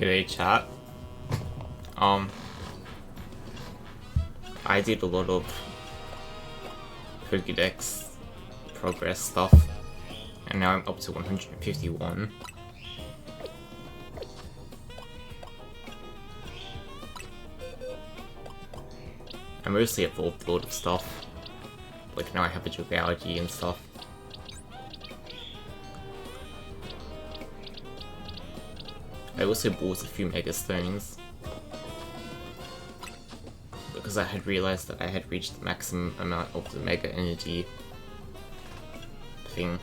G'day chat. I did a lot of Pokédex progress stuff, and now I'm up to 151. I mostly evolved a lot of stuff, like now I have a Geology and stuff. I also bought a few Mega Stones, because I had realized that I had reached the maximum amount of the Mega Energy thing.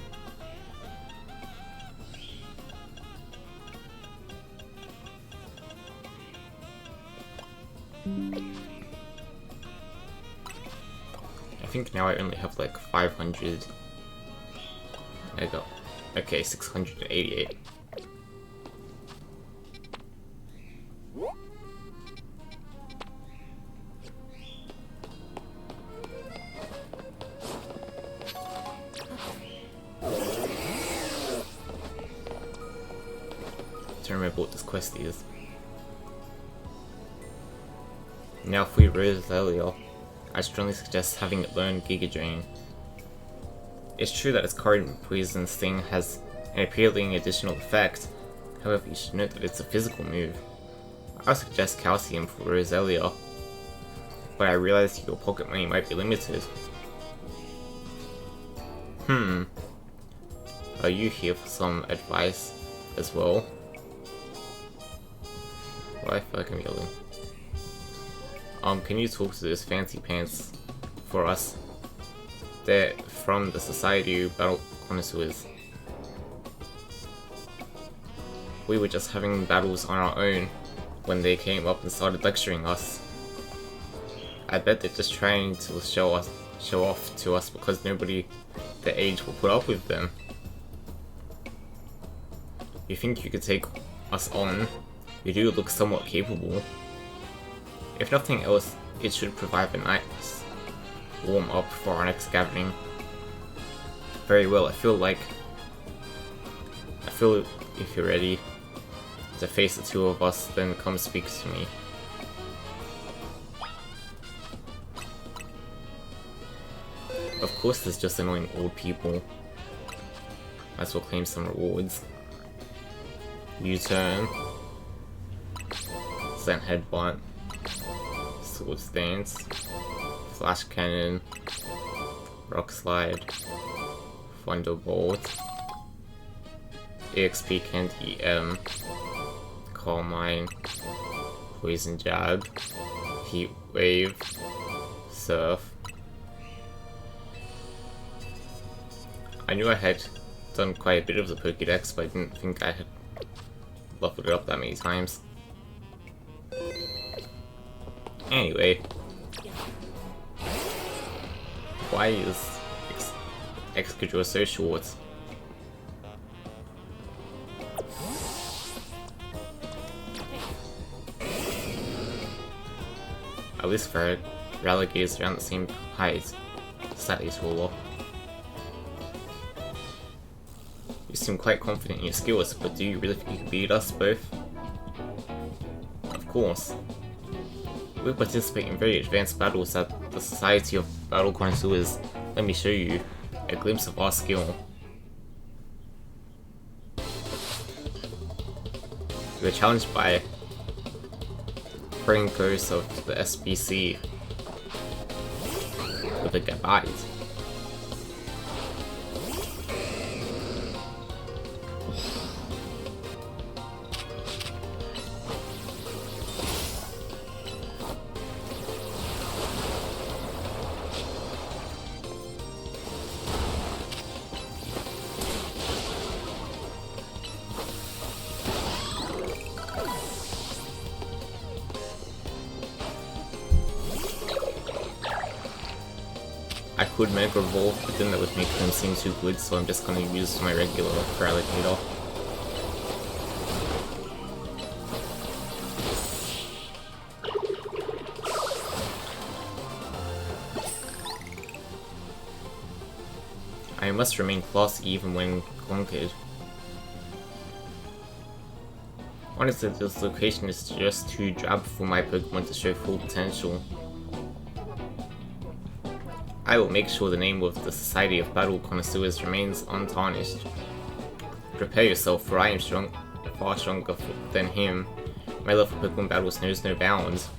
I think now I only have like 500 Mega. Okay, 688. I don't remember what this quest is. Now for Roselia, I strongly suggest having it learn Giga Drain. It's true that its current poison sting has an appealing additional effect, however you should note that it's a physical move. I would suggest Calcium for Roselia, but I realized your pocket money might be limited. Are you here for some advice as well? Why I feel like I'm yelling. Can you talk to those fancy pants for us? They're from the Society of Battle Connoisseurs. We were just having battles on our own when they came up and started lecturing us. I bet they're just trying to show off to us because nobody their age will put up with them. You think you could take us on? You do look somewhat capable. If nothing else, it should provide a nice warm-up for our next gathering. Very well, I feel if you're ready to face the two of us, then come speak to me. Of course there's just annoying old people. Might as well claim some rewards. U-turn. Zen headbutt. Sword stance. Flash cannon. Rock slide. Thunderbolt. EXP candy EM. Carmine. Poison jab. Heat wave. Surf. I knew I had done quite a bit of the Pokédex, but I didn't think I had leveled it up that many times. Anyway, why is Excadrill so short? At least for Ralligator is around the same height, slightly taller. You seem quite confident in your skills, but do you really think you can beat us both? Of course. We participate in very advanced battles at the Society of Battle Connoisseurs. Let me show you a glimpse of our skill. We were challenged by Praying Ghost of the SBC with a Gabite. I could Mega Evolve, but then that would make them seem too good, so I'm just gonna use my regular Ralligator. I must remain classy even when conquered. Honestly, this location is just too drab for my Pokemon to show full potential. I will make sure the name of the Society of Battle Connoisseurs remains untarnished. Prepare yourself, for I am far stronger than him. My love for Pokemon battles knows no bounds.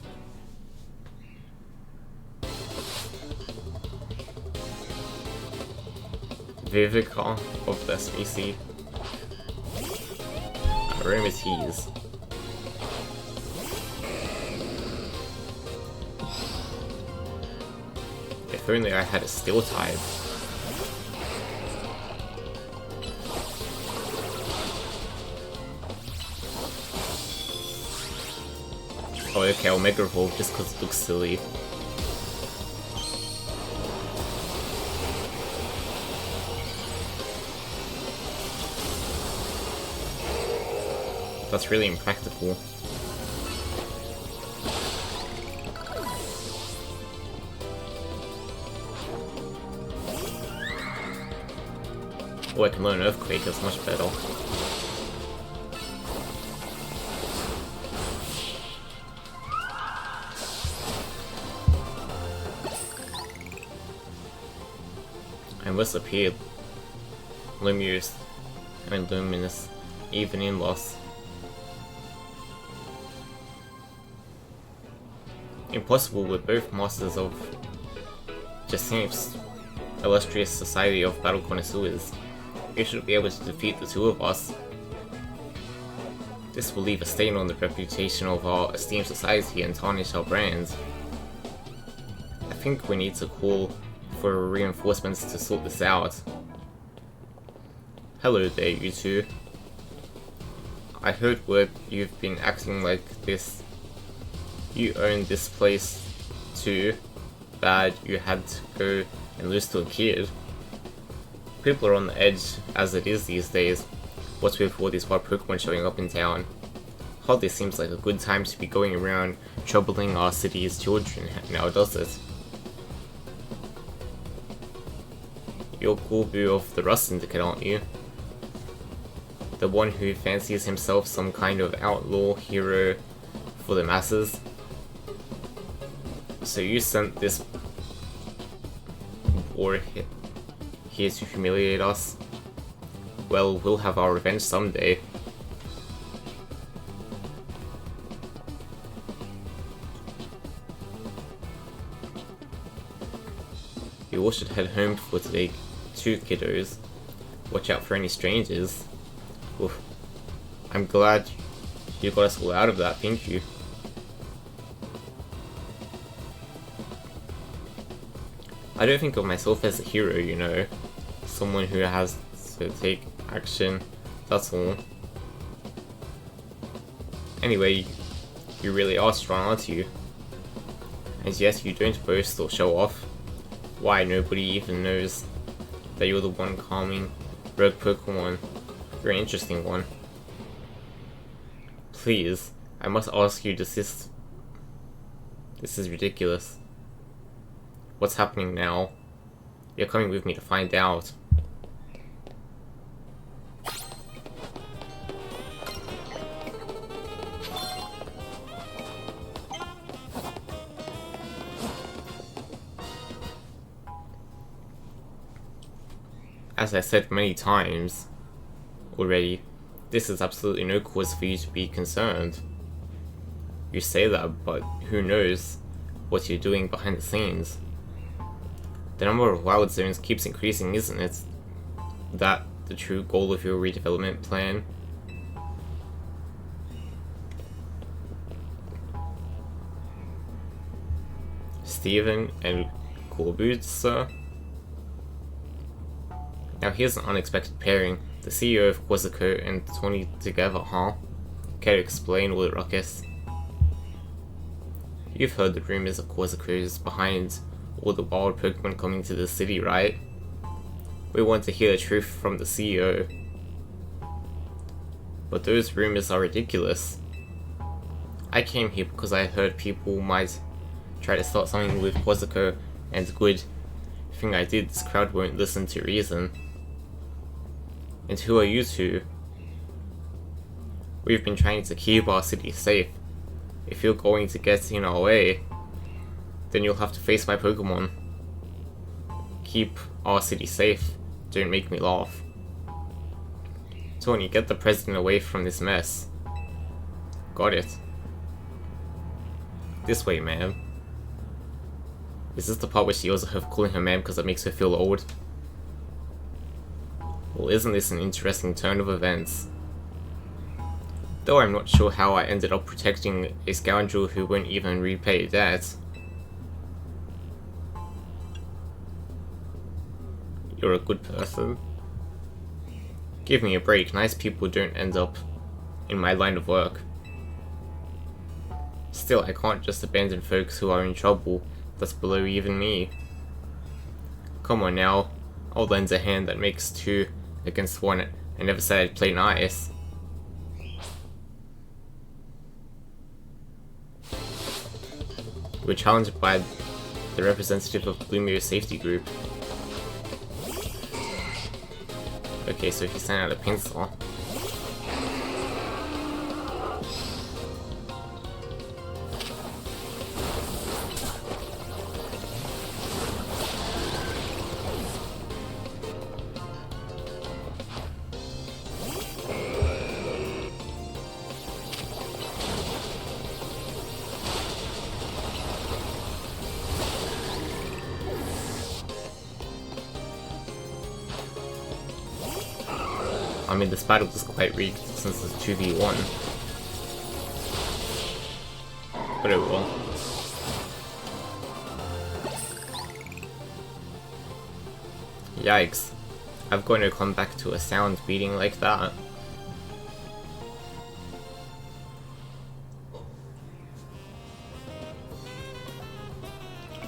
Vivica of the species. Aromatise. If only I had a steel type. Oh, okay, I'll Mega Evolve just because it looks silly. That's really impractical. Oh, I can learn Earthquake, that's much better. I must appear Lumiose and Luminous, even in loss. Impossible, we're both masters of Jacinth's illustrious Society of Battle Connoisseurs. You should be able to defeat the two of us. This will leave a stain on the reputation of our esteemed society and tarnish our brand. I think we need to call for reinforcements to sort this out. Hello there, you two. I heard word you've been acting like this. You own this place too. Bad you had to go and lose to a kid. People are on the edge as it is these days. What's with all these wild Pokemon showing up in town? Hardly seems like a good time to be going around troubling our city's children now, does it? You're Corbu of the Rust Syndicate, aren't you? The one who fancies himself some kind of outlaw hero for the masses? So you sent this boar here to humiliate us? Well, we'll have our revenge someday. You all should head home for today too, kiddos. Watch out for any strangers. Oof. I'm glad you got us all out of that, thank you. I don't think of myself as a hero, you know. Someone who has to take action, that's all. Anyway, you really are strong, aren't you? And yes, you don't boast or show off. Why, nobody even knows that you're the one calming rogue Pokemon. You're an interesting one. Please, I must ask you, desist. This is ridiculous. What's happening now? You're coming with me to find out. As I said many times already, this is absolutely no cause for you to be concerned. You say that, but who knows what you're doing behind the scenes. The number of wild zones keeps increasing, isn't it? That the true goal of your redevelopment plan? Steven and Corbu, sir? Now here's an unexpected pairing. The CEO of Quizzico and Tony together, huh? Care to explain all the ruckus? You've heard the rumors of Quizzico's behind all the wild Pokemon coming to the city, right? We want to hear the truth from the CEO. But those rumors are ridiculous. I came here because I heard people might try to start something with Quizzico, and good thing I did, this crowd won't listen to reason. And who are you two? We've been trying to keep our city safe. If you're going to get in our way, then you'll have to face my Pokemon. Keep our city safe. Don't make me laugh. Tony, get the president away from this mess. Got it. This way, ma'am. Is this the part where she yells at her for calling her ma'am because it makes her feel old? Well, isn't this an interesting turn of events? Though I'm not sure how I ended up protecting a scoundrel who won't even repay debt. You're a good person. Give me a break, nice people don't end up in my line of work. Still, I can't just abandon folks who are in trouble that's below even me. Come on now, I'll lend a hand that makes 2 against 1. I never said I'd play nice. We're challenged by the representative of Blumio's safety group. Okay, so he sent out a pencil. I mean, this battle is quite rigged since it's 2v1. But it will. Yikes. I've got to come back to a sound beating like that.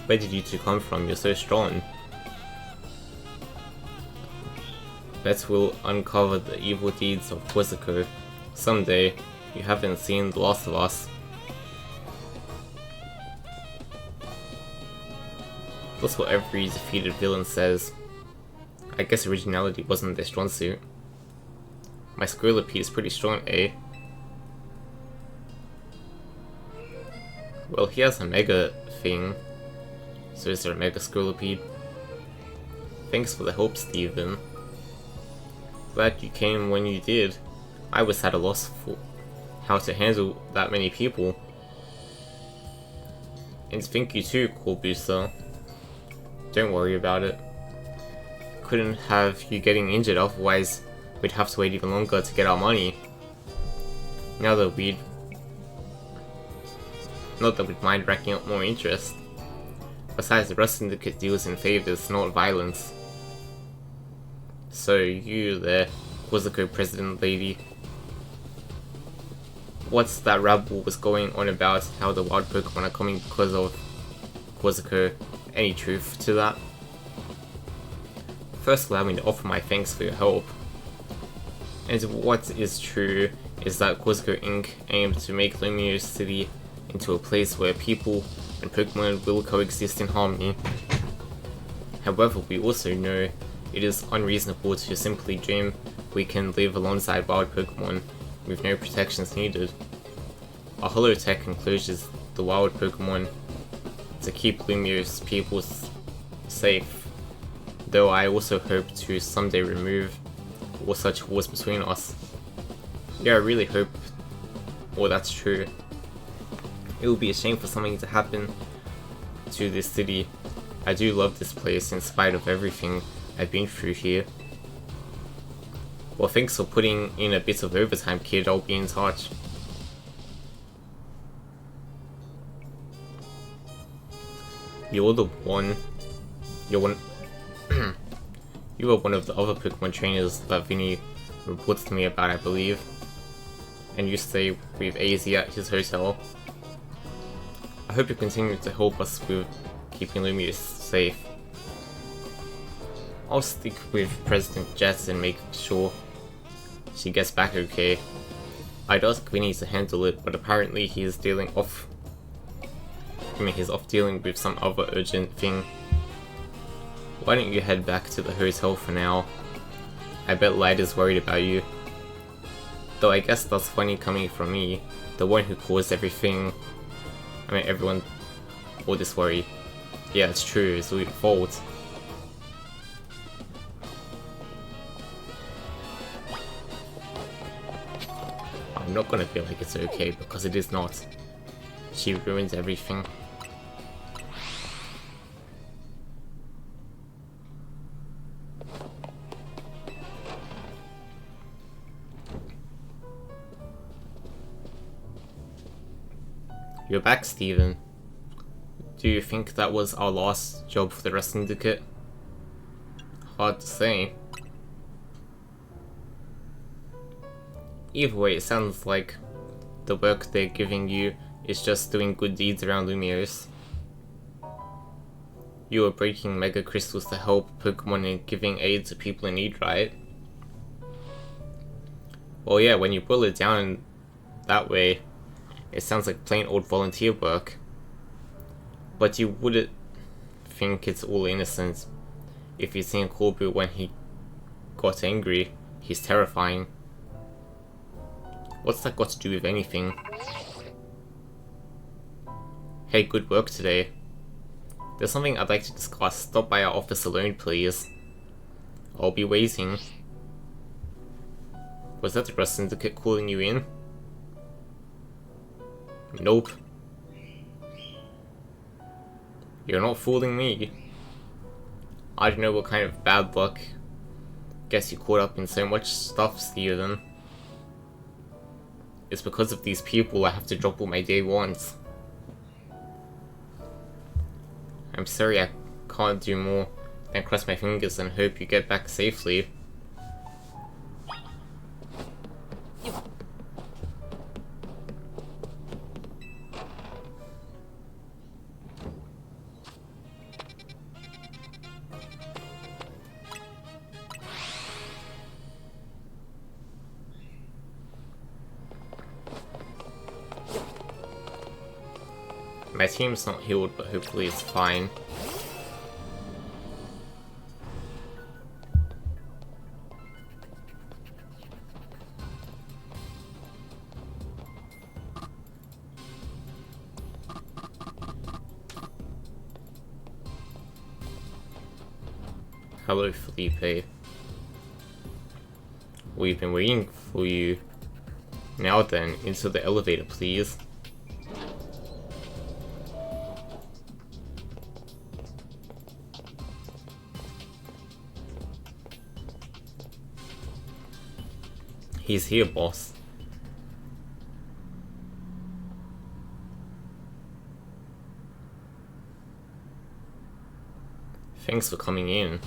Where did you two come from? You're so strong. Bet we'll uncover the evil deeds of Quizzico. Someday, you haven't seen the last of us. That's what every defeated villain says. I guess originality wasn't their strong suit. My Squirrelipede is pretty strong, eh? Well, he has a Mega thing. So is there a Mega Squirrelipede? Thanks for the help, Steven. Glad you came when you did. I was at a loss for how to handle that many people. And thank you too, Cool Booster. Don't worry about it. Couldn't have you getting injured, otherwise we'd have to wait even longer to get our money. Not that we'd mind racking up more interest. Besides, the Rust Syndicate deals in favors, not violence. So you there, Quizzico President Lady. What's that rabble was going on about how the wild Pokemon are coming because of Quizzico? Any truth to that? First, allow me to offer my thanks for your help. And what is true is that Quizzico Inc. aimed to make Lumio City into a place where people and Pokemon will coexist in harmony. However, we also know it is unreasonable to simply dream we can live alongside wild Pokemon with no protections needed. Our holotech encloses the wild Pokemon to keep Lumio's people safe, though I also hope to someday remove all such wars between us. Yeah, I really hope all that's true. It would be a shame for something to happen to this city. I do love this place in spite of everything I've been through here. Well, thanks for putting in a bit of overtime, kid. I'll be in touch. You're the one... You're one... You are one of the other Pokemon trainers that Vinny reports to me about, I believe. And you stay with AZ at his hotel. I hope you continue to help us with keeping Lumia safe. I'll stick with President Jess and make sure she gets back okay. I'd ask Vinny to handle it, but apparently he's off dealing with some other urgent thing. Why don't you head back to the hotel for now? I bet Light is worried about you. Though I guess that's funny coming from me, the one who caused everything. I mean, everyone, all this worry. Yeah, it's true, it's all your fault. I'm not gonna feel like it's okay, because it is not. She ruins everything. You're back, Steven. Do you think that was our last job for the rest Syndicate? Hard to say. Either way, it sounds like the work they're giving you is just doing good deeds around Lumios. You were breaking mega crystals to help Pokemon and giving aid to people in need, right? Well, yeah, when you boil it down that way, it sounds like plain old volunteer work. But you wouldn't think it's all innocent. If you've seen Corbu when he got angry, he's terrifying. What's that got to do with anything? Hey, good work today. There's something I'd like to discuss. Stop by our office alone, please. I'll be waiting. Was that the Rust Syndicate calling you in? Nope. You're not fooling me. I don't know what kind of bad luck. Guess you caught up in so much stuff, Steven. It's because of these people I have to drop all my day ones. I'm sorry, I can't do more than cross my fingers and hope you get back safely. My team's not healed, but hopefully it's fine. Hello, Felipe. We've been waiting for you. Now then, into the elevator, please. He's here, boss. Thanks for coming in.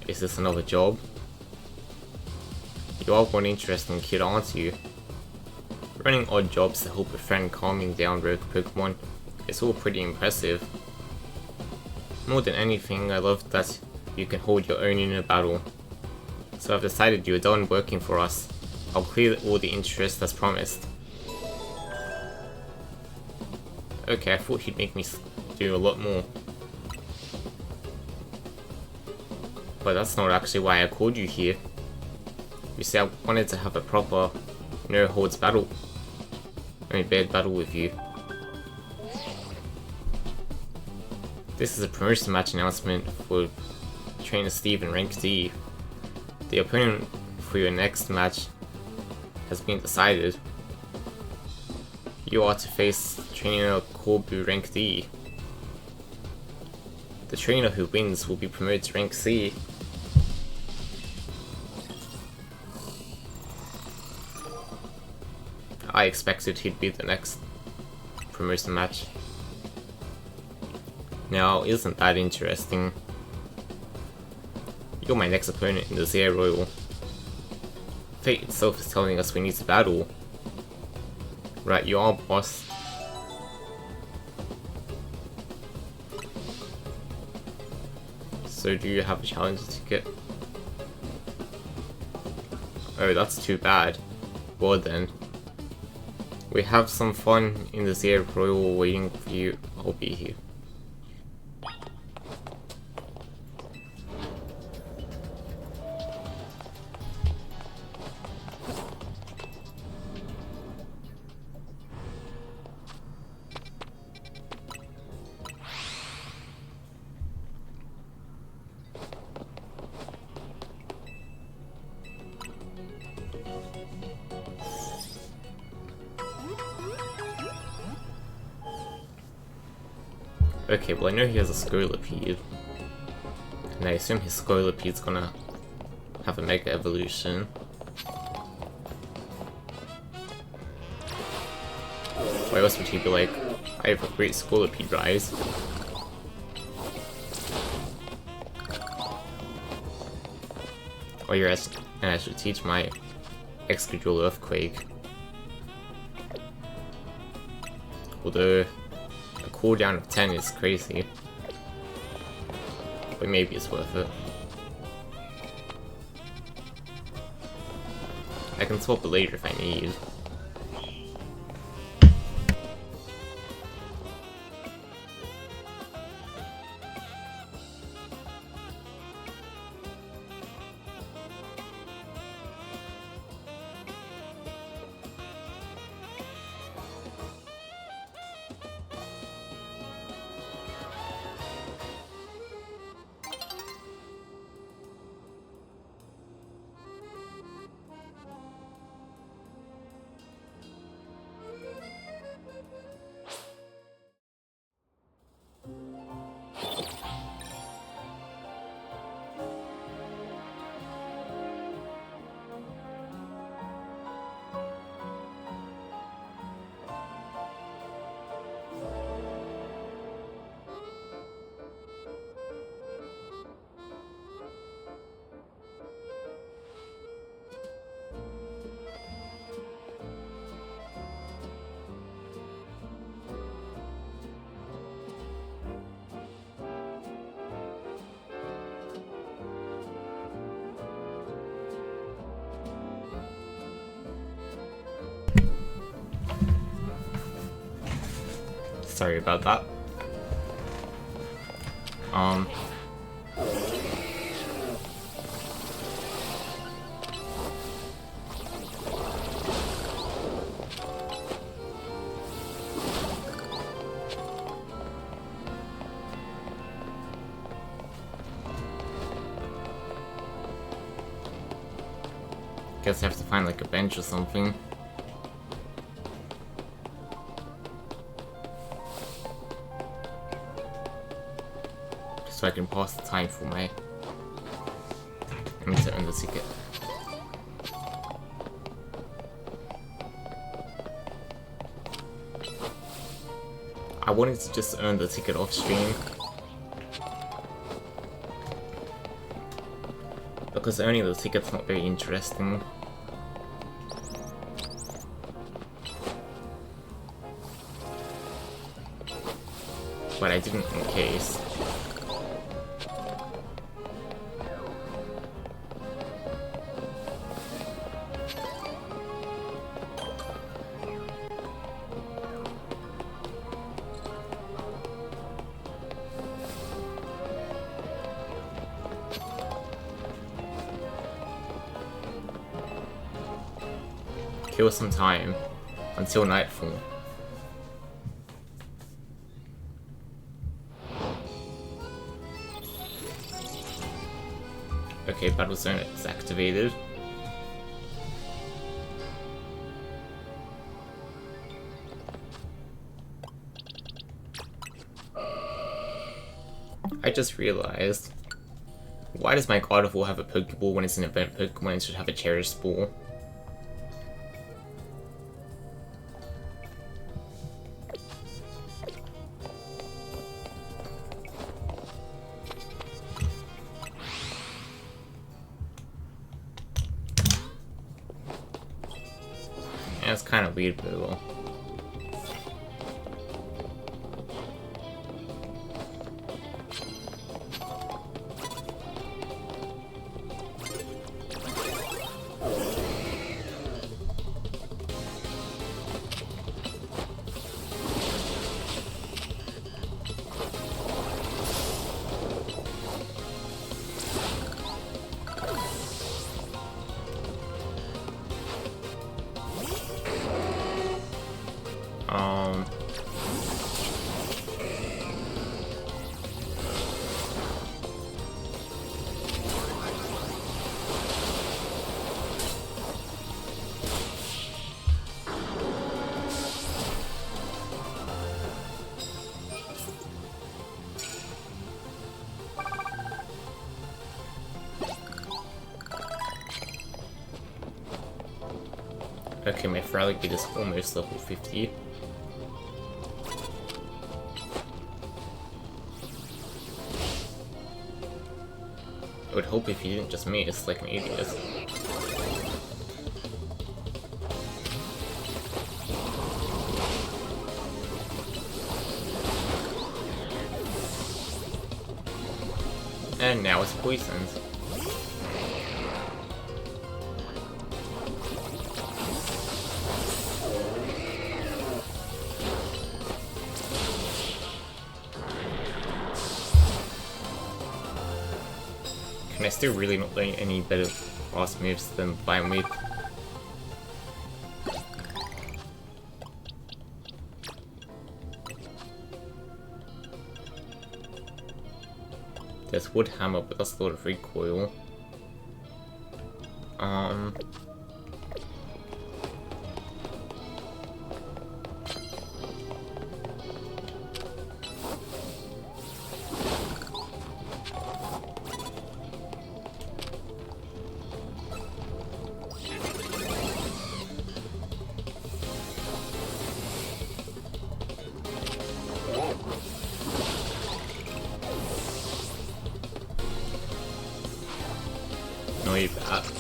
Is this another job? You are one interesting kid, aren't you? Running odd jobs to help a friend calming down rogue Pokemon is all pretty impressive. More than anything, I love that you can hold your own in a battle. So I've decided you are done working for us. I'll clear all the interest as promised. Okay, I thought he'd make me do a lot more. But that's not actually why I called you here. You see, I wanted to have a proper, no-holds battle. I mean, bad battle with you. This is a promotion match announcement for Trainer Steve in Rank D. The opponent for your next match has been decided. You are to face Trainer Corbu Rank D. The trainer who wins will be promoted to Rank C. I expected he'd be the next promotion match. Now, isn't that interesting? You're my next opponent in the Zero Royal. Fate itself is telling us we need to battle. Right, you are, boss. So do you have a challenge ticket? Oh, that's too bad. Well then. We have some fun in the Zero Royal waiting for you. I'll be here. Okay, well I know he has a Scolipede. And I assume his Scolipede's gonna have a Mega Evolution. Why else would he be like, I have a great Scolipede rise? Oh, you're asking, and I should teach my Excadrill Earthquake. Although, a cooldown of 10 is crazy. But maybe it's worth it. I can swap it later if I need. Sorry about that. Guess I have to find like a bench or something. So I can pass the time for my... I need to earn the ticket. I wanted to just earn the ticket off stream. Because earning the ticket's not very interesting. But I didn't in case. Kill some time until nightfall. Okay, battle zone is activated. I just realized, why does my Gardevoir have a Pokeball when it's an event Pokemon and should have a Cherished Ball? Yeah, it's kind of weird, but well. Okay, my Feraligatr is almost level 50. I would hope if he didn't just miss like an idiot. And now it's poisoned. Can I still really not learn any better boss moves than Vine Whip? There's Wood Hammer, but that's a lot of recoil. Annoy that.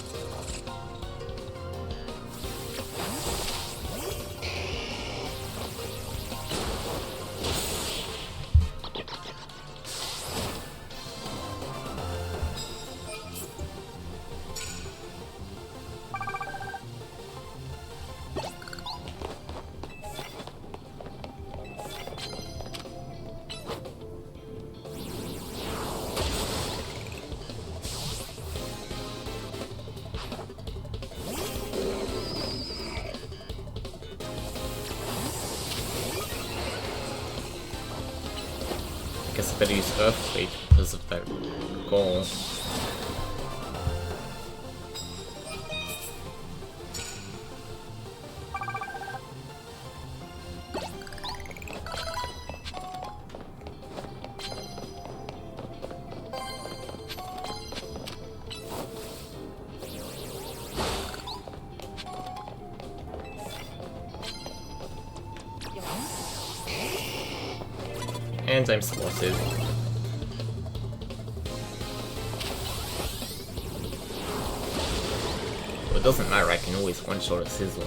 I guess I better use Earthquake because of that goal. And I'm spotted. Well, it doesn't matter, I can always one-shot a Sizzle.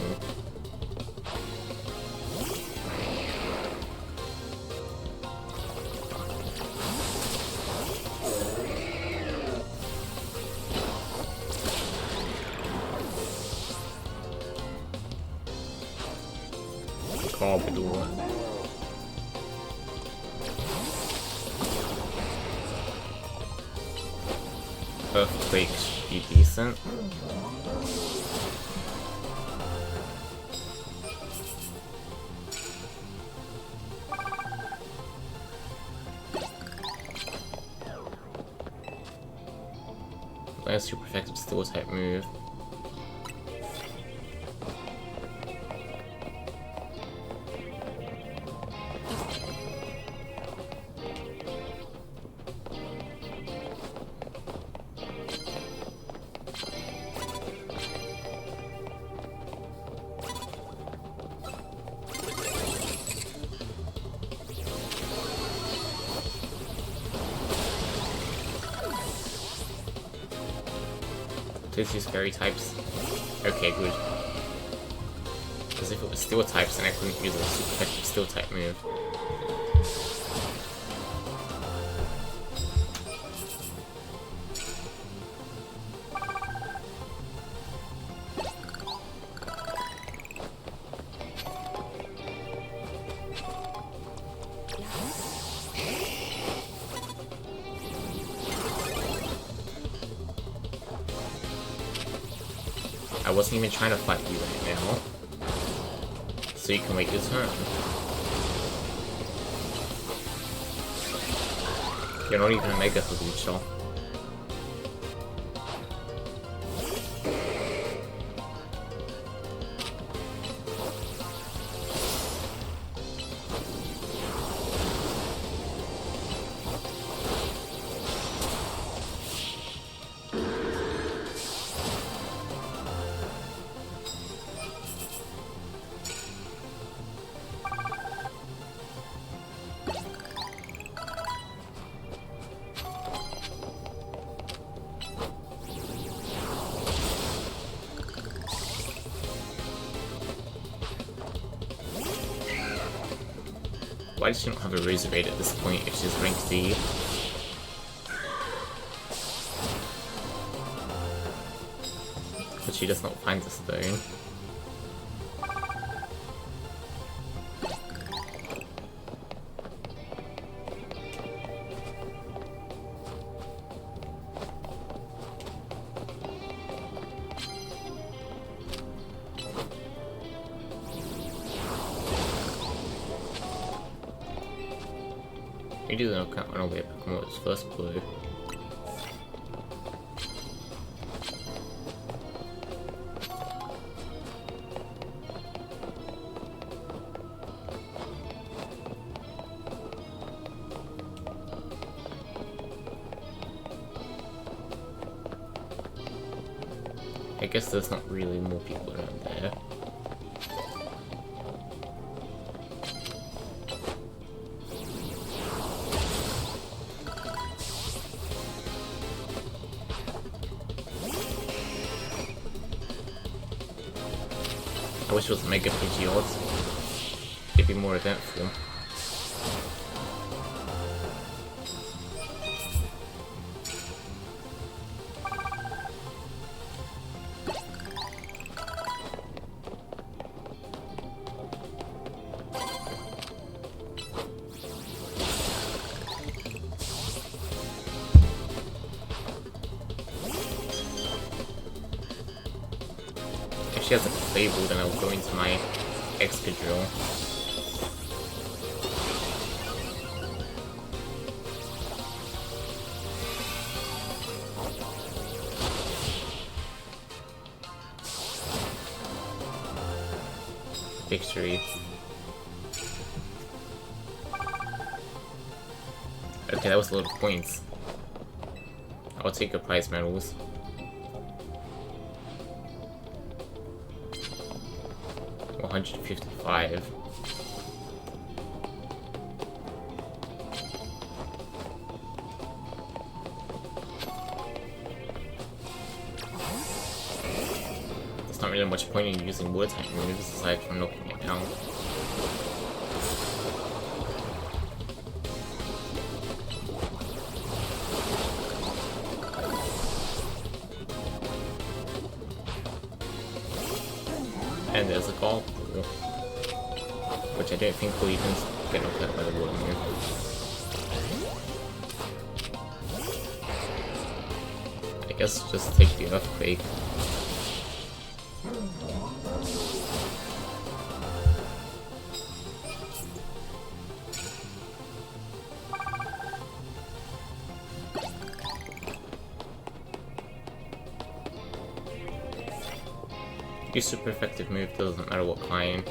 Carbador. Earthquake should be decent. That's a super effective Steel type move. Please use fairy types. Okay, good. Because if it was steel types, then I couldn't use a super effective steel type move. I wasn't even trying to fight you right now. So you can wait your turn. You're not even a Mega Halucha. Why does she not have a razor raid at this point if she's rank D? But she does not find the stone. We do the account on our way back on its first blue. I guess there's not really more people around there. I wish it was Mega PG odds. It'd be more eventful. If she has a Fable, then I'll go into my Excadrill. Victory. Okay, that was a lot of points. I'll take the prize medals. $155. There's not really much point in using water type moves aside from knocking it out. And there's a golf ball, which I don't think will even get knocked out by the water move. I guess just take the earthquake. Your super effective move doesn't matter what kind.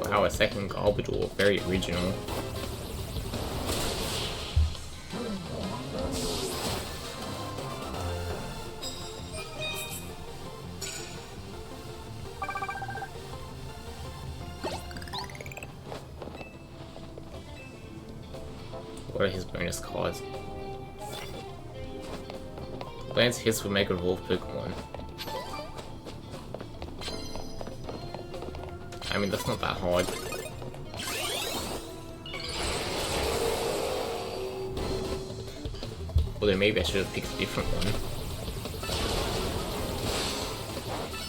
Wow, a second Garbodor, very original. What are his bonus cards? Lance hits with Mega Evolve Pokemon. I mean, that's not that hard. Although maybe I should have picked a different one.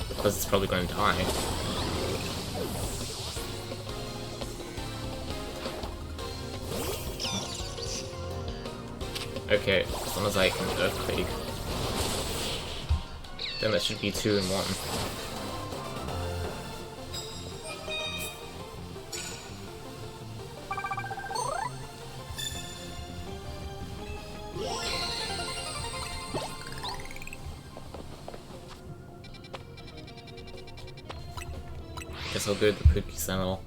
Because it's probably going to die. Okay, as long as I can Earthquake. Then that should be 2 in 1. Guess I'll go to the Poké Center.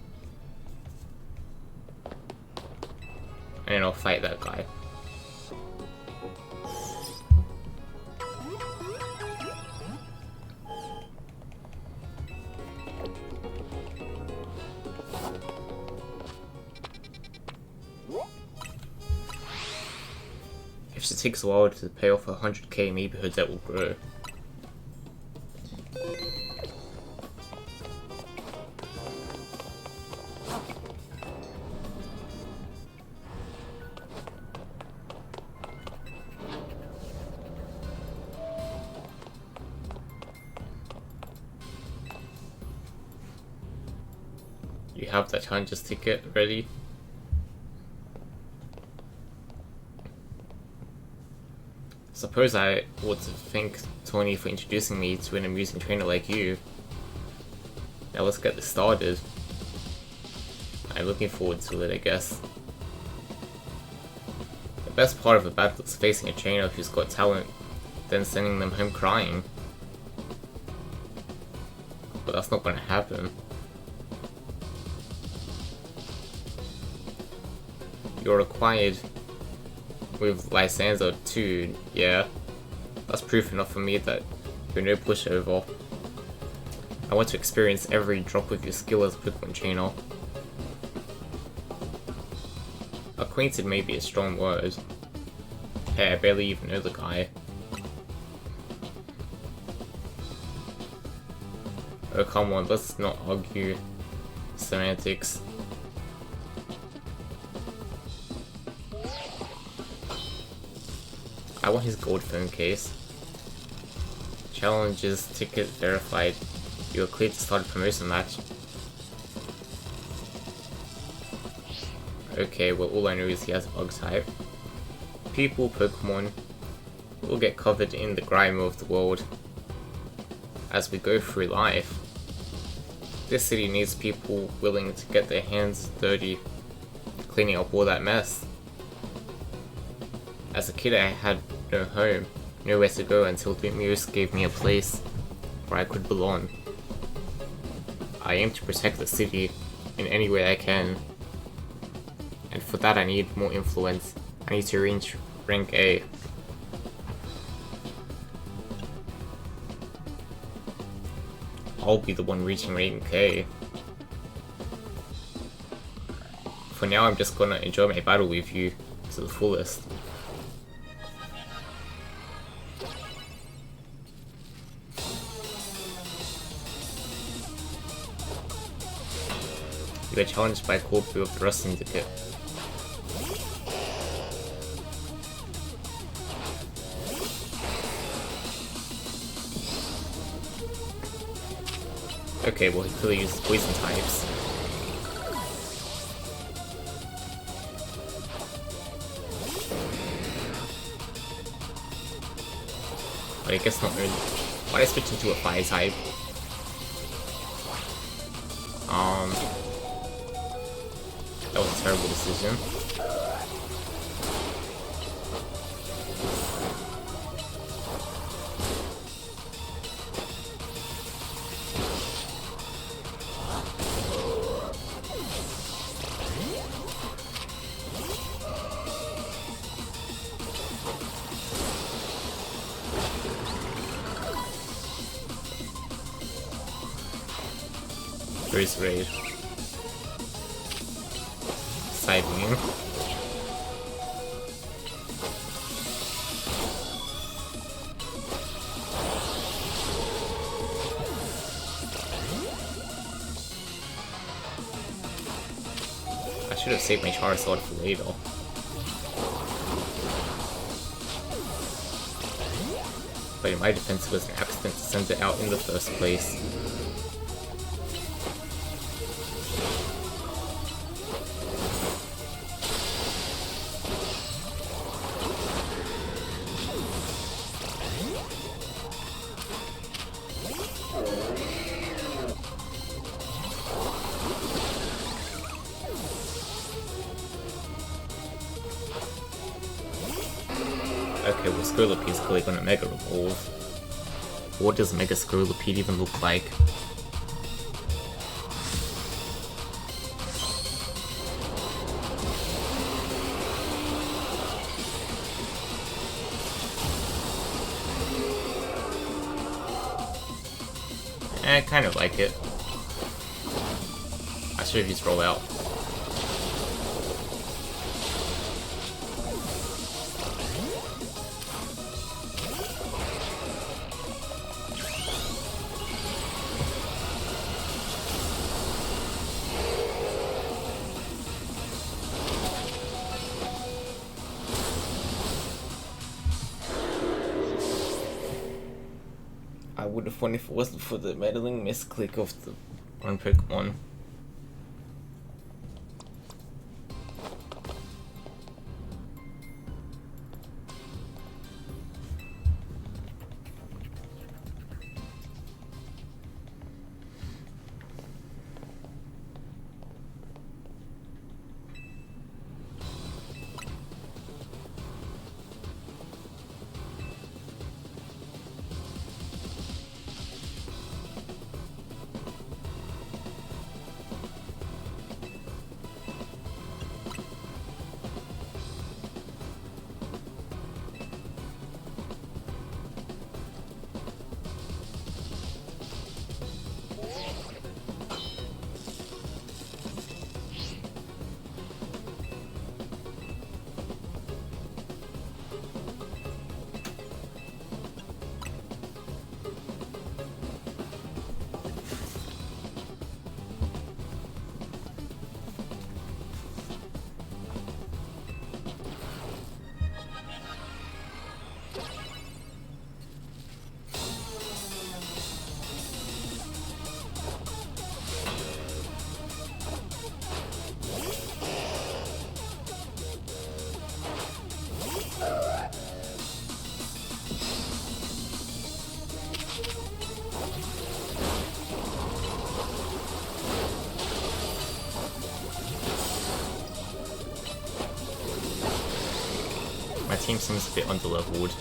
and then I'll fight that guy. If it takes a while to pay off 100k, maybe her debt will grow. You have that challenger's ticket ready? Suppose I ought to thank Tony for introducing me to an amusing trainer like you. Now let's get this started. I'm looking forward to it, I guess. The best part of a battle is facing a trainer who's got talent, then sending them home crying. But that's not gonna happen. You're required with Lysanza too, yeah. That's proof enough for me that you're no pushover. I want to experience every drop of your skill as a Pokemon trainer. Acquainted may be a strong word. Hey, I barely even know the guy. Oh come on, let's not argue semantics. I want his gold phone case. Challenges ticket verified. You are cleared to start a promotion match. Okay, well all I know is he has a bug type. People, Pokemon, will get covered in the grime of the world as we go through life. This city needs people willing to get their hands dirty, cleaning up all that mess. As a kid I had no home, nowhere to go until Muse gave me a place where I could belong. I aim to protect the city in any way I can, and for that I need more influence. I need to reach rank A. I'll be the one reaching rank A. For now I'm just gonna enjoy my battle with you to the fullest. You get challenged by Corpu of the Syndicate. Okay, well he clearly uses poison types. But I guess not really. Why did I switch into a fire type? That was a terrible decision. Grace Raid. Side beam. I should have saved my Charizard for later. But in my defense, it was an accident to send it out in the first place. Okay, well Scolipede is clearly gonna Mega Evolve. What does Mega Scolipede even look like? I kind of like it. I should have used rollout. I would have won if it wasn't for the meddling misclick of the one Pokemon. My team seems a bit underleveled.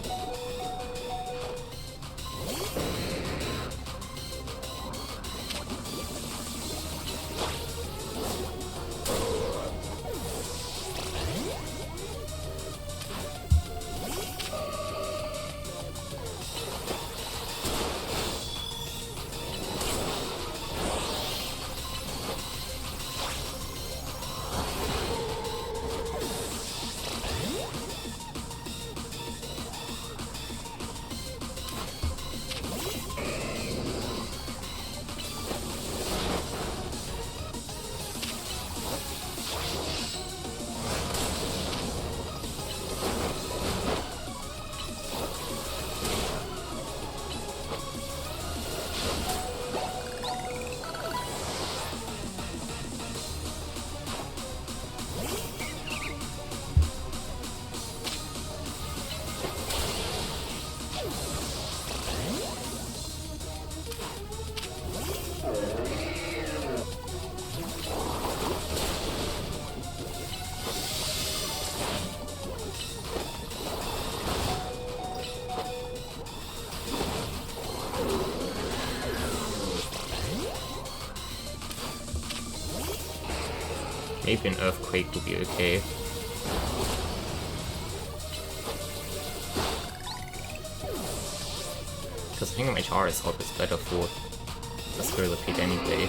Maybe an earthquake will be okay. Because I think my Charizard is better for a Squirrelipede anyway.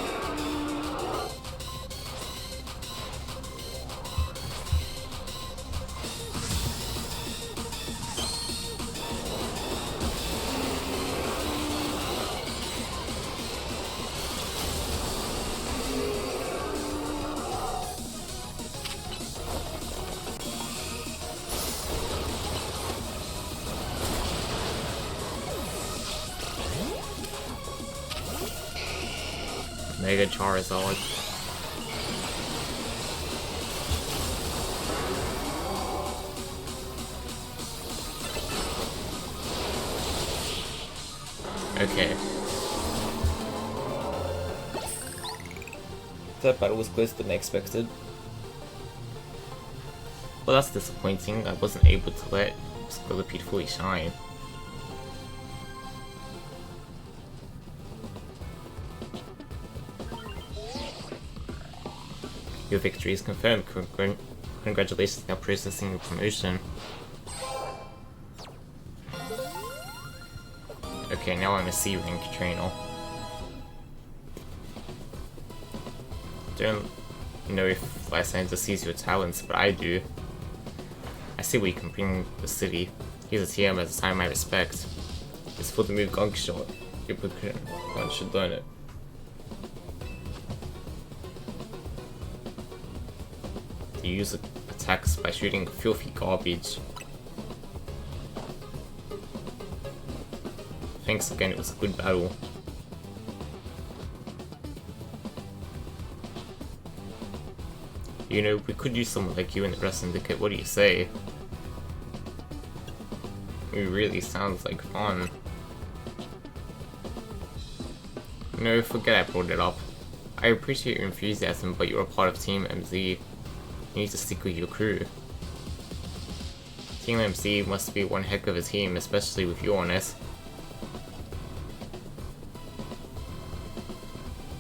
Mega Charizard. Okay. That battle was closer than expected. Well, that's disappointing. I wasn't able to let Squirrelipede fully shine. Your victory is confirmed. Congratulations on processing your promotion. Okay, now I'm a C rank trainer. Don't know if Lysander sees your talents, but I do. I see what you can bring the city. He's a TM at the time I respect. It's for the move Gunk Shot. Your one should learn it. You use attacks by shooting filthy garbage. Thanks again, it was a good battle. You know, we could use someone like you in the rest Syndicate, what do you say? It really sounds like fun. No, forget I brought it up. I appreciate your enthusiasm, but you're a part of Team MZ. You need to stick with your crew. Team MZ must be one heck of a team, especially with you on it.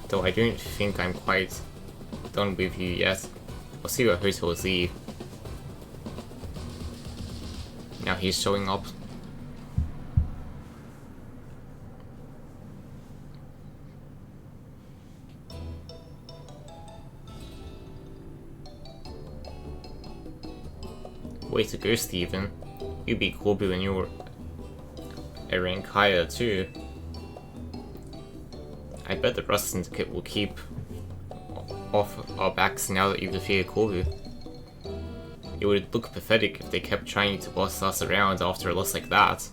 Though I don't think I'm quite done with you yet. I'll see you at Hotel Z. Now he's showing up. Way to go, Steven. You beat Corby when you were a rank higher too. I bet the Rust Syndicate will keep off our backs now that you've defeated Corby. It would look pathetic if they kept trying to boss us around after a loss like that.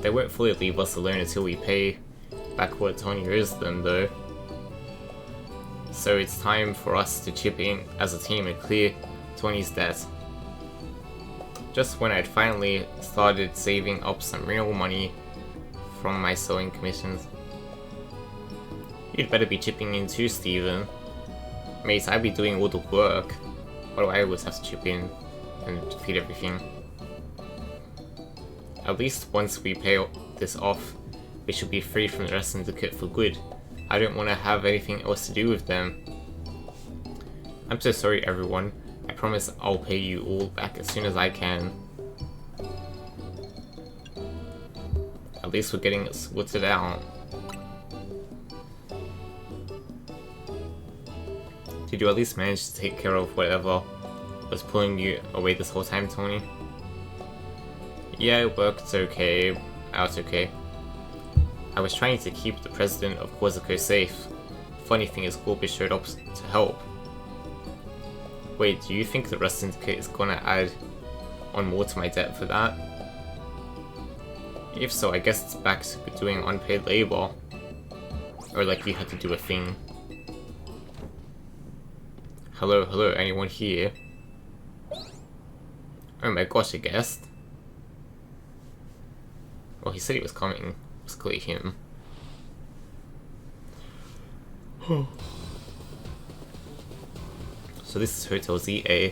They won't fully leave us alone until we pay back what Tony owes them though. So it's time for us to chip in as a team and clear Tony's debt. Just when I'd finally started saving up some real money from my sewing commissions. You'd better be chipping in too, Steven. Mate, I'd be doing all the work. Why do I always have to chip in and feed everything? At least once we pay this off, we should be free from the rest Syndicate for good. I don't want to have anything else to do with them. I'm so sorry, everyone. I promise I'll pay you all back as soon as I can. At least we're getting it sorted out. Did you at least manage to take care of whatever was pulling you away this whole time, Tony? Yeah, it worked okay. Out okay. I was trying to keep the president of Corsico safe. Funny thing is, Corby showed up to help. Wait, do you think the Rust Syndicate is gonna add on more to my debt for that? If so, I guess it's back to doing unpaid labor. Or like you had to do a thing. Hello, hello, anyone here? Oh my gosh, a guest? Well, he said he was coming. It was clearly him. So this is Hotel ZA.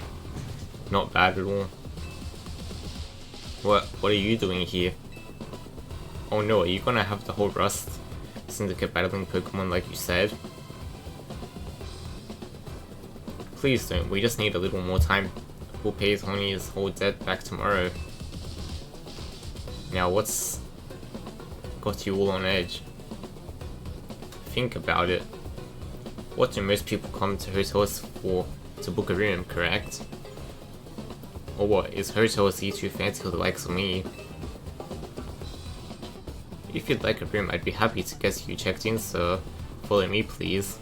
Not bad at all. What are you doing here? Oh no, are you gonna have the whole Rust Syndicate battling Pokemon like you said? Please don't, we just need a little more time. We'll pay Tony's whole debt back tomorrow. Now what's got you all on edge? Think about it. What do most people come to hotels for? To book a room, correct? Or what, is Hotel Z too fancy for the likes of me? If you'd like a room, I'd be happy to get you checked in, sir. Follow me, please.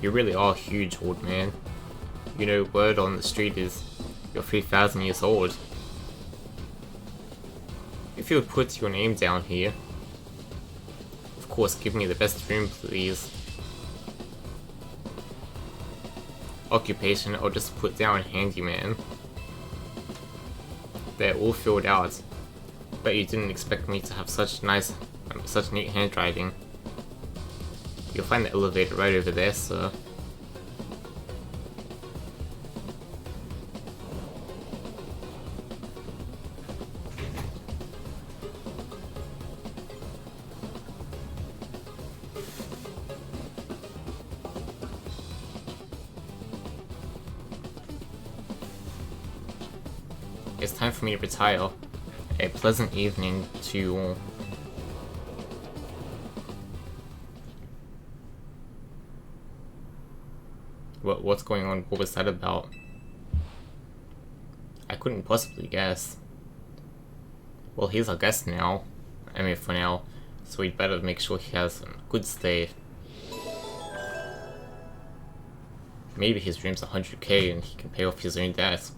You really are huge, old man. You know, word on the street is you're 3,000 years old. If you would put your name down here. Of course, give me the best room, please. Occupation, I'll just put down handyman. They're all filled out. Bet you didn't expect me to have such neat handwriting. You'll find the elevator right over there, sir. It's time for me to retire. A pleasant evening to you all. What's going on? What was that about? I couldn't possibly guess. Well, he's our guest now. I mean, for now. So we'd better make sure he has a good stay. Maybe his room's 100k and he can pay off his own debt.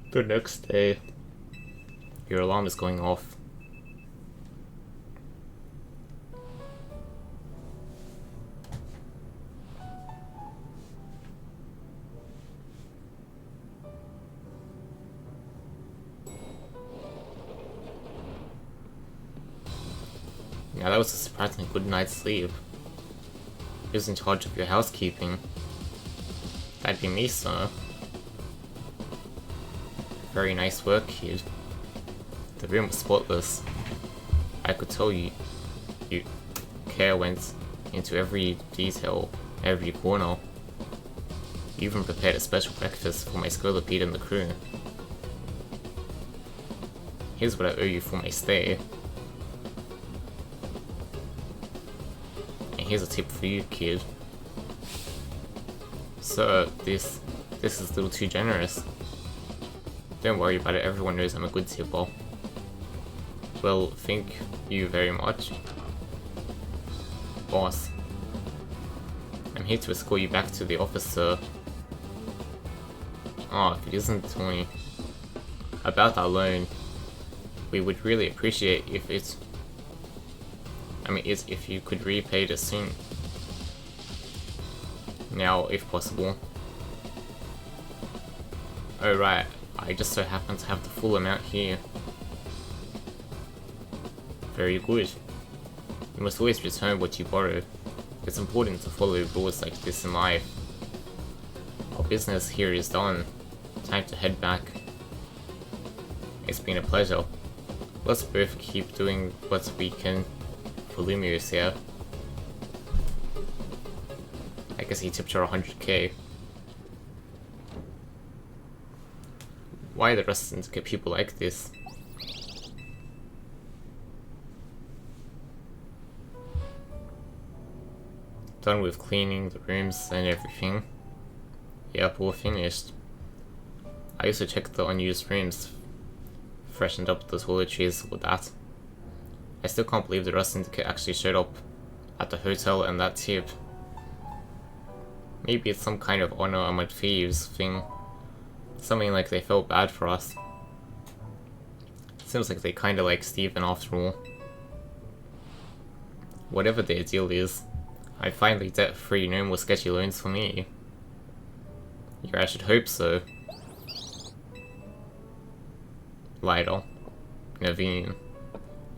The next day, your alarm is going off. Yeah, that was a surprisingly good night's sleep. Who's in charge of your housekeeping? That'd be me, sir. Very nice work, kid. The room was spotless. I could tell you care went into every detail, every corner. You even prepared a special breakfast for my Scolopede and the crew. Here's what I owe you for my stay. And here's a tip for you, kid. Sir, this is a little too generous. Don't worry about it, everyone knows I'm a good tipper. Well, thank you very much. Boss. I'm here to escort you back to the office, sir. If it isn't Tony. About our loan, we would really appreciate if if you could repay it as soon. Now, if possible. Oh right. I just so happen to have the full amount here. Very good. You must always return what you borrow. It's important to follow rules like this in life. Our business here is done. Time to head back. It's been a pleasure. Let's both keep doing what we can for Lumios here. I guess he tipped her 100k. Why the rest Syndicate people like this? Done with cleaning the rooms and everything. Yep, all finished. I also checked the unused rooms, freshened up the toiletries with that. I still can't believe the rest Syndicate actually showed up at the hotel and that tip. Maybe it's some kind of honor among thieves thing. Something like they felt bad for us. Seems like they kinda like Steven after all. Whatever their deal is, I'm finally debt-free, no more sketchy loans for me. Yeah, I should hope so. Lighter. Naveen.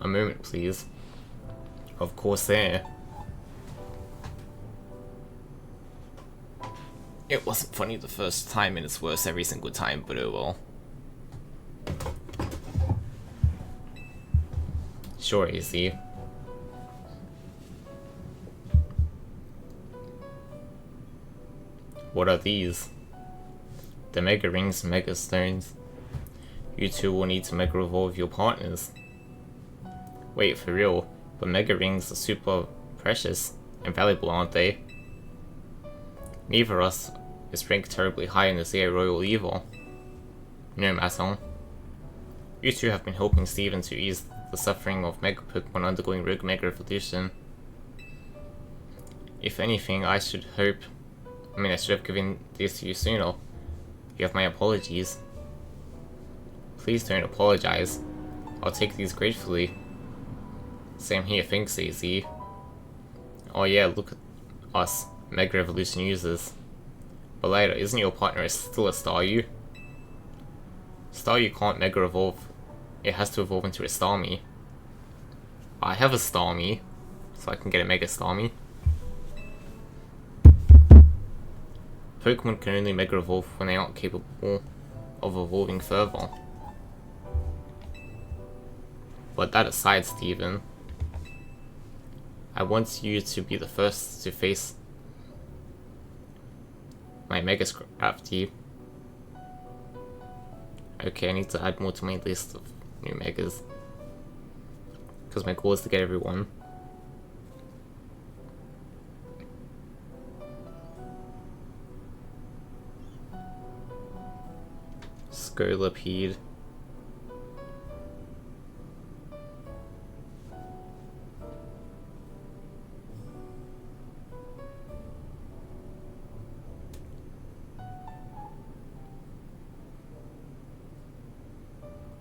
A moment, please. Of course there. It wasn't funny the first time and it's worse every single time, but oh well. Sure, AC. What are these? The Mega Rings, Mega Stones. You two will need to Mega Evolve your partners. Wait, for real? But Mega Rings are super precious and valuable, aren't they? Neither of us is ranked terribly high in the ZA Royal Evil. No matter. You two have been helping Steven to ease the suffering of Mega Pokemon undergoing Rogue Mega Evolution. If anything, I should have given this to you sooner. You have my apologies. Please don't apologize. I'll take these gratefully. Same here, thanks, AZ. Oh yeah, look at us, Mega Evolution users. But later, isn't your partner still a Staryu? Staryu can't Mega Evolve it has to evolve into a Starmie. I have a Starmie, so I can get a Mega Starmie. Pokemon can only Mega Evolve when they aren't capable of evolving further. But that aside, Steven, I want you to be the first to face my Mega Scrafty. Okay, I need to add more to my list of new Megas, because my goal is to get everyone. Scolipede.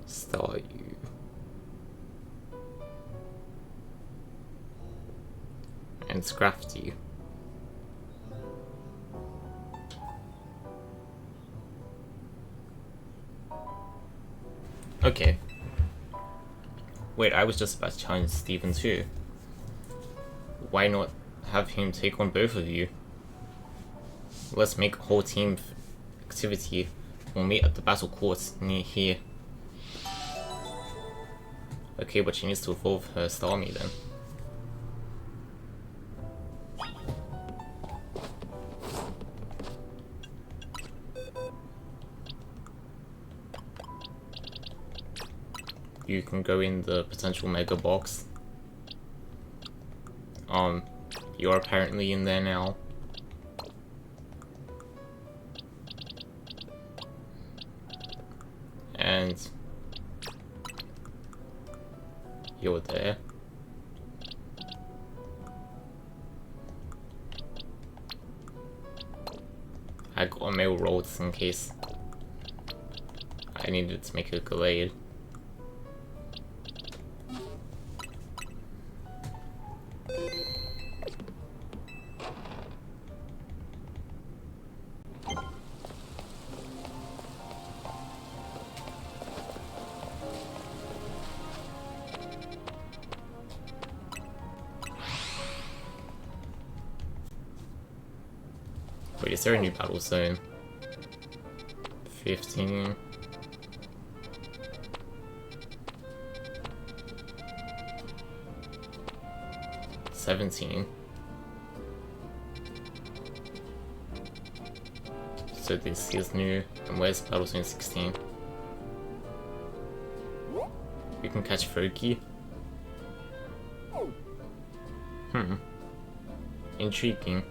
Staryu. And Scrafty. Okay. Wait, I was just about to challenge Steven too. Why not have him take on both of you? Let's make a whole team activity. We'll meet at the battle court near here. Okay, but she needs to evolve her Starmie then. You can go in the potential Mega Box. You're apparently in there now. And you're there. I got a mail roll just in case I needed to make a Gallade. Wait, is there a new battle zone? 15. $17. So this is new. And where's battle zone 16? You can catch Froakie. Intriguing.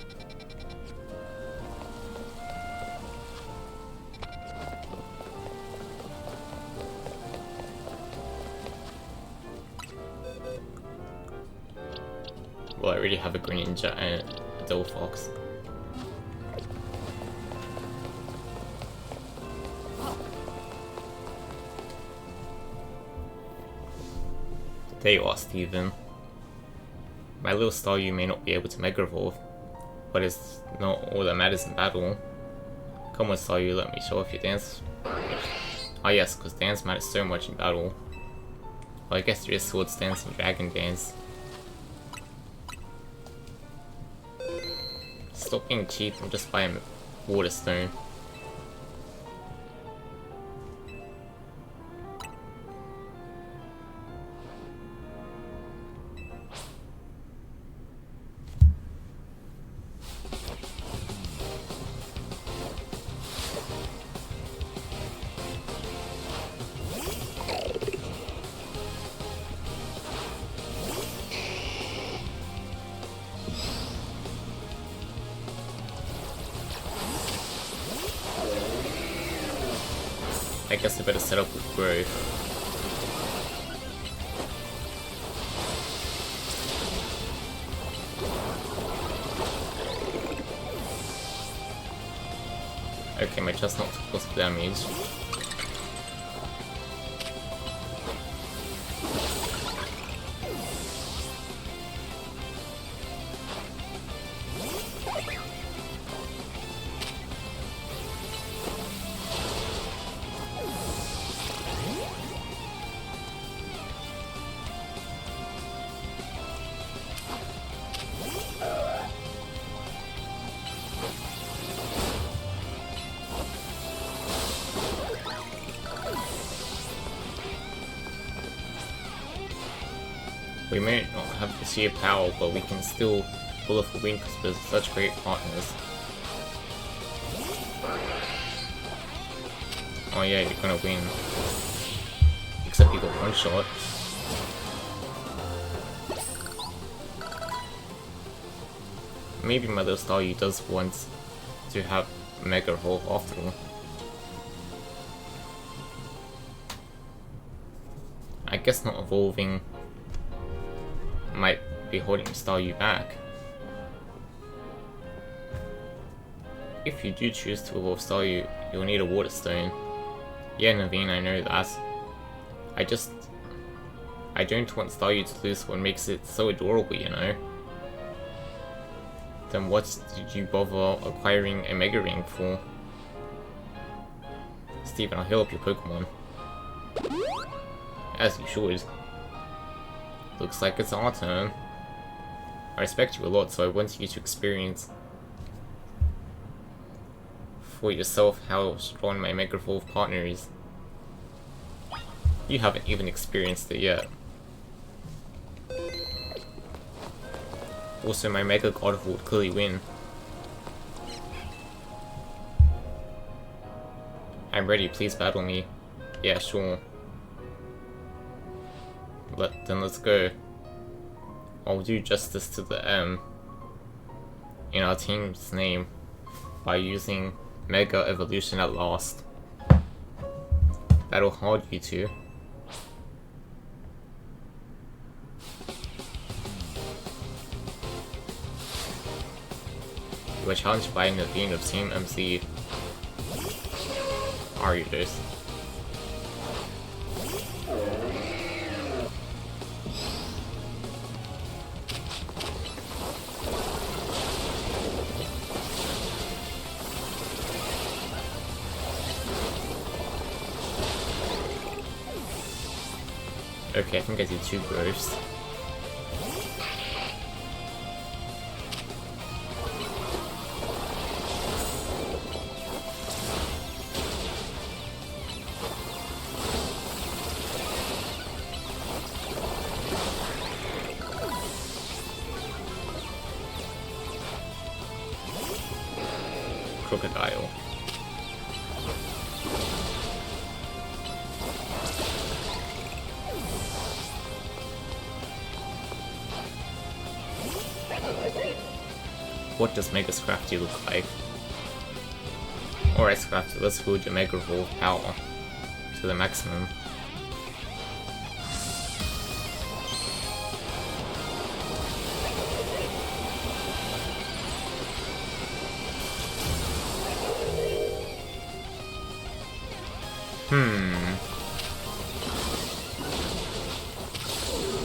Well, I already have a Greninja and a Delphox. There you are, Steven. My little Staryu may not be able to Mega Evolve, but it's not all that matters in battle. Come on, Staryu, let me show off your dance. Oh yes, because dance matters so much in battle. Well, I guess there is Swords Dance and Dragon Dance. Stop being cheap and just buy a Water Stone. I guess I better set up with Growth. Okay, my chestnut took lots of damage. We may not have the sheer power, but we can still pull off a win because we're such great partners. Oh yeah, you're gonna win. Except you got one shot. Maybe Mother Staryu does want to have Mega Evolve after all. I guess not evolving might be holding Staryu back. If you do choose to evolve Staryu, you'll need a Water Stone. Yeah, Naveen, I know that. I don't want Staryu to lose what makes it so adorable, you know? Then what did you bother acquiring a Mega Ring for? Steven, I'll heal up your Pokemon. As you should. Looks like it's our turn. I respect you a lot, so I want you to experience for yourself how strong my Mega Evolve partner is. You haven't even experienced it yet. Also, my Mega God would clearly win. I'm ready, please battle me. Yeah, sure. Then let's go. I'll do justice to the M in our team's name by using Mega Evolution at last. Battle hard, you two. You were challenged by Naveen of Team MC. Are you this? Okay, I think I did 2 growths. Crocodile. What does Mega Scrafty look like? Alright Scrafty, let's build your Mega Evolve power to the maximum.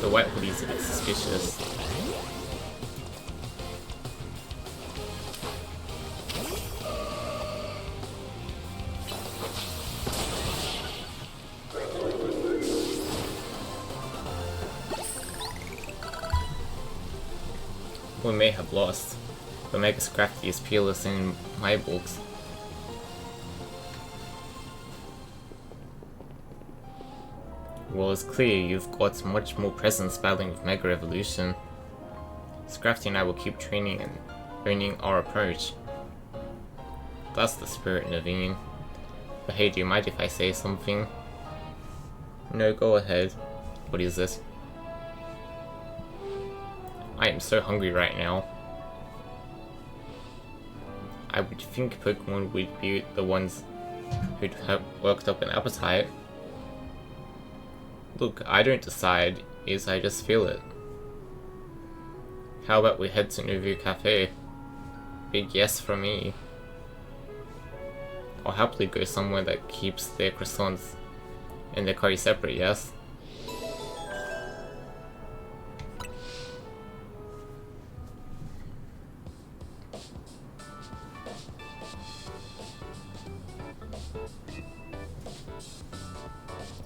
The white hoodie's a bit suspicious. We may have lost, but Mega Scrafty is peerless in my books. Well, it's clear you've got much more presence battling with Mega Evolution. Scrafty and I will keep training and honing our approach. That's the spirit, Naveen. But hey, do you mind if I say something? No, go ahead. What is this? I am so hungry right now. I would think Pokemon would be the ones who'd have worked up an appetite. Look, I don't decide, I just feel it. How about we head to Nouveau Cafe? Big yes from me. I'll happily go somewhere that keeps their croissants and their curry separate, yes?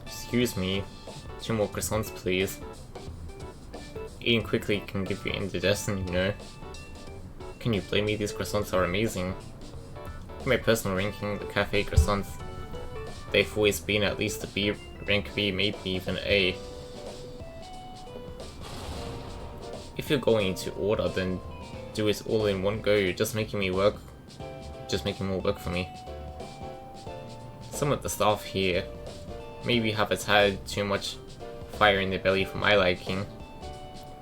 Excuse me. 2 more croissants, please. Eating quickly can give you indigestion, you know. Can you blame me? These croissants are amazing. In my personal ranking, the cafe croissants, they've always been at least a B, rank B, maybe even A. If you're going into order, then do it all in one go. You're just making me work. Just making more work for me. Some of the staff here maybe have a tad too much fire in their belly for my liking.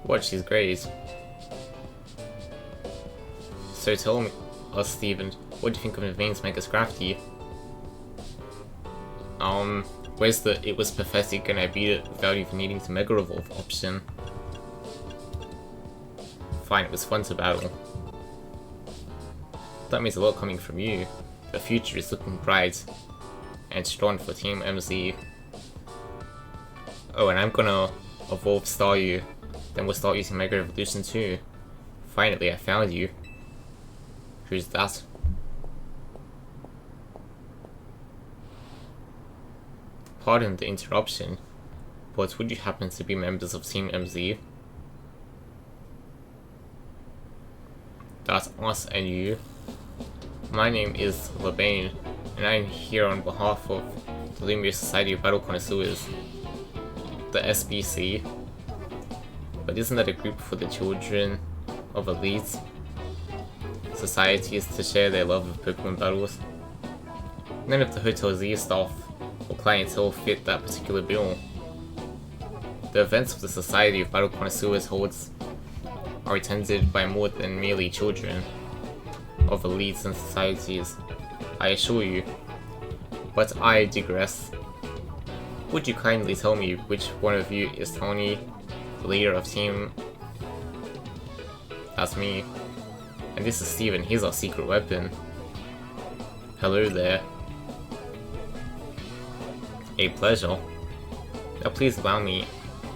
Watch these grades. So tell me, Steven, what do you think of Naveen's Mega Scrafty? Where's the "it was pathetic and I beat it without even needing to Mega Evolve" option? Fine, it was fun to battle. That means a lot coming from you. The future is looking bright and strong for Team MZ. Oh, and I'm gonna evolve Staryu. Then we'll start using Mega Evolution too. Finally, I found you. Who's that? Pardon the interruption, but would you happen to be members of Team MZ? That's us and you. My name is Labane, and I'm here on behalf of the Lumiere Society of Battle Connoisseurs, the SBC. But isn't that a group for the children of elites? Societies to share their love of Pokemon battles? None of the Hotel Z staff or clientele fit that particular bill. The events of the Society of Battle Connoisseurs holds are attended by more than merely children of elites and societies, I assure you. But I digress. Would you kindly tell me which one of you is Tony, the leader of Team? That's me. And this is Steven, he's our secret weapon. Hello there. A pleasure. Now please allow me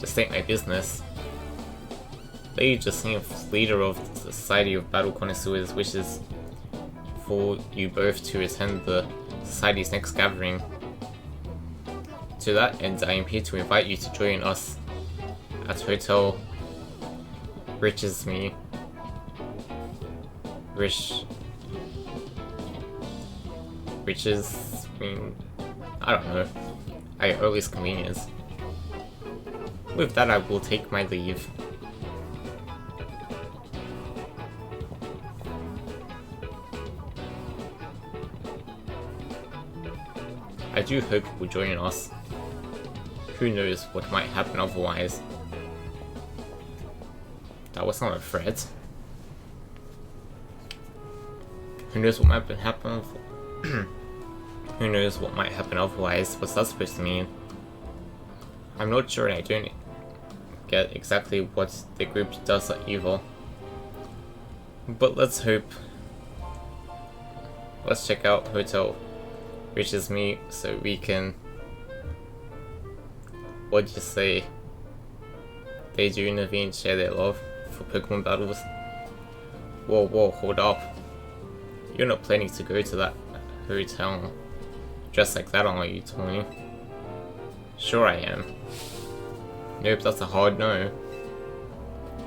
to state my business. Lady Jacinth, leader of the Society of Battle Connoisseurs, wishes for you both to attend the Society's next gathering. To that end, I am here to invite you to join us at Hotel Riches Me. Riches mean, I don't know, at your earliest convenience. With that, I will take my leave. I do hope you will join us. Who knows what might happen otherwise. That was not a threat. Who knows what might happen? Who knows what might happen otherwise? What's that supposed to mean? I'm not sure, and I don't get exactly what the group does either. But let's hope. Let's check out Hotel Riches Me so we can. What'd you say? They do Naveen share their love for Pokemon battles? Whoa, hold up. You're not planning to go to that hotel dressed like that, are you, Tony? Sure I am. Nope, that's a hard no.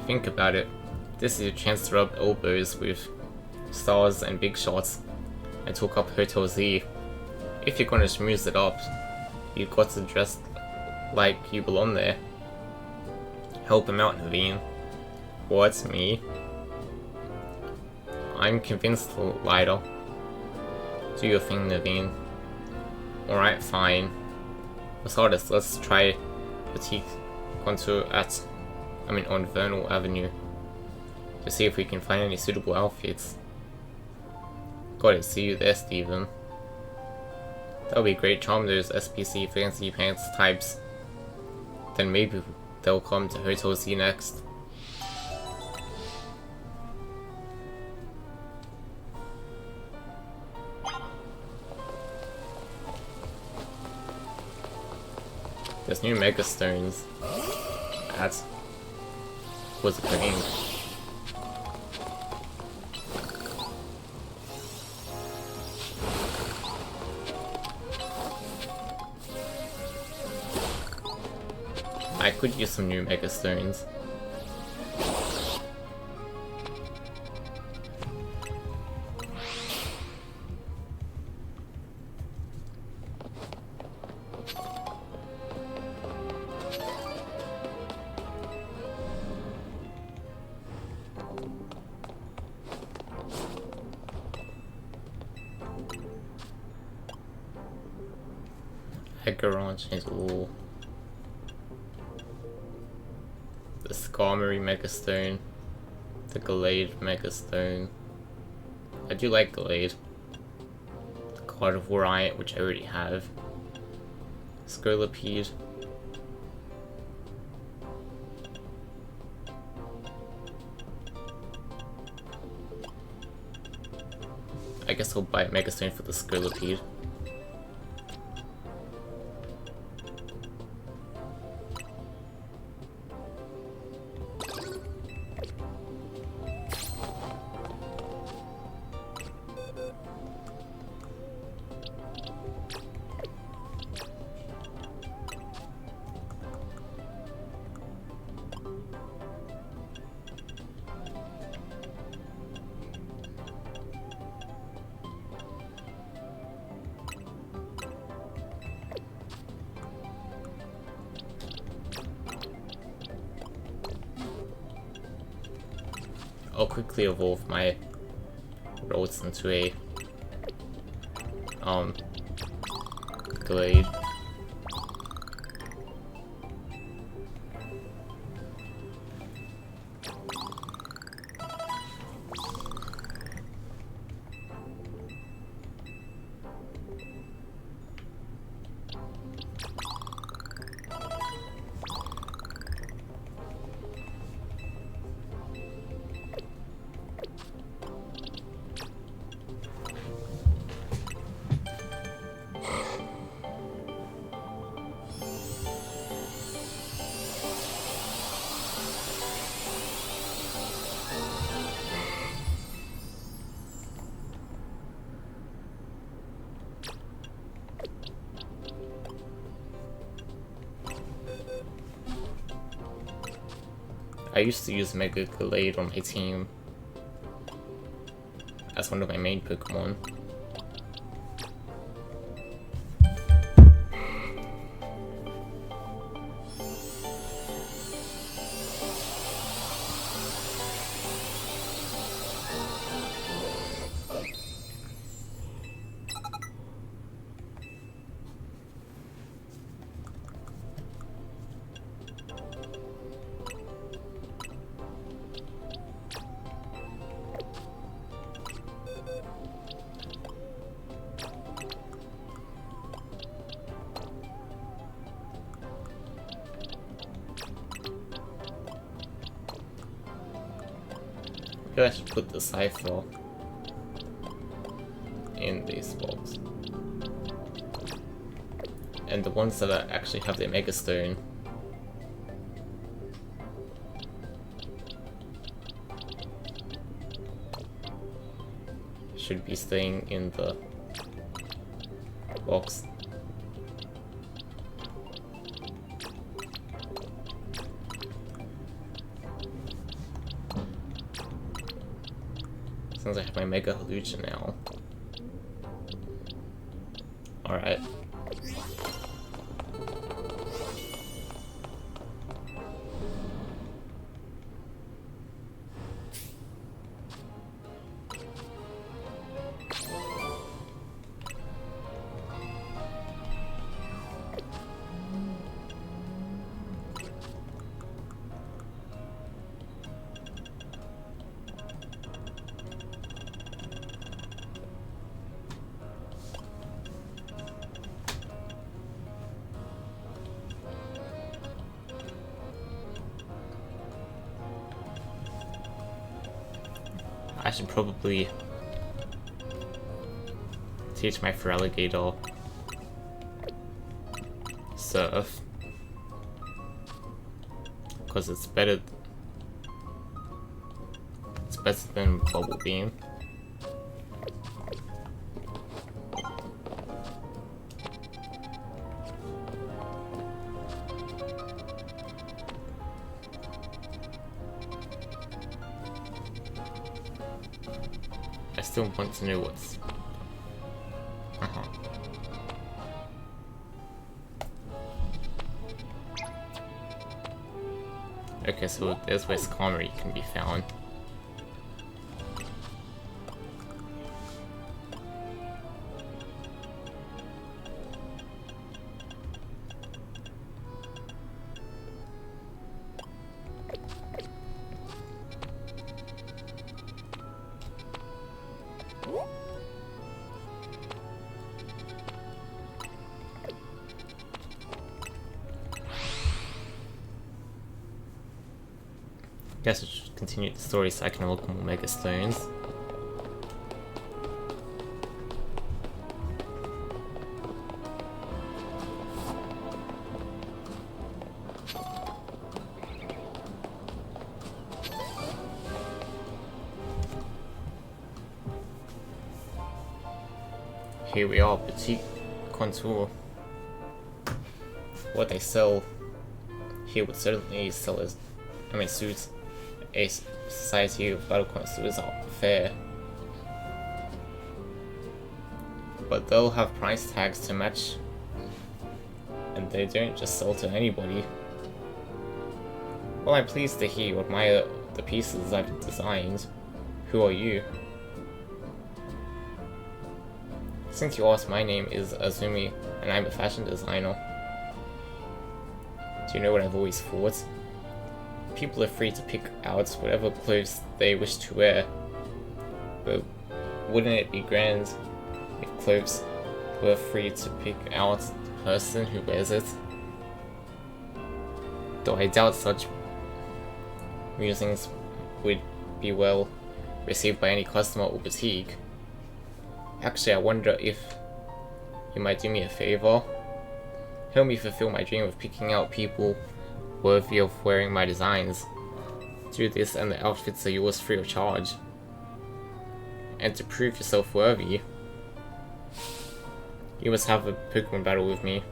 Think about it. This is your chance to rub elbows with stars and big shots and talk up Hotel Z. If you're gonna schmooze it up, you've got to dress like you belong there. Help him out, Naveen. What, me? I'm convinced, Lighter. Do your thing, Naveen. Alright, fine. Regardless, let's try Boutique Contour on Vernal Avenue to see if we can find any suitable outfits. Got it, see you there, Steven. That'll be great, charm those SPC fancy pants types. Then maybe they'll come to Hotel Z next. There's new Mega Stones. That was green. I could use some new Mega Stones. Mega Launch and ooh. The Skarmory Mega Stone. The Gallade Mega Stone. I do like Gallade. The Carnivore, which I already have. Scolipede. I guess I'll buy a Mega Stone for the Scolipede. I'll quickly evolve my Rolls into a Glade. I used to use Mega Gallade on my team as one of my main Pokemon. Maybe I should put the Cypher in these spots. And the ones that actually have their Mega Stone should be staying in the box. Sounds like I have my Mega Hallucin now. Alright. I should probably teach my Feraligatr Surf, because it's better than Bubble Beam. I still want to know what's... Okay, so there's where Skarmory can be found. Guess I should continue the story so I can welcome more Mega Stones. Here we are, Boutique Contour. What they sell here would certainly sell as, suits a society of battle connoisseurs are fair. But they'll have price tags to match, and they don't just sell to anybody. Well, I'm pleased to hear you admire the pieces I've designed. Who are you? Since you asked, my name is Azumi, and I'm a fashion designer. Do you know what I've always thought? People are free to pick out whatever clothes they wish to wear, but wouldn't it be grand if clothes were free to pick out the person who wears it? Though I doubt such musings would be well received by any customer or boutique. Actually, I wonder if you might do me a favor. Help me fulfill my dream of picking out people worthy of wearing my designs. Do this and the outfits are yours free of charge. And to prove yourself worthy, you must have a Pokemon battle with me.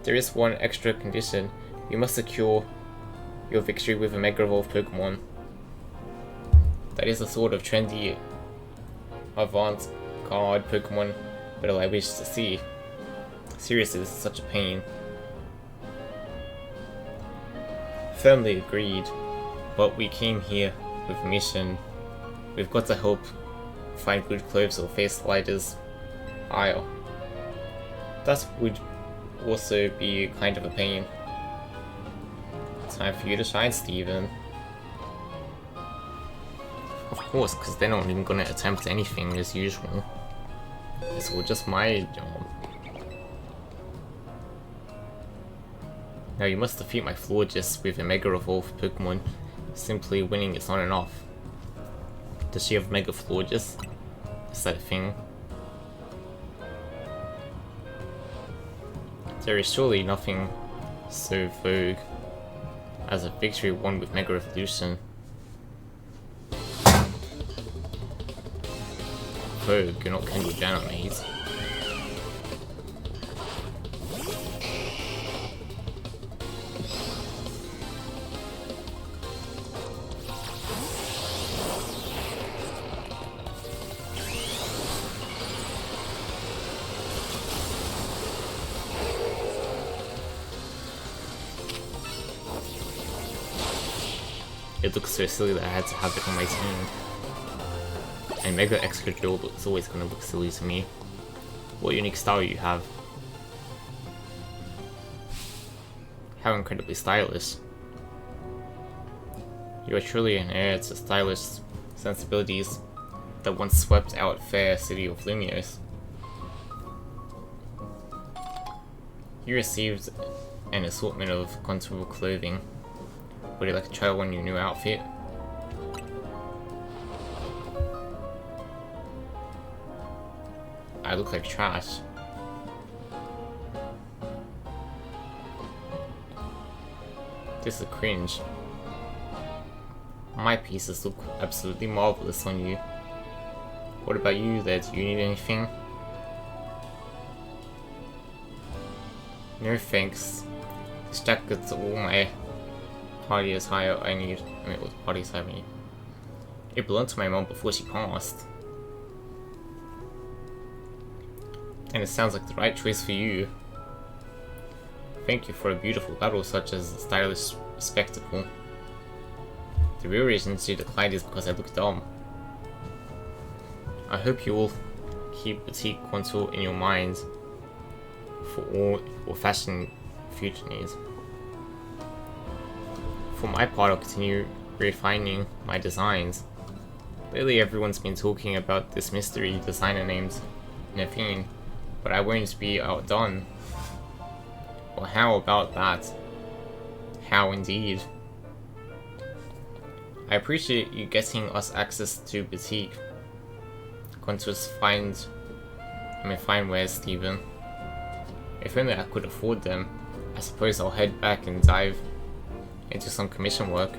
There is one extra condition. You must secure your victory with a Mega Evolved Pokemon. That is a sort of trendy, avant-garde Pokemon battle I wish to see. Seriously, this is such a pain. Firmly agreed, but we came here with a mission. We've got to help find good clothes or face Lighter's aisle. That would also be kind of a pain. Time for you to shine, Steven. Of course, because they're not even going to attempt anything as usual. It's all just my job. Now you must defeat my Florges with a Mega Evolved Pokemon. Simply winning is not enough. Does she have Mega Florges? Is that a thing? There is surely nothing so vogue as a victory won with Mega Evolution. Vogue, you're not Kendall Jenner, mate. It looks so silly that I had to have it on my team. And Mega Excadrill is always going to look silly to me. What unique style you have. How incredibly stylish. You are truly an heir to stylish sensibilities that once swept out fair city of Lumios. You received an assortment of contour clothing. Would you like to try on your new outfit? I look like trash. This is cringe. My pieces look absolutely marvelous on you. What about you there? Do you need anything? No thanks. This jacket's all my party attire I need. What party attire I need? It belonged to my mom before she passed. And it sounds like the right choice for you. Thank you for a beautiful battle such as a stylish spectacle. The real reason she declined is because I look dumb. I hope you will keep Boutique Contour in your minds for all your fashion future needs. For my part, I'll continue refining my designs. Lately everyone's been talking about this mystery designer named Naveen, but I won't be outdone. Well, how about that? How indeed. I appreciate you getting us access to boutique. Going to us fine wares, Steven. If only I could afford them. I suppose I'll head back and dive into some commission work.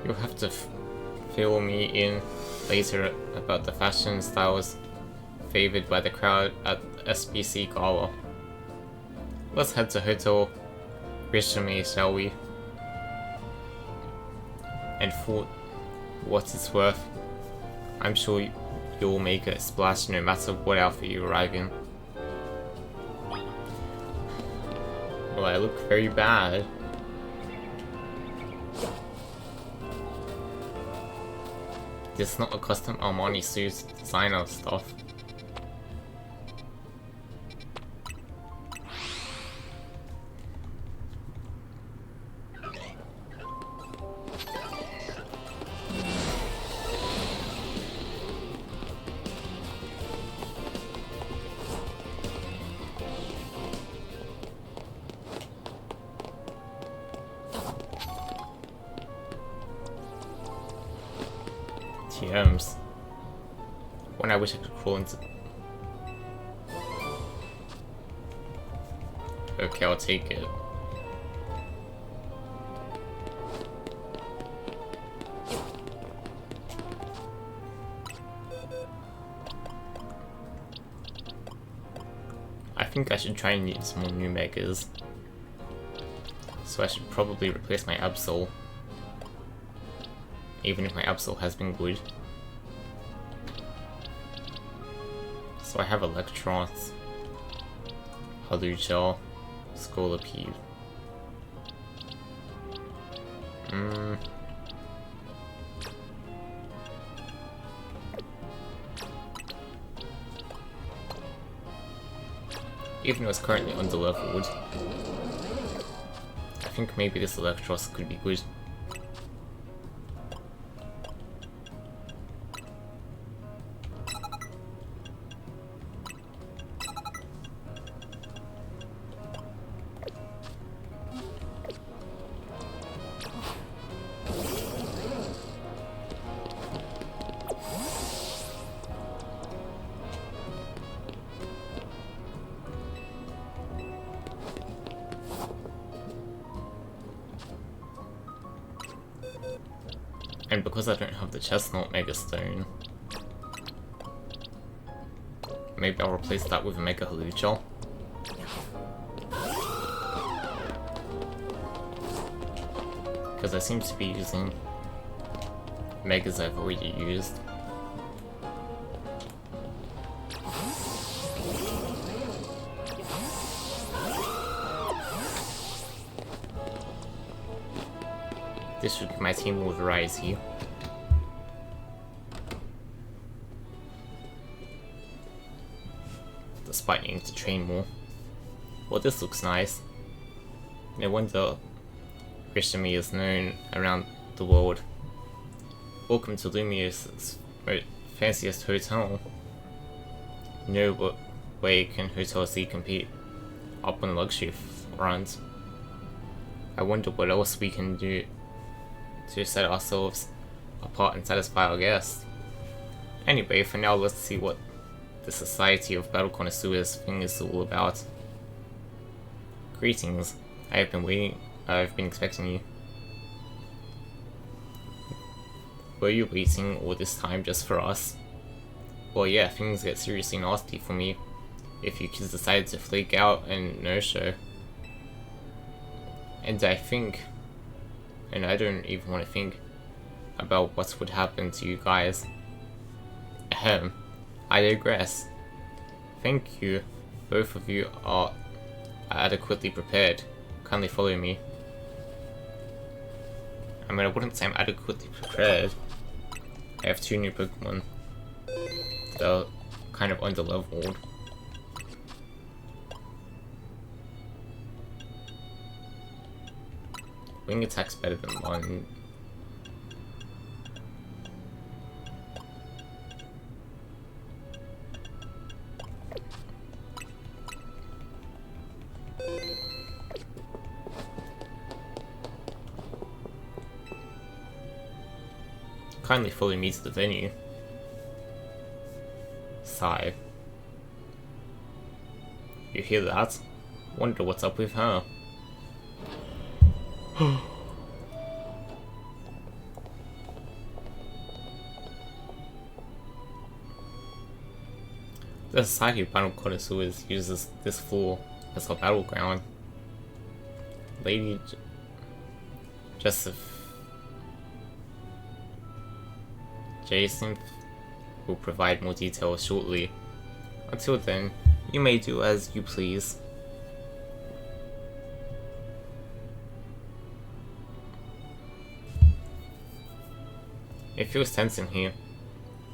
You'll have to fill me in later about the fashion styles favored by the crowd at SBC Gala. Let's head to Hotel Rishimi, shall we? And for what it's worth, I'm sure you'll make a splash no matter what outfit you arrive in. Well, I look very bad. This is not a custom Armani suit designer stuff. TMs. When I wish I could crawl into... Okay, I'll take it. I think I should try and use some more new megas. So I should probably replace my Absol. Even if my Absol has been good. So I have Electrons, Halucha, Scolipede. Even though it's currently underleveled, I think maybe this Electros could be good. And because I don't have the Chestnut Mega Stone, maybe I'll replace that with a Mega Halucha. Because I seem to be using Megas I've already used. This should give my team more variety. Despite needing to train more. Well, this looks nice. No wonder Rishimi is known around the world. Welcome to Lumios's fanciest hotel. No way can Hotel C compete up on luxury front. I wonder what else we can do to set ourselves apart and satisfy our guests. Anyway, for now, let's see what the Society of Battle Connoisseurs thing is all about. Greetings. I've been expecting you. Were you waiting all this time just for us? Well, yeah, things get seriously nasty for me if you kids decide to flake out and no-show. And I don't even want to think about what would happen to you guys. Ahem, I digress. Thank you. Both of you are adequately prepared. Kindly follow me. I mean, I wouldn't say I'm adequately prepared. I have 2 new Pokemon that are kind of underleveled. Wing attack's better than mine. kindly follow me to the venue. Sigh. You hear that? Wonder what's up with her. The Society of Battle Connoisseurs uses this floor as a battleground. Lady Jason will provide more details shortly. Until then, you may do as you please. It feels tense in here.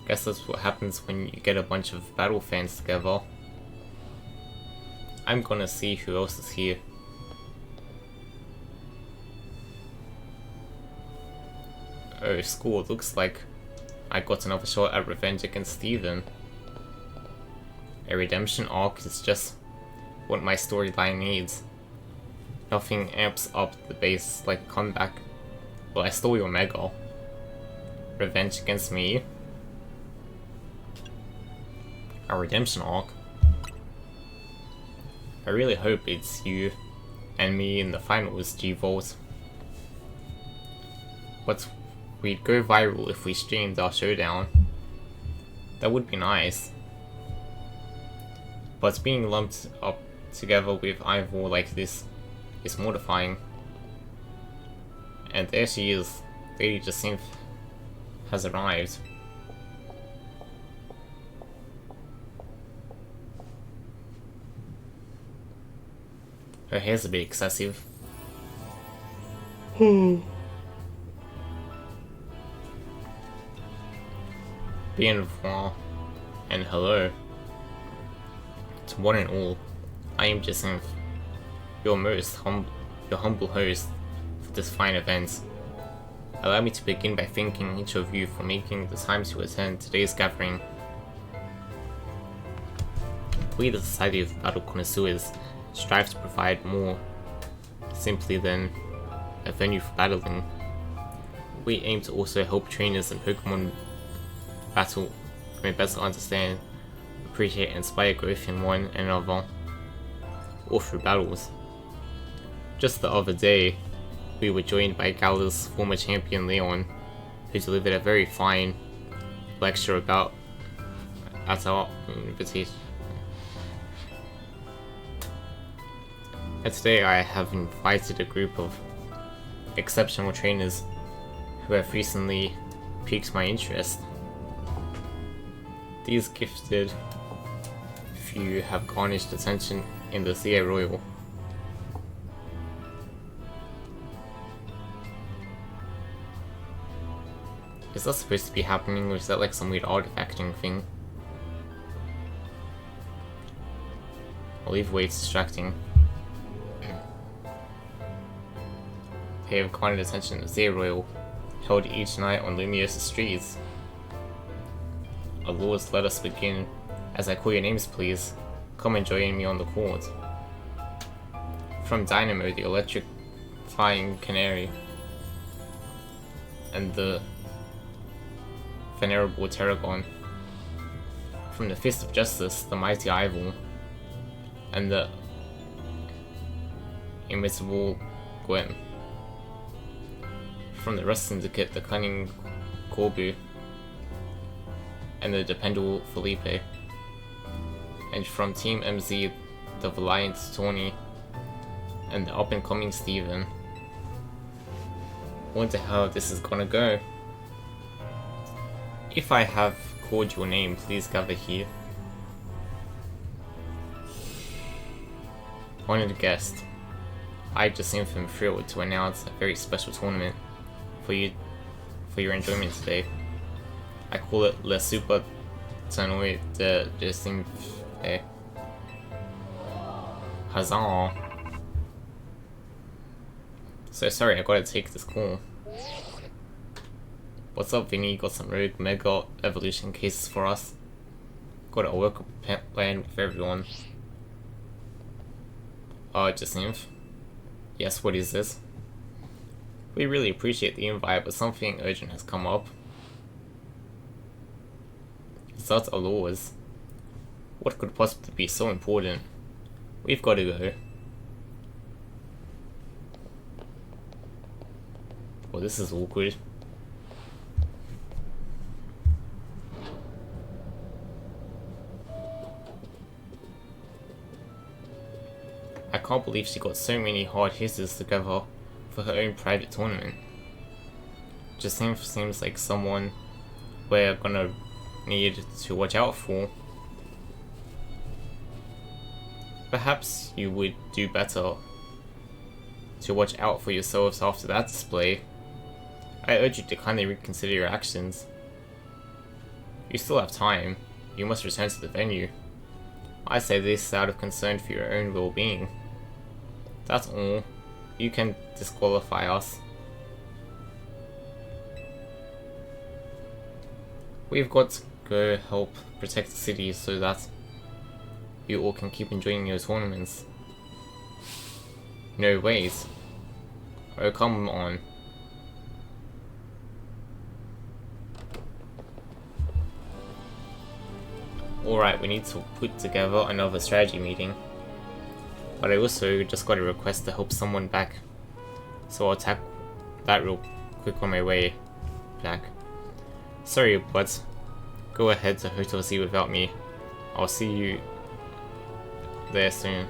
Guess that's what happens when you get a bunch of battle fans together. I'm gonna see who else is here. Oh, school, looks like I got another shot at revenge against Steven. A redemption arc is just what my storyline needs. Nothing amps up the base like a comeback. Well, I stole your Mega. Revenge against me? A redemption arc? I really hope it's you and me in the finals, G-Volt. But we'd go viral if we streamed our showdown. That would be nice. But being lumped up together with Ivor like this is mortifying. And there she is. Lady Jacinth has arrived. Her hair's a bit excessive. Bien revoir, and hello. To one and all, I am Jacinth, your humble host for this fine event. Allow me to begin by thanking each of you for making the time to attend today's gathering. We, the Society of Battle Connoisseurs, strive to provide more simply than a venue for battling. We aim to also help trainers in Pokemon battle better understand, appreciate, and inspire growth in one another, all through battles. Just the other day, we were joined by Gala's former champion Leon, who delivered a very fine lecture at our invitation. And today I have invited a group of exceptional trainers who have recently piqued my interest. These gifted few have garnished attention in the CA Royal. Is that supposed to be happening, or is that like some weird artifacting thing? I'll leave away, it's distracting. They have garnered attention at the CA Royal, held each night on Lumiosa's streets. Lords, let us begin. As I call your names, please, come and join me on the court. From Dynamo, the electrifying Canary, and the venerable Terragon. From the Fist of Justice, the mighty Ivor, and the imitable Gwen. From the Rust Syndicate, the cunning Corbu, and the dependable Felipe. And from Team MZ, the valiant Tony, and the up-and-coming Steven. Wonder how this is gonna go. If I have called your name, please gather here. Honored guest, I just am thrilled to announce a very special tournament for your enjoyment today. I call it Le Super Tournoi de Jacinth. Huzzah! So sorry, I gotta take this call. What's up, Vinny? Got some rogue Mega Evolution cases for us? Got a work plan with everyone. Jacinth? Yes, what is this? We really appreciate the invite, but something urgent has come up. Such laws. What could possibly be so important? We've got to go. Well, this is awkward. I can't believe she got so many hard hitters together for her own private tournament. Just seems like someone we're gonna need to watch out for. Perhaps you would do better to watch out for yourselves after that display. I urge you to kindly reconsider your actions. You still have time. You must return to the venue. I say this out of concern for your own well-being. That's all. You can disqualify us. We've got to go help protect the city so that you all can keep enjoying your tournaments. No, wait. Oh, come on. Alright, we need to put together another strategy meeting. But I also just got a request to help someone back. So I'll attack that real quick on my way back. Sorry, but go ahead to Hotel C without me. I'll see you there soon.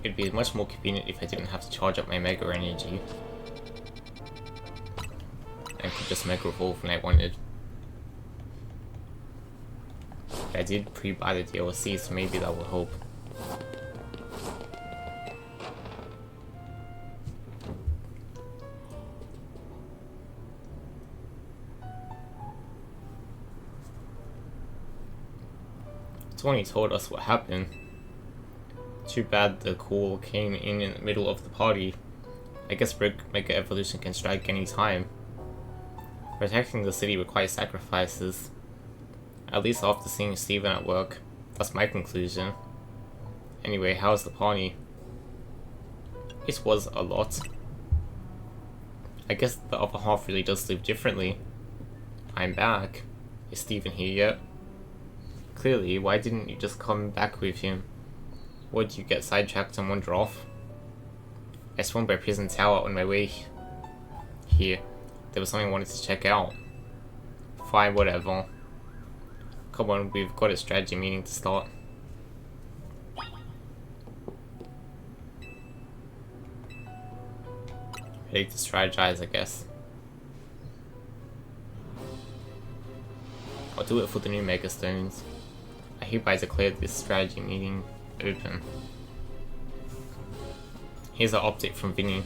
It'd be much more convenient if I didn't have to charge up my Mega Energy and could just Mega Evolve when I wanted. But I did pre-buy the DLC, so maybe that will help. Tony told us what happened. Too bad the call came in the middle of the party. I guess Mega Evolution can strike any time. Protecting the city requires sacrifices. At least after seeing Steven at work. That's my conclusion. Anyway, how's the party? It was a lot. I guess the other half really does live differently. I'm back. Is Steven here yet? Clearly, why didn't you just come back with him? Would you get sidetracked and wander off? I swung by Prison Tower on my way here. There was something I wanted to check out. Fine, whatever. Come on, we've got a strategy meeting to start. Ready to strategize, I guess. I'll do it for the new Mega Stones. I hereby declare this strategy meeting open. Here's our update from Vinny.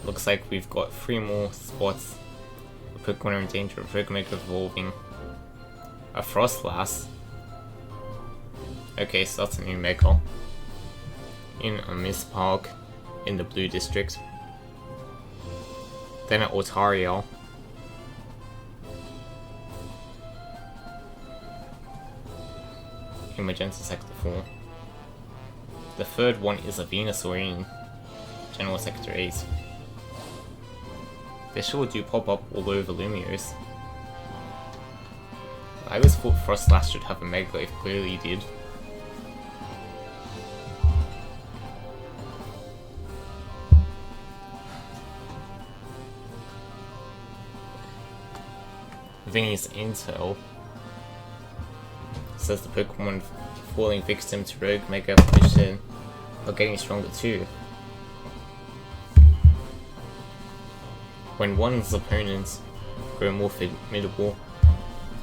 Looks like we've got 3 more spots. A Pokemon are in danger of Mega evolving. A Frostlass. Okay, so that's a new Mega. In a Mist Park in the Blue District. Then at Altaria. In Magenta Sector 4. The third one is a Venusaur in General Sector 8. They sure do pop up all over Lumios. I always thought Frostlass should have a Mega, if clearly he did. Vinny's intel says the Pokemon falling victim to Rogue Mega Evolution are getting stronger too. When one's opponents grow more formidable,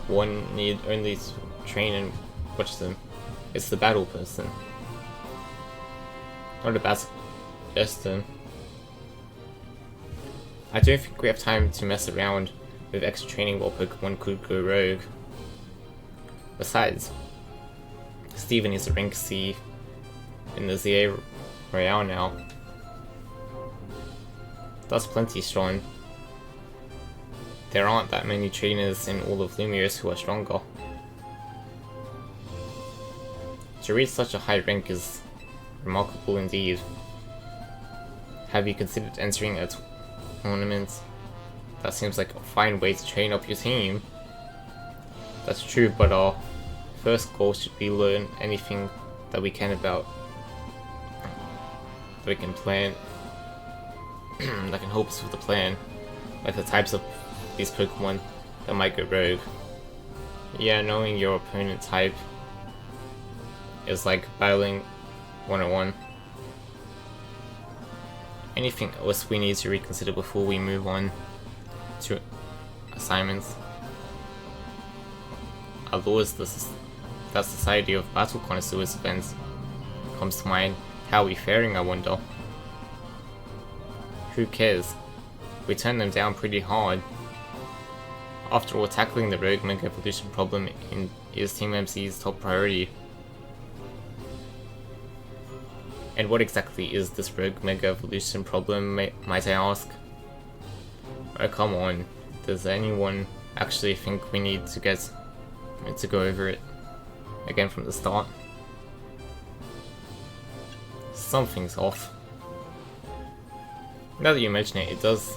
one need only to train and watch them. It's the battle person. Not a bad suggestion. I don't think we have time to mess around with extra training while Pokemon could go rogue. Besides, Steven is a rank C in the ZA Royale now. That's plenty strong. There aren't that many trainers in all of Lumios who are stronger. To reach such a high rank is remarkable indeed. Have you considered entering a tournament? That seems like a fine way to train up your team. That's true, but our first goal should be learn anything that we can about that we can plan that can help us with the plan, like the types of these Pokemon that might go rogue. Yeah, knowing your opponent type is like battling 101. Anything else we need to reconsider before we move on to assignments? Our laws, that Society of Battle Connoisseurs event comes to mind. How are we faring, I wonder? Who cares? We turned them down pretty hard. After all, tackling the Rogue Mega Evolution problem is Team MC's top priority. And what exactly is this Rogue Mega Evolution problem, might I ask? Oh, come on. Does anyone actually think we need to go over it again from the start? Something's off. Now that you mention it, it does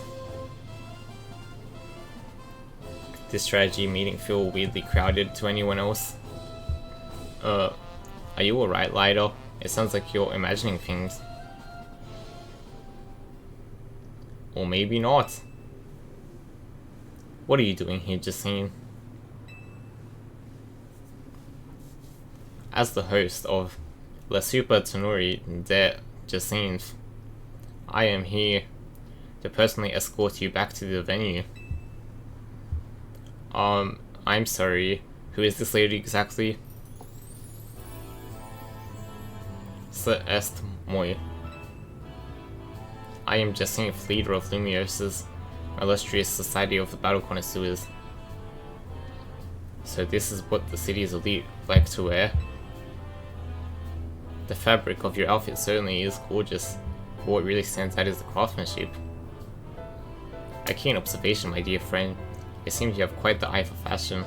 this strategy meeting feel weirdly crowded to anyone else? Are you alright, Lido? It sounds like you're imagining things. Or maybe not. What are you doing here, Justine? As the host of La Super Tenori de Justine, I am here to personally escort you back to the venue. I'm sorry, who is this lady exactly? Est moi. I am Justine, leader of Lumios's illustrious Society of the Battle Connoisseurs. So this is what the city's elite like to wear? The fabric of your outfit certainly is gorgeous, but what really stands out is the craftsmanship. A keen observation, my dear friend. It seems you have quite the eye for fashion.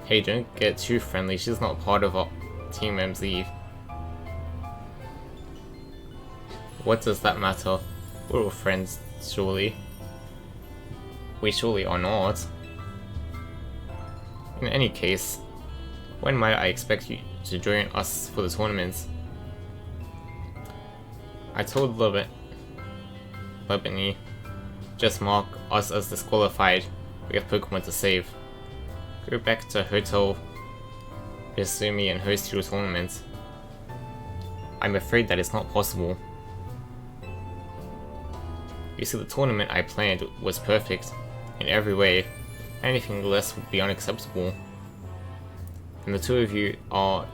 Hey, don't get too friendly, she's not part of our Team MZ. What does that matter? We're all friends, surely. We surely are not. In any case, when might I expect you to join us for the tournaments? I told Lebany, just mark us as disqualified. We have Pokemon to save. Go back to Hotel Bisumi and host your tournament. I'm afraid that it's not possible. You see, the tournament I planned was perfect in every way. Anything less would be unacceptable. And the two of you are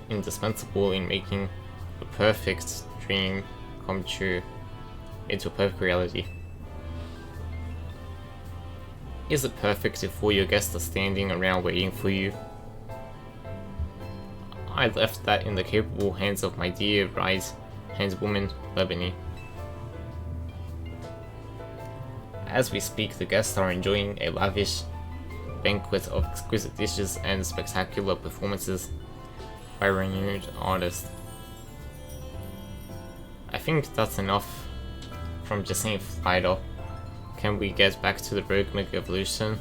indispensable in making the perfect dream come true into a perfect reality. Is it perfect if all your guests are standing around waiting for you? I left that in the capable hands of my dear right-hand woman, Lebany. As we speak, the guests are enjoying a lavish banquet of exquisite dishes and spectacular performances by renowned artists. I think that's enough from Justine Fido. Can we get back to the Rogue Mega Evolution?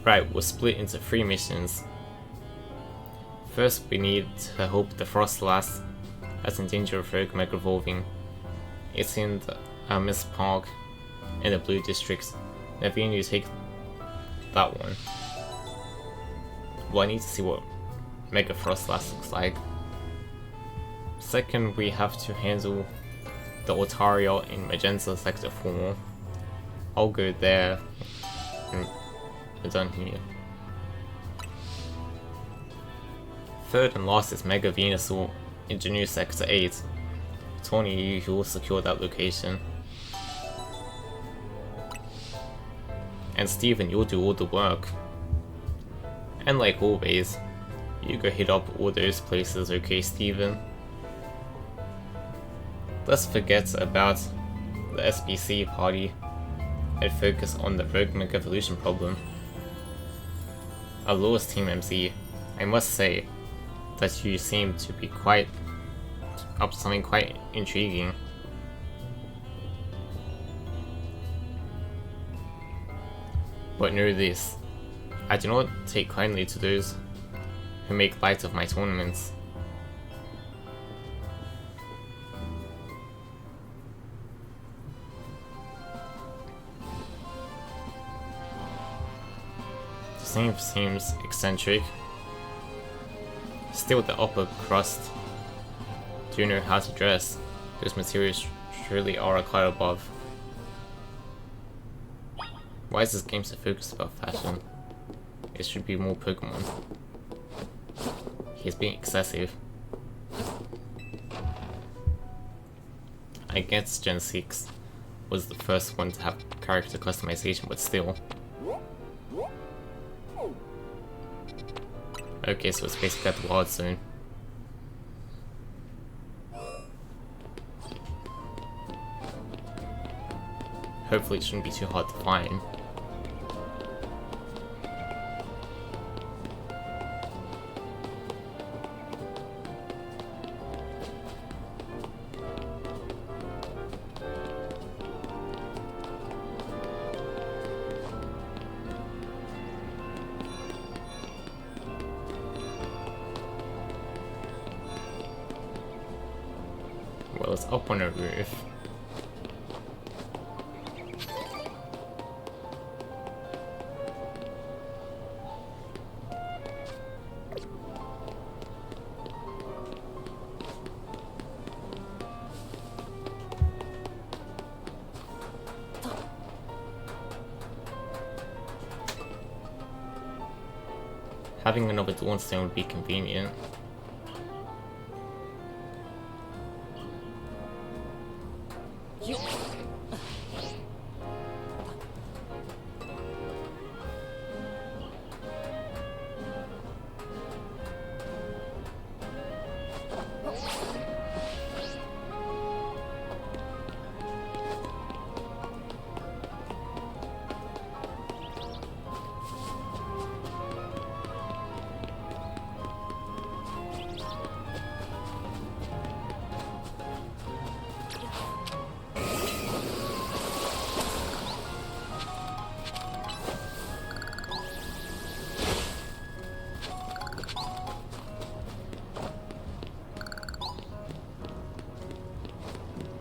Right, we'll split into 3 missions. First, we need to help the Frostlass that's in danger of Rogue Mega Evolving. It's in the Mist Park in the Blue District. Naveen, you take that one. Well, I need to see what Mega Frostlass looks like. Second, we have to handle the Otario in Magenta Sector 4. I'll go there and we're done here. Third and last is Mega Venusaur in Genu Sector 8. Tony, you will secure that location. And Steven, you'll do all the work. And like always, You go hit up all those places, okay, Steven? Let's forget about the SBC party and focus on the Rogue Mech Evolution problem. Alour's Team MC, I must say that you seem to be quite up to something quite intriguing. But know this, I do not take kindly to those who make light of my tournaments. The name seems eccentric. Still, the upper crust do know how to dress. Those materials surely are a cut above. Why is this game so focused about fashion? It should be more Pokemon. He's being excessive. I guess Gen 6 was the first one to have character customization, but still. Okay, so it's basically at the Wild Zone. Hopefully it shouldn't be too hard to find. Well, it's up on a roof. Having another Dawnstone would be convenient.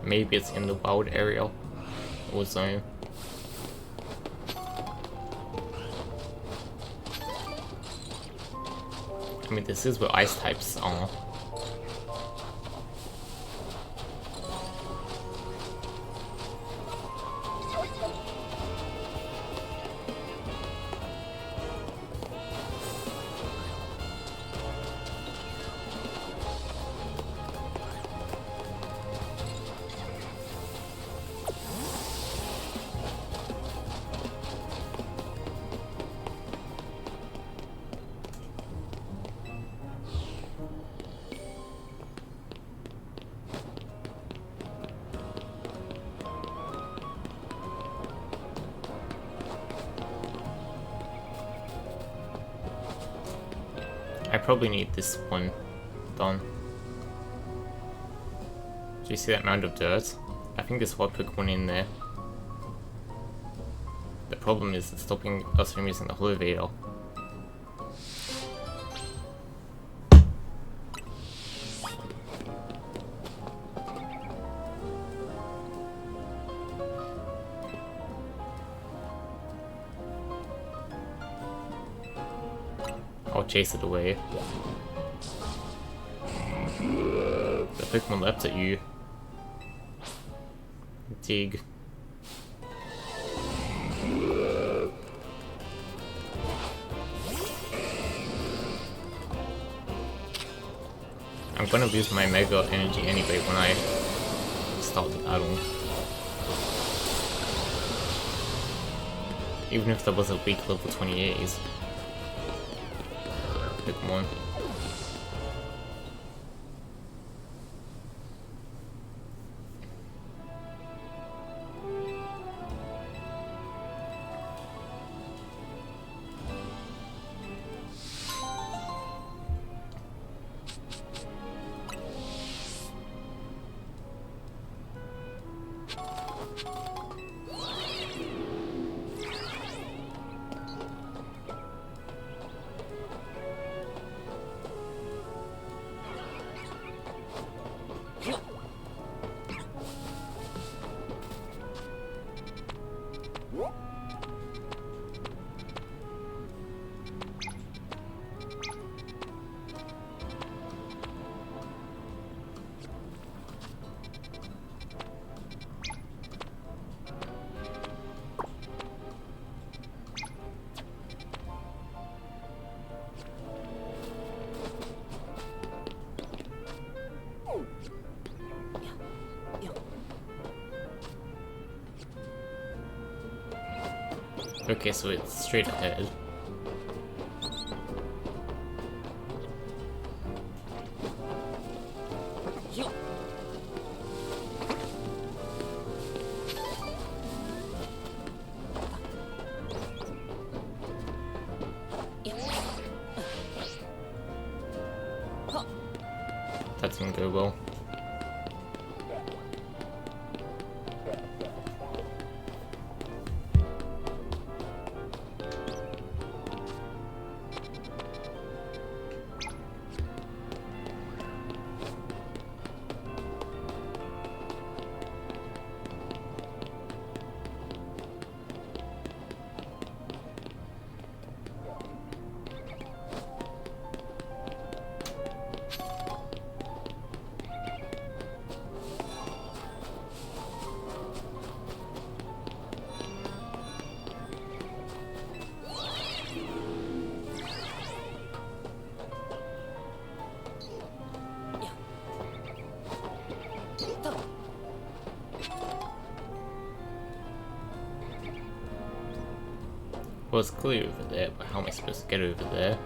Maybe it's in the wild area or zone. I mean, this is where ice types are. I probably need this one done. Do you see that mound of dirt? I think there's one Pokemon in there. The problem is it's stopping us from using the Holovator. I'll chase it away. The Pokemon leapt at you. Dig. I'm gonna lose my Mega Energy anyway when I start the battle. Even if there was a weak level 28s. Pokemon. Okay, so it's straight ahead. That didn't go well. Well, it's clear over there, but how am I supposed to get over there?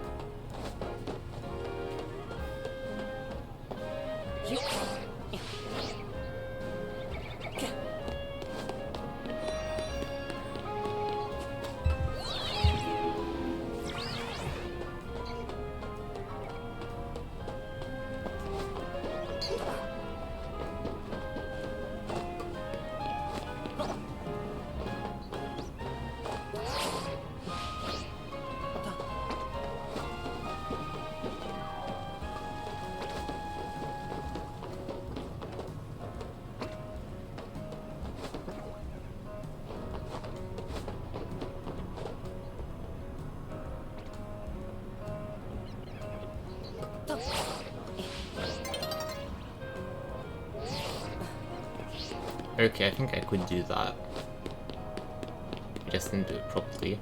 Okay, I think I could do that. I just didn't do it properly.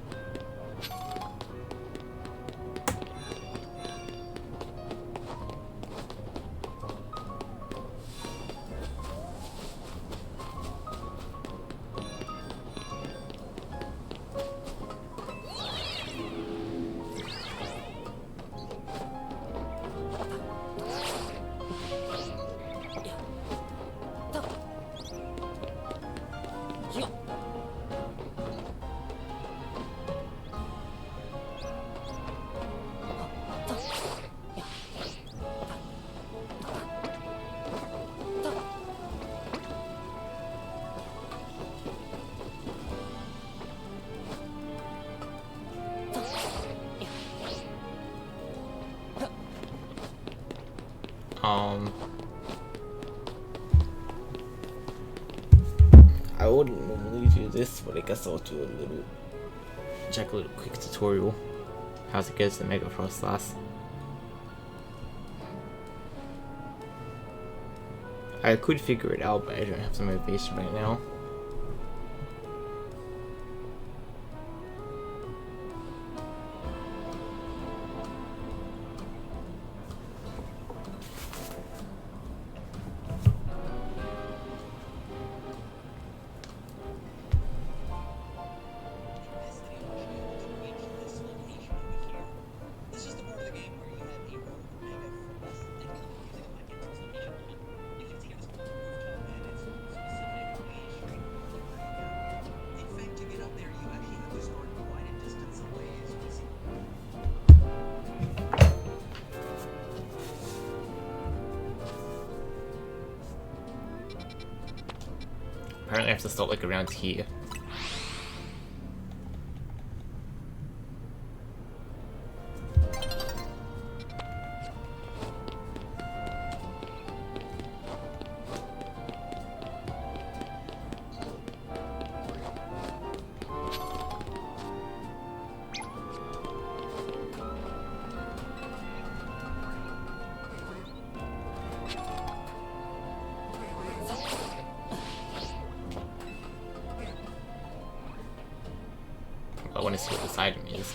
I wouldn't normally do this, but I guess I'll do check a little quick tutorial. How's it goes to Mega Frost Lass. I could figure it out, but I don't have the motivation right now. Apparently I have to stop like around here. I want to see what this item is.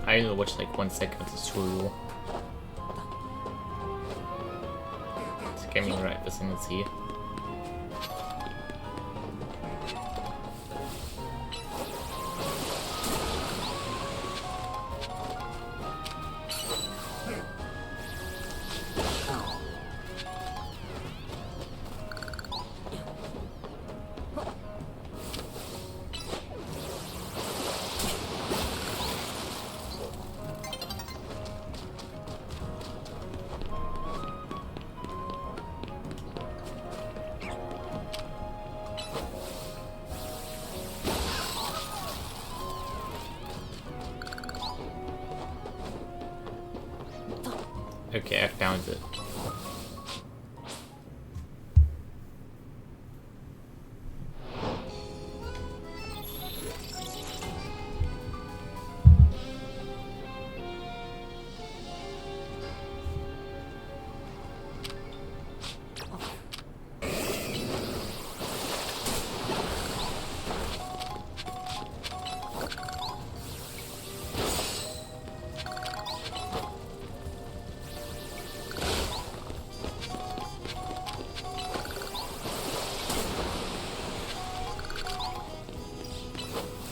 I only watched like 1 second of the tutorial to get me in the right vicinity. Okay, I found it.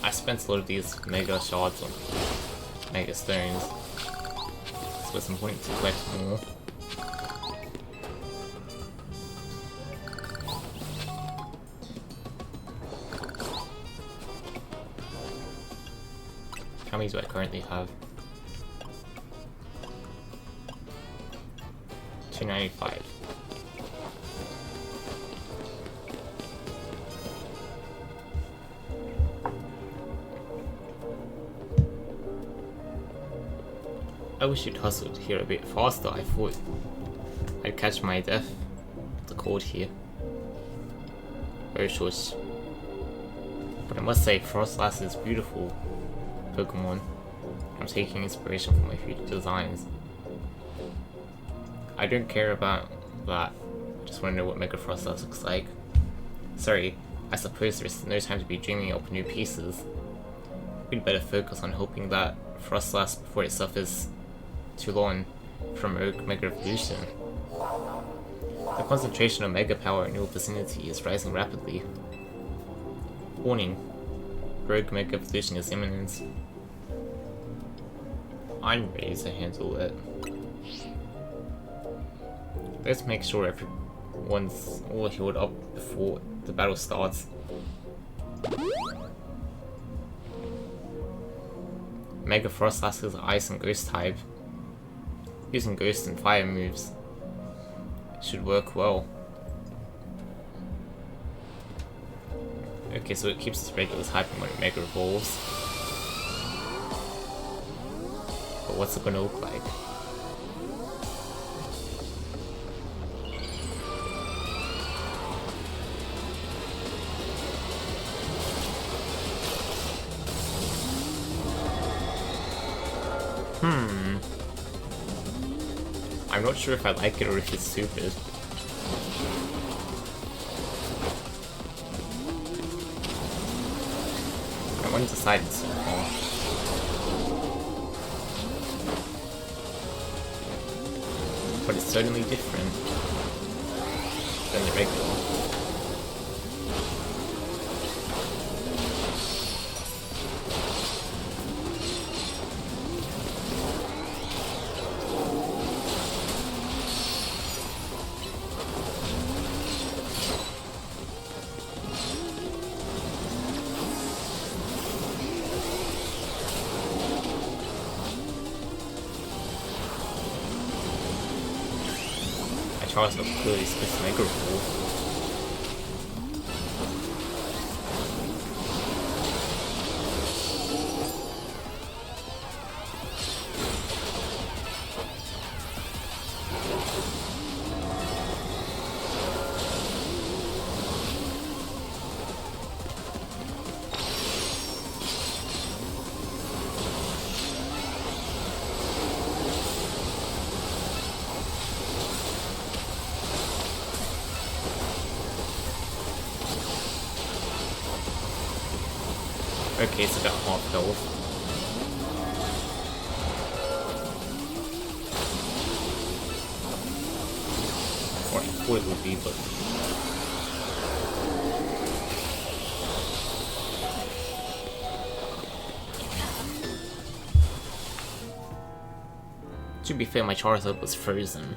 I spent a lot of these mega shards on mega stones, so it's important to collect more. How many do I currently have? 295. I wish you'd hustled here a bit faster. I thought I'd catch my death. The cold here. Very short. But I must say, Frostlass is beautiful Pokemon. I'm taking inspiration from my future designs. I don't care about that. I just want to know what Mega Frostlass looks like. Sorry, I suppose there's no time to be dreaming up new pieces. We'd better focus on hoping that Frostlass before it suffers too long from Rogue Mega Evolution. The concentration of Mega Power in your vicinity is rising rapidly. Warning, Rogue Mega Evolution is imminent. I'm ready to handle it. Let's make sure everyone's all healed up before the battle starts. Mega Frostlass is Ice and Ghost type. Using Ghost and Fire moves should work well. Okay, so it keeps its regular typing when it Mega Evolves. But what's it gonna look like? I'm not sure if I like it or if it's stupid. I want to decide it so far. But it's certainly different than the regular. Charles of clearly supposed to make a rule. Okay, it's about half health. Or I thought it would be, but... To be fair, my Charizard was frozen.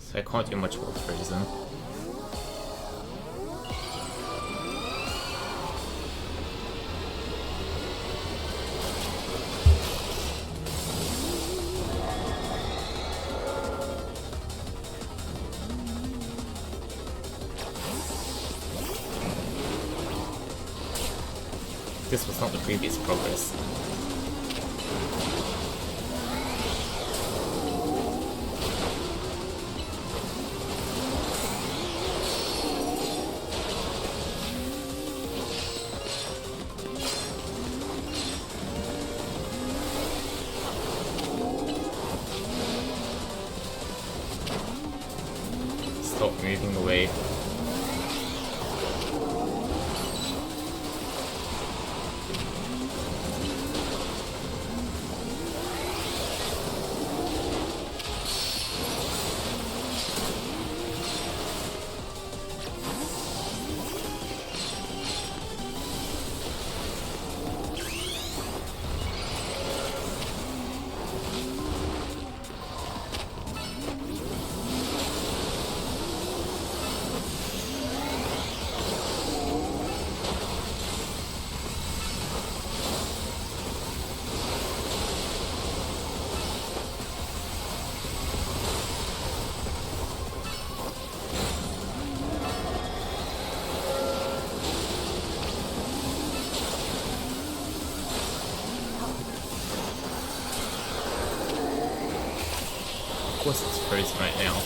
So I can't do much with frozen. This was not the previous progress. Stop moving away. Of course it's frozen right now.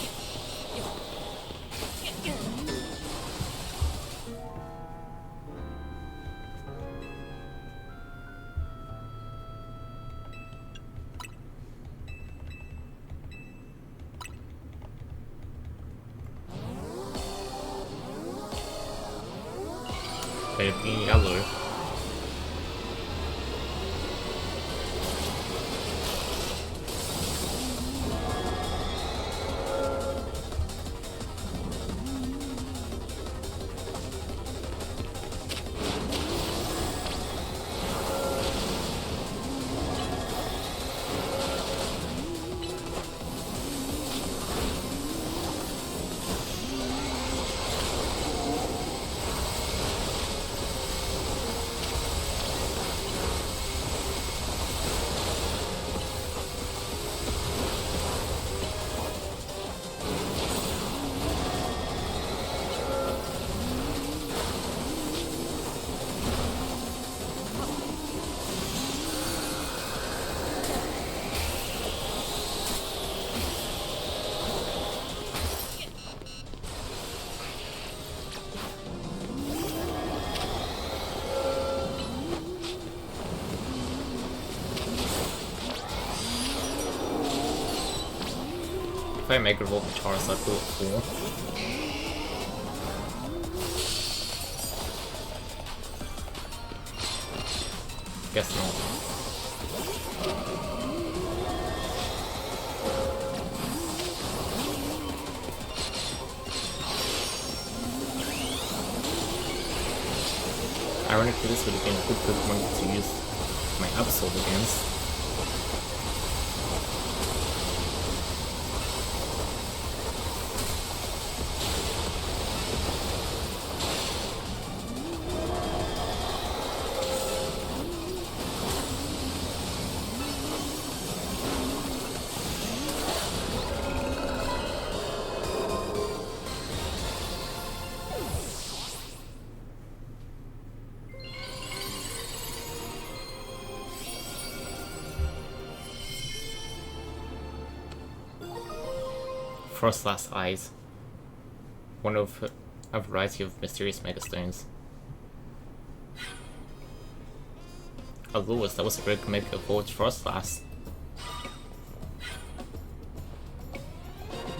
They're being yellow. If I Mega Evolve the Charizard, will it fall? Guess not. Ironically, this would have been a good Pokemon to use my Absol against. Frostlass Eyes. One of a variety of mysterious megastones. Allures, that was a great Mega Evolved Frostlass.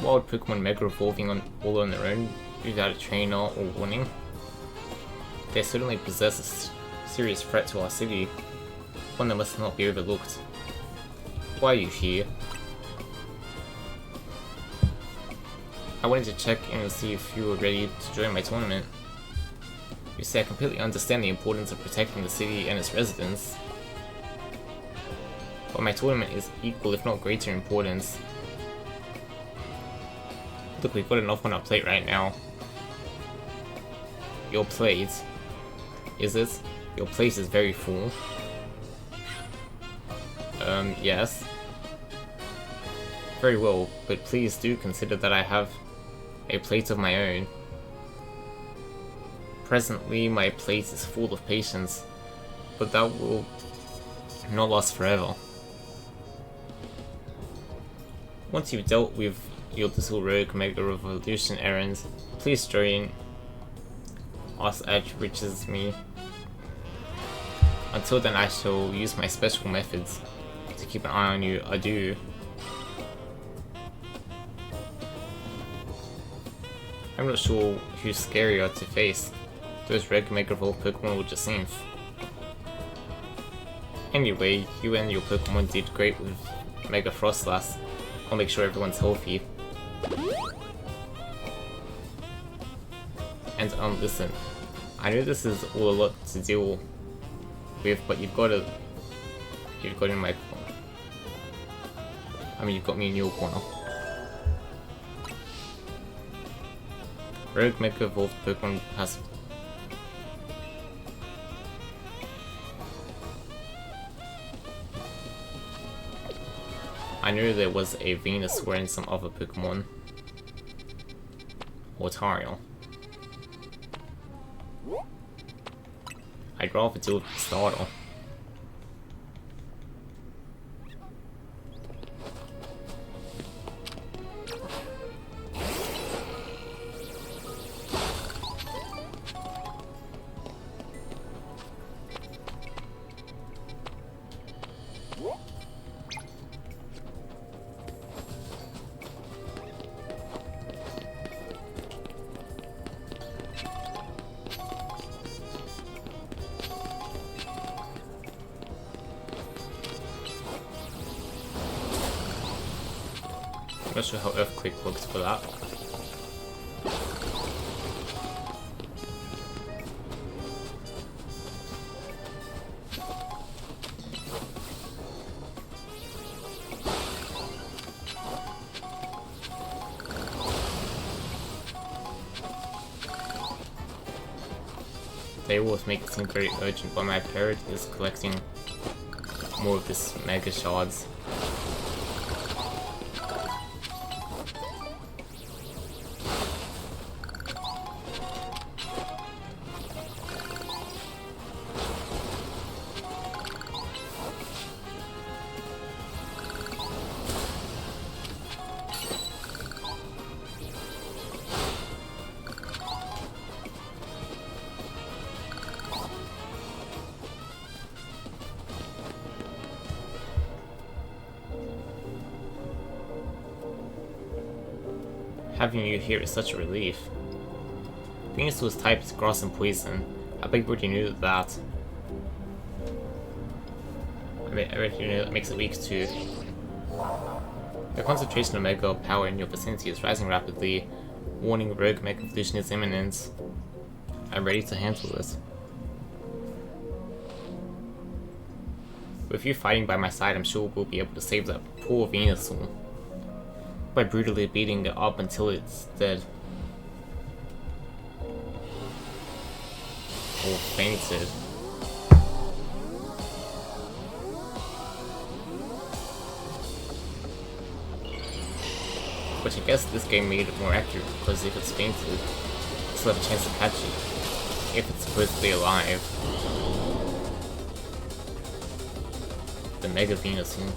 Wild Pokemon Mega Evolving all on their own without a trainer or warning. They certainly possess a serious threat to our city, one that must not be overlooked. Why are you here? I wanted to check in and see if you were ready to join my tournament. You say I completely understand the importance of protecting the city and its residents, but my tournament is equal if not greater importance. Look, we've got enough on our plate right now. Your plate? Is it? Your plate is very full. Yes. Very well, but please do consider that I have a plate of my own. Presently, my plate is full of patience, but that will not last forever. Once you've dealt with your little rogue Mega Revolution errands, please join us as reaches me. Until then, I shall use my special methods to keep an eye on you. Adieu. I'm not sure who's scarier to face, those red Mega Evolved Pokemon or Jacinth. Anyway, you and your Pokemon did great with Mega Frostlass. I'll make sure everyone's healthy. And listen, I know this is all a lot to deal with, but you've got in my corner. I mean, you've got me in your corner. Rogue Mega Evolved Pokemon has... I knew there was a Venusaur and some other Pokemon. Or Tariel. I'd rather deal with the starter. I'm not sure how Earthquake looks for that. They always make it seem very urgent, but my parrot is collecting more of this Mega Shards. Having you here is such a relief. Venusaur's type is grass and poison. I bet you already knew that. I already knew that makes it weak too. The concentration of Mega power in your vicinity is rising rapidly. Warning, Rogue Mega Evolution is imminent. I'm ready to handle this. With you fighting by my side, I'm sure we'll be able to save that poor Venusaur by brutally beating it up until it's dead. Or fainted. Which I guess this game made it more accurate, because if it's fainted, you still have a chance to catch it. If it's supposedly alive. The Mega Venusaur.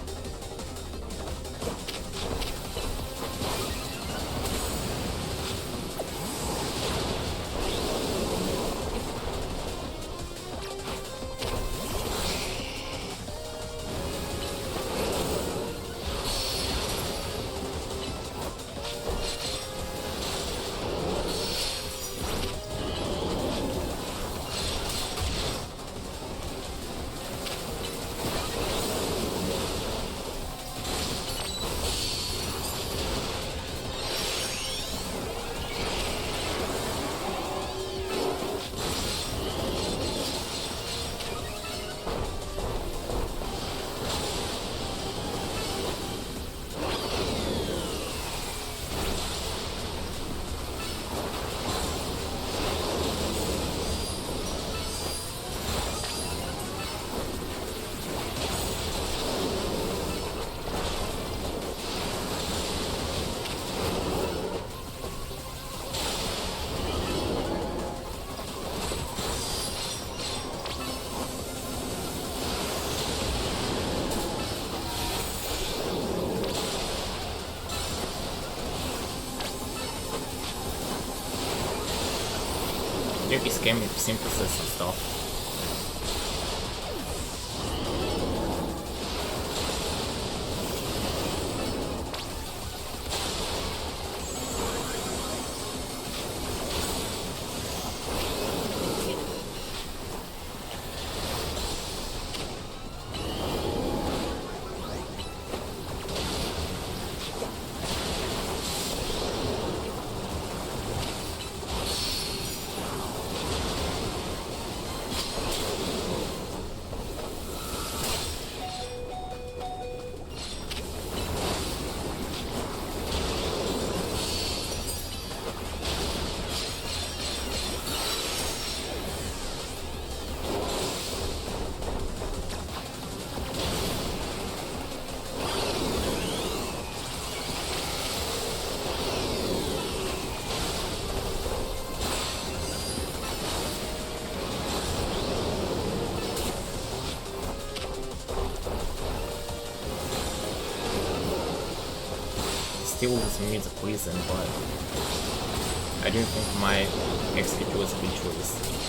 You'd be scamming for synthesis and stuff. Still was immune to poison, but I don't think my execute was a good choice.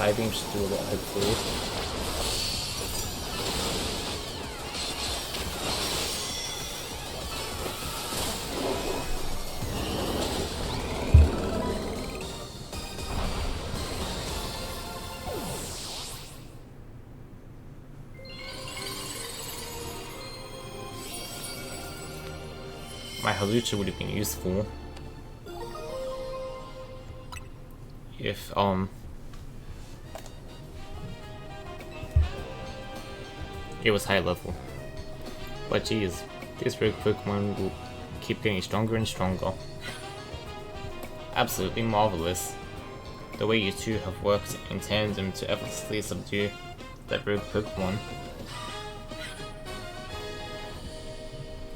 Side beam should do a lot, hopefully. My Halucha would have been useful if it was high level. But geez, this rogue Pokemon will keep getting stronger and stronger. Absolutely marvelous. The way you two have worked in tandem to effortlessly subdue that rogue Pokemon.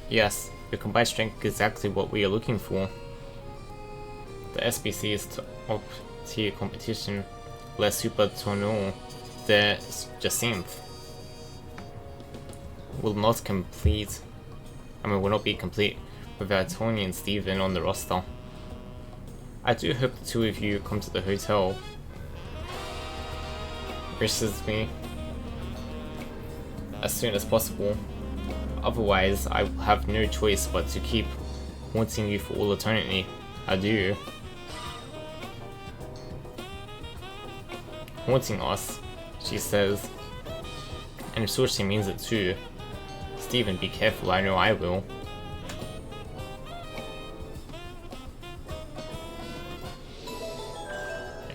Yes, your combined strength is exactly what we are looking for. The SBC is top tier competition, less Super Tournoi, the Jacinth will not be complete without Tony and Steven on the roster. I do hope the two of you come to the hotel versus me as soon as possible. Otherwise, I will have no choice but to keep wanting you for all eternity. Adieu. haunting us, she says. And I'm sure she means it too. Steven, be careful, I know I will.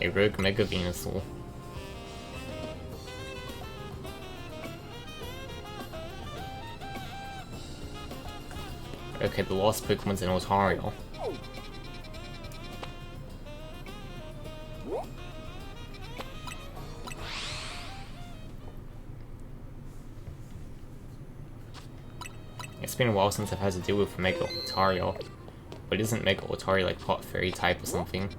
A rogue Mega Venusaur. Okay, the last Pokemon's in Ontario. It's been a while since I've had to deal with Mega Ontario, but isn't Mega Ontario like Hot Fairy type or something?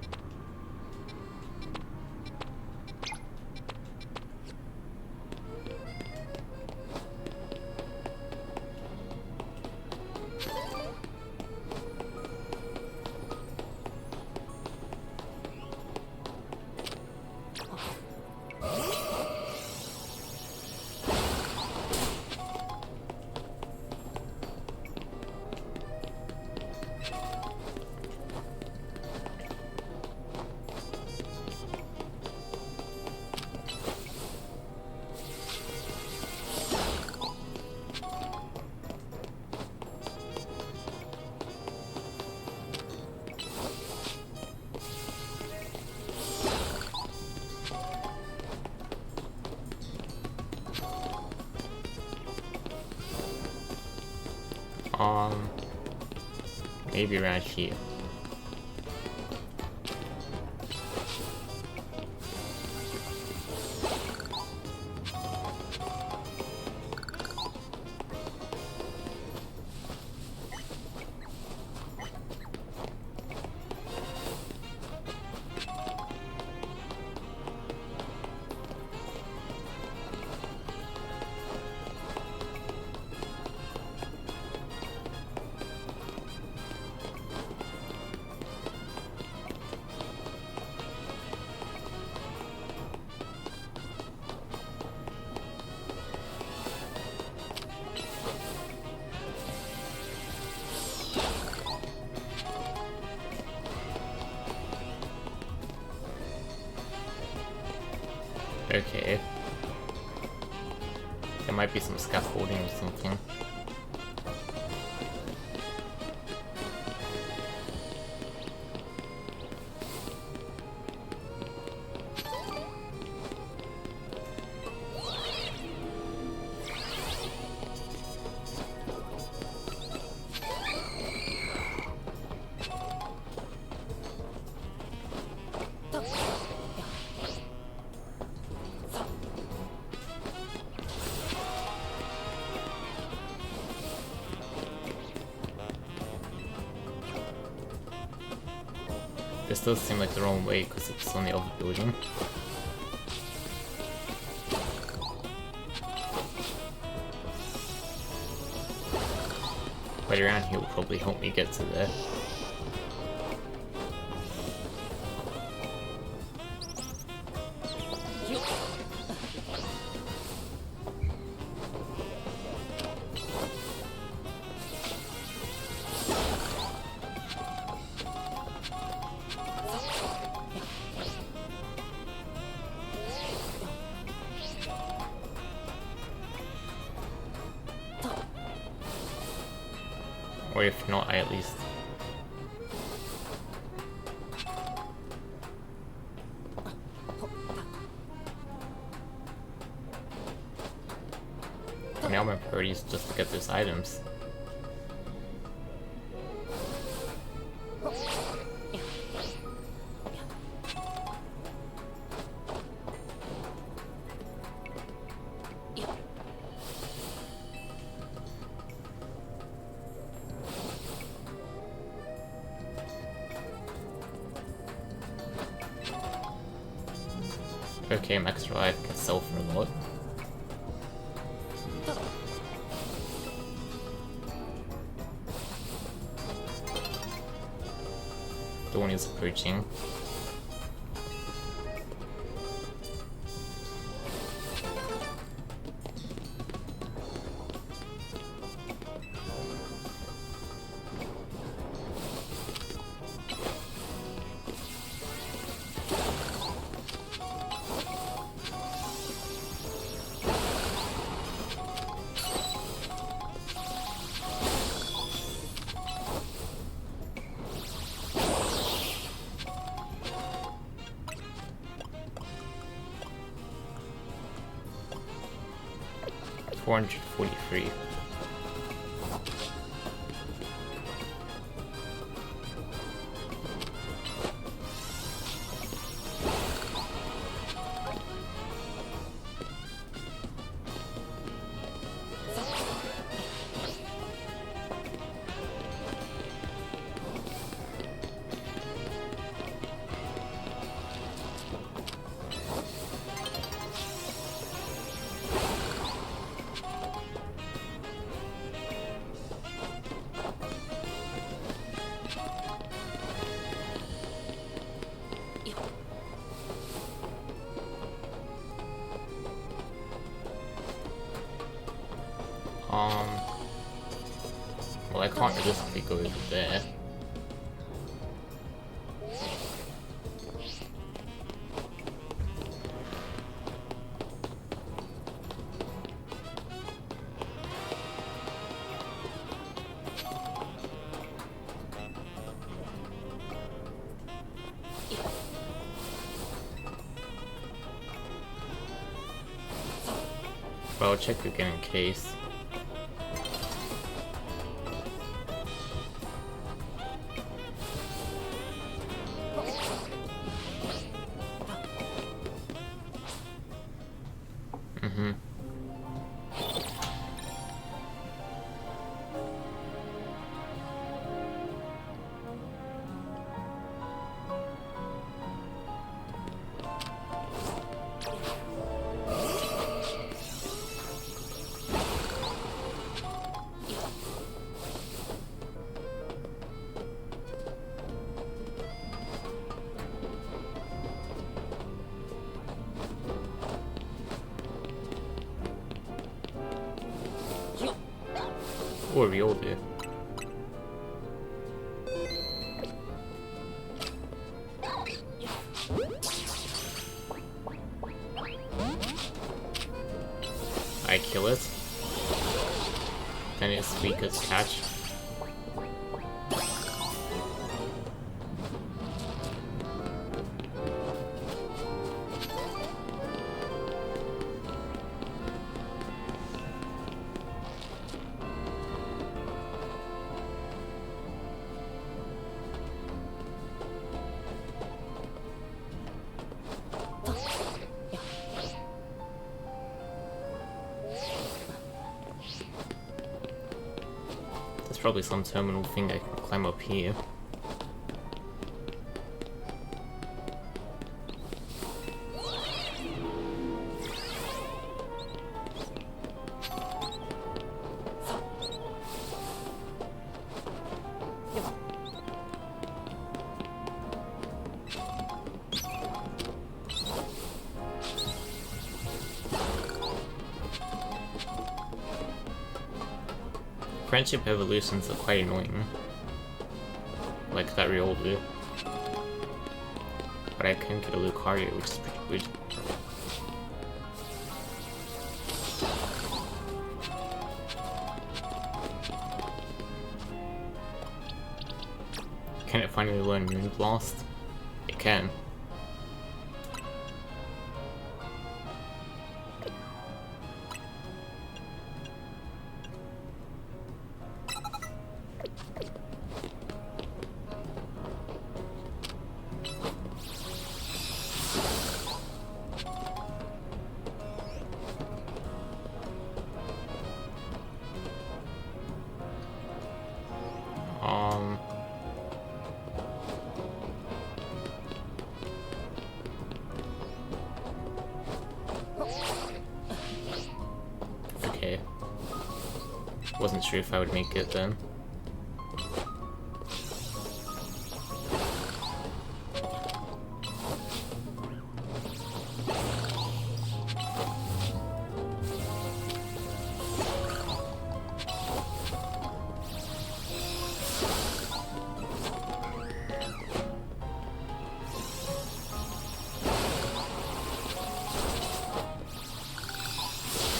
Maybe around here. Okay. There might be some scaffolding or something. This does seem like the wrong way because it's on the other building. But around here will probably help me get to there. Or if not, I at least... Now my priority is just to get those items. Okay, max life can sell for a lot. Dawn is approaching. 443. Well, I can't realistically go over there. But I'll check again in case. Or we all do. I kill it. Then its weakest catch. There's probably some terminal thing I can climb up here. Friendship evolutions are quite annoying. Like that Riolu. But I can get a Lucario, which is pretty good. Can it finally learn Moonblast? It can. Okay. Wasn't sure if I would make it then.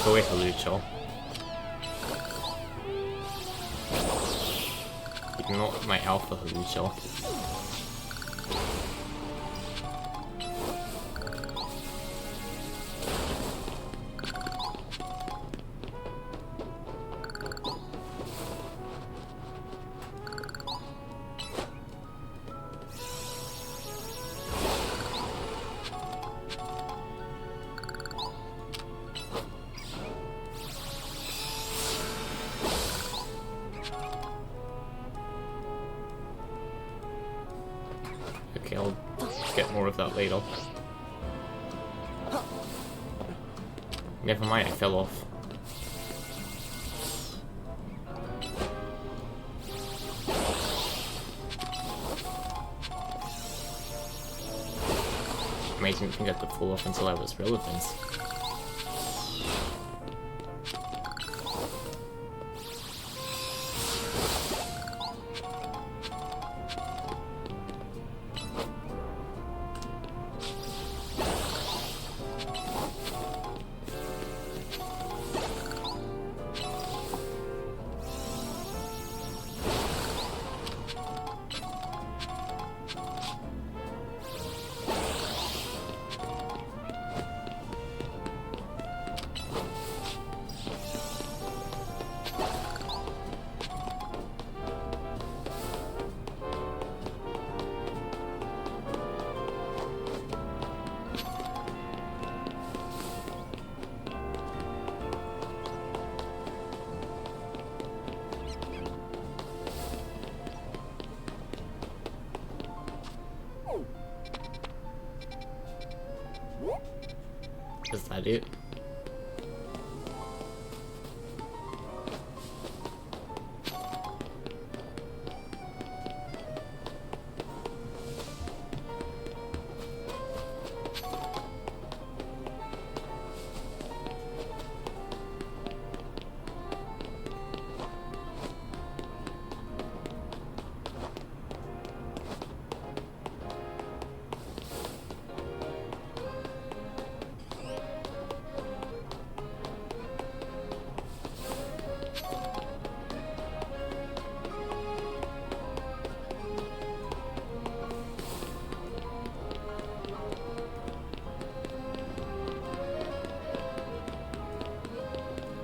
Go away, Halucho. Ignore my alpha Halucho. of that later. Never mind, I fell off. I didn't think I could fall off until I was relevant. Is that it?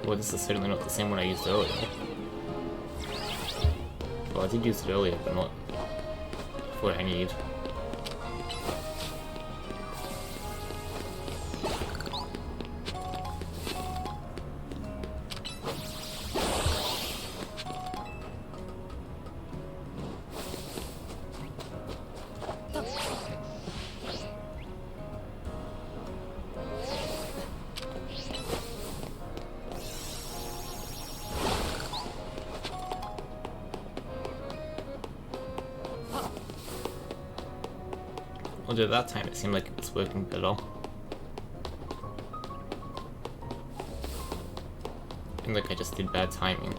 Well, this is certainly not the same one I used earlier. Well, I did use it earlier, but not what I need. Although that time it seemed like it was working better. And like I just did bad timing.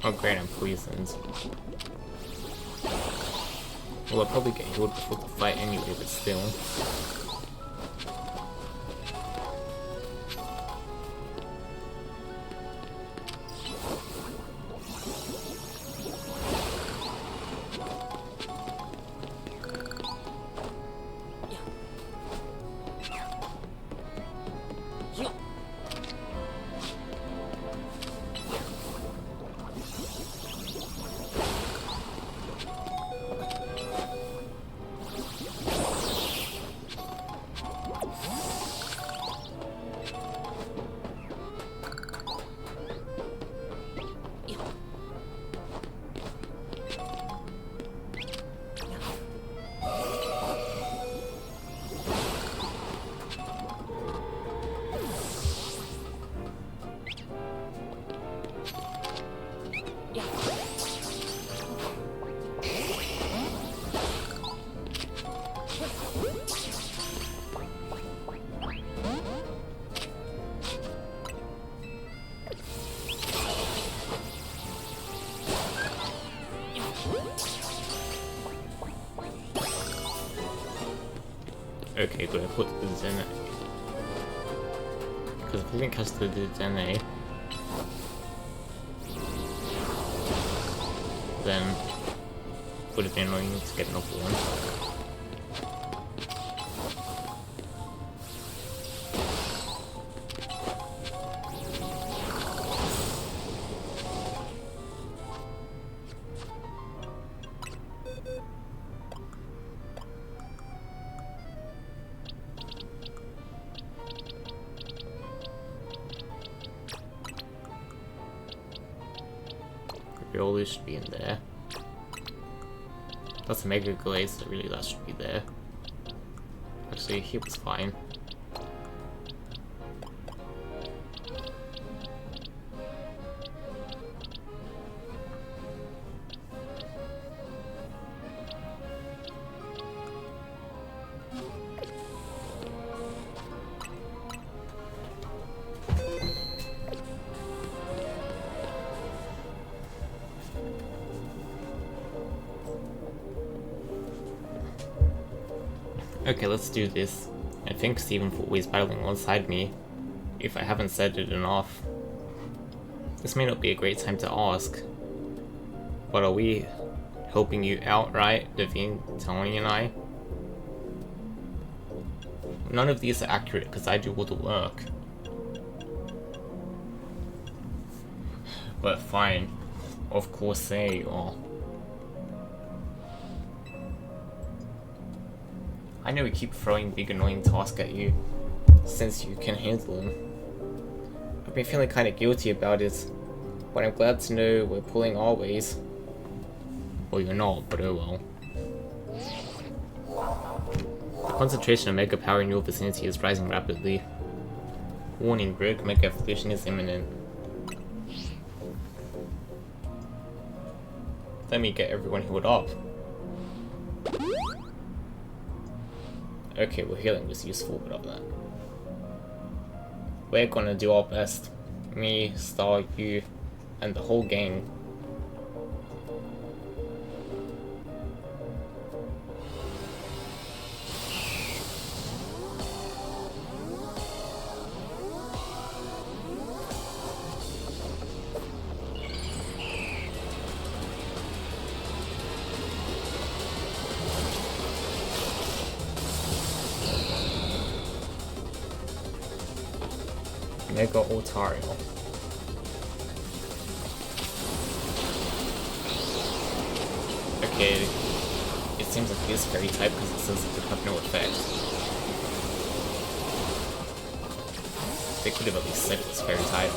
Oh great, I'm poisoned. Well, I'll probably get healed before the fight anyway, but still. Okay, good, I put the Zen. Because if I didn't catch the Zen, then would have been annoying to get another one. All should be in there. That's a Mega Glaze, so really that should be there. Actually, he was fine. Okay, let's do this. I think Stephen thought he's battling alongside me, if I haven't said it enough. This may not be a great time to ask, but are we helping you out, right, Devine, Tony, and I? None of these are accurate because I do all the work. But fine, of course they are. I know we keep throwing big annoying tasks at you, since you can handle them. I've been feeling kinda guilty about it, but I'm glad to know we're pulling our ways. Well, you're not, but oh well. Concentration of Mega Power in your vicinity is rising rapidly. Warning, Rogue Mega Evolution is imminent. Let me get everyone healed up. Okay, well, healing was useful, but other than that, we're gonna do our best. Me, Star, you, and the whole gang. Mega Otario. Okay, it seems like this fairy type because it says it could have no effect. They could have at least said it was fairy type.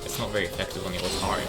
It's not very effective on the Otario.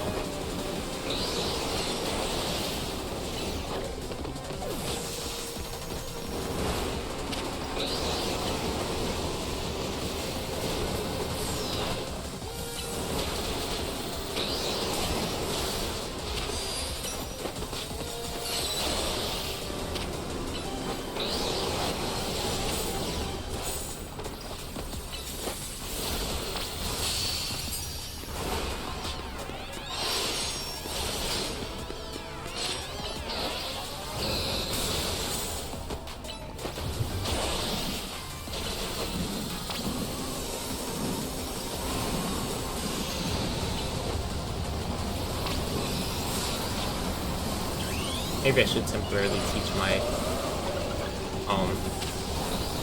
Maybe I should temporarily teach my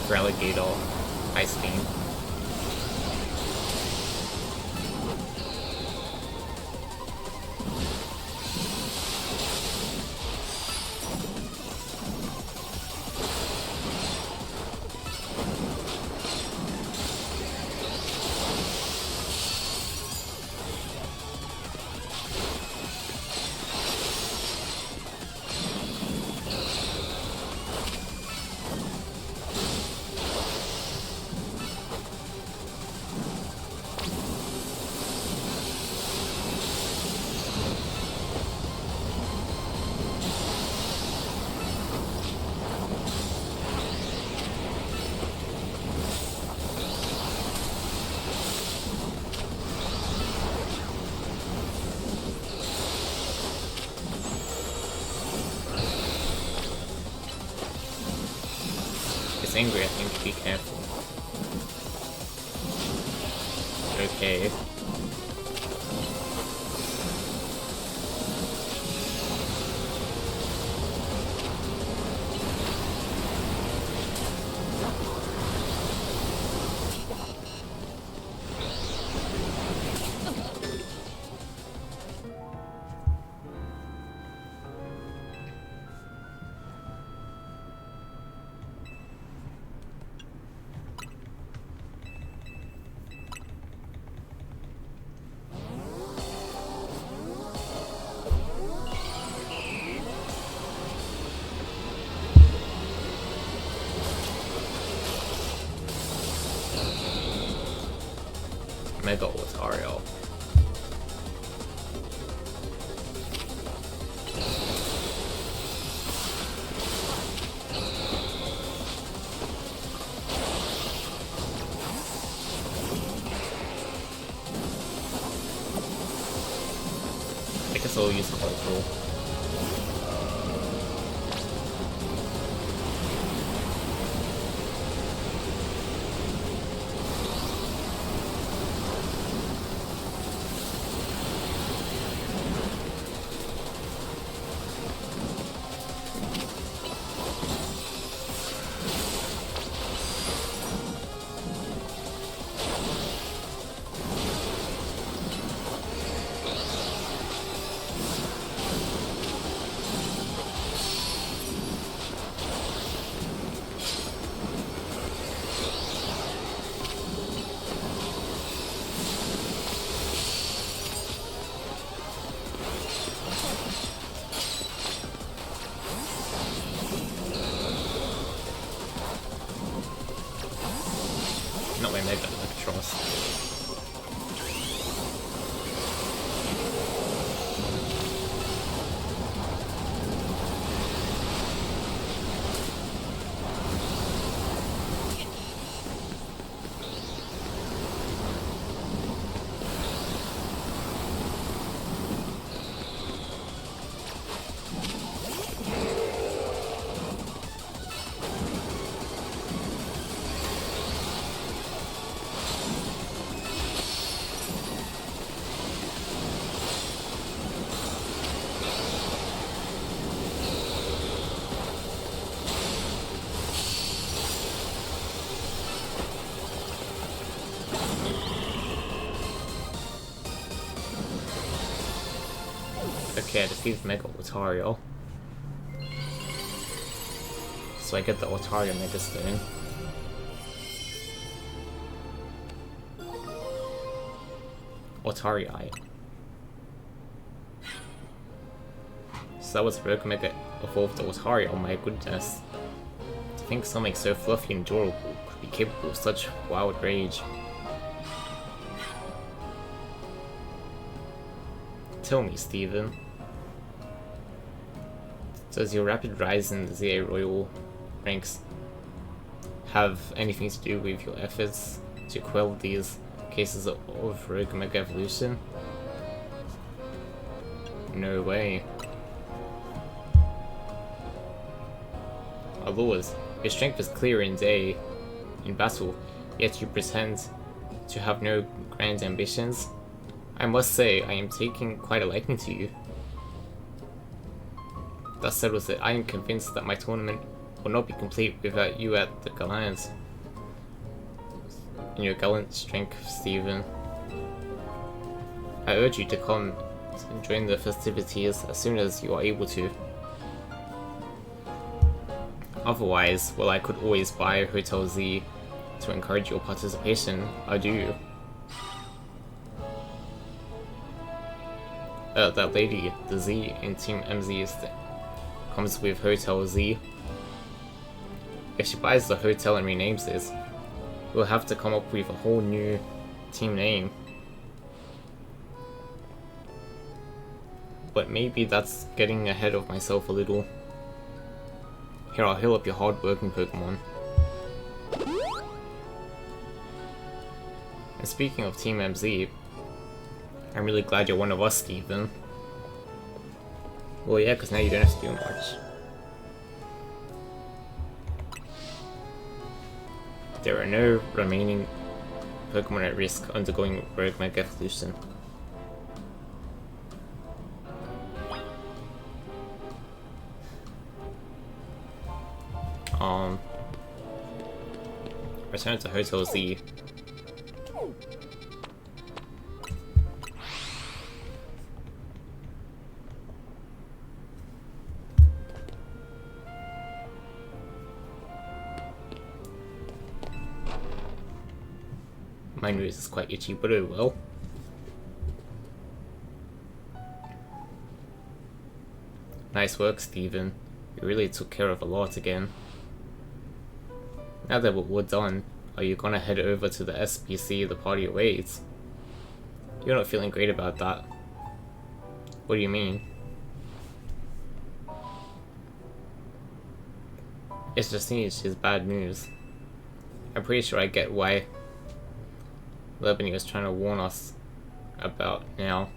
Relegator Ice Beam. Angry, I think. Be careful. Okay. Okay. Mega Otario. I guess I'll use Control. Not my Mega Electros. Okay, I defeated Mega Otario. So I get the Otario Mega Stone. Otarii. So that was Rogue Mega evolved Otario, my goodness. To think something so fluffy and adorable could be capable of such wild rage. Tell me, Steven. Does your rapid rise in the ZA Royal ranks have anything to do with your efforts to quell these cases of Rogue Mega Evolution? No way. Our lords, your strength is clear in day, in battle, yet you pretend to have no grand ambitions. I must say, I am taking quite a liking to you. That settles it. I am convinced that my tournament will not be complete without you at the Gallants. In your gallant strength, Steven. I urge you to come and join the festivities as soon as you are able to. Otherwise, well, I could always buy Hotel Z to encourage your participation. Adieu. That lady, the Z in Team MZ comes with Hotel Z. If she buys the hotel and renames this, we'll have to come up with a whole new team name. But maybe that's getting ahead of myself a little. Here, I'll heal up your hard-working Pokemon. And speaking of Team MZ, I'm really glad you're one of us, Steven. Well, yeah, because now you don't have to do much. There are no remaining Pokemon at risk undergoing Rogue Mega Evolution. Return to Hotel Z. My nose is quite itchy, but oh well. Nice work, Steven. You really took care of a lot again. Now that we're done, are you gonna head over to the SPC the party awaits? You're not feeling great about that. What do you mean? It's just she's bad news. I'm pretty sure I get why Lebany was trying to warn us about now.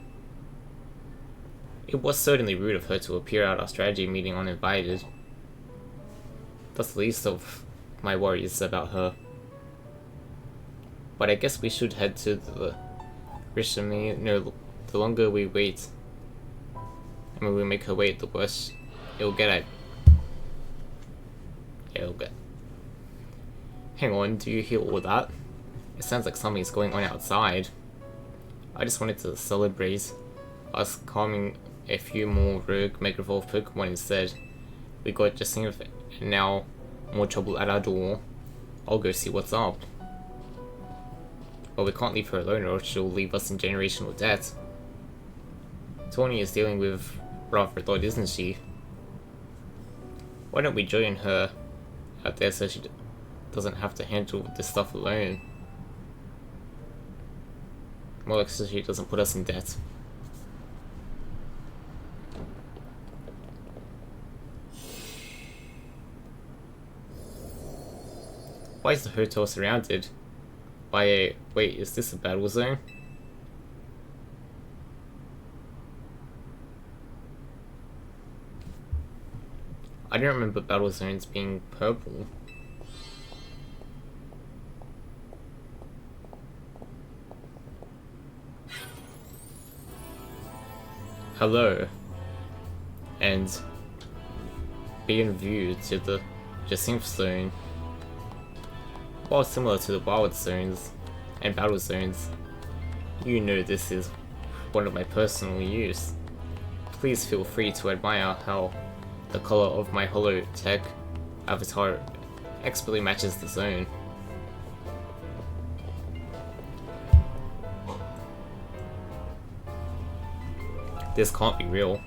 It was certainly rude of her to appear at our strategy meeting uninvited. That's the least of my worries about her. But I guess we should head to the Rishami. No, the longer we wait, I mean we make her wait, the worse it'll get at. It'll get. Hang on, do you hear all that? It sounds like something's going on outside. I just wanted to celebrate us calming a few more rogue Mega Evolved Pokemon instead. We got just and now more trouble at our door. I'll go see what's up. But we can't leave her alone or she'll leave us in generational debt. Tawny is dealing with rather a lot, isn't she? Why don't we join her out there so she doesn't have to handle this stuff alone? More like so she doesn't put us in debt. Why is the hotel surrounded by a... Wait, is this a battle zone? I don't remember battle zones being purple. Hello. And be in view to the Jacinth zone. While similar to the wild zones and battle zones, you know this is one of my personal use. Please feel free to admire how the color of my holotech avatar expertly matches the zone. This can't be real.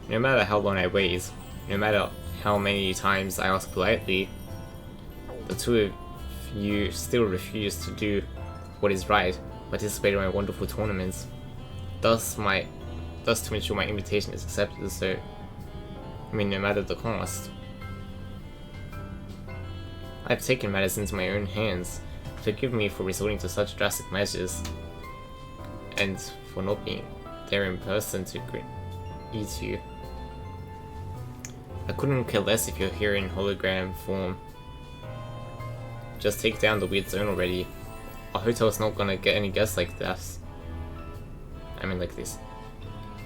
No matter how long I wait, no matter how many times I ask politely, the two of you still refuse to do what is right, participate in my wonderful tournaments. Thus to ensure my invitation is accepted, so I mean no matter the cost. I've taken matters into my own hands. Forgive me for resorting to such drastic measures, and for not being there in person to greet you. I couldn't care less if you're here in hologram form. Just take down the weird zone already. Our hotel's not gonna get any guests like this. I mean like this.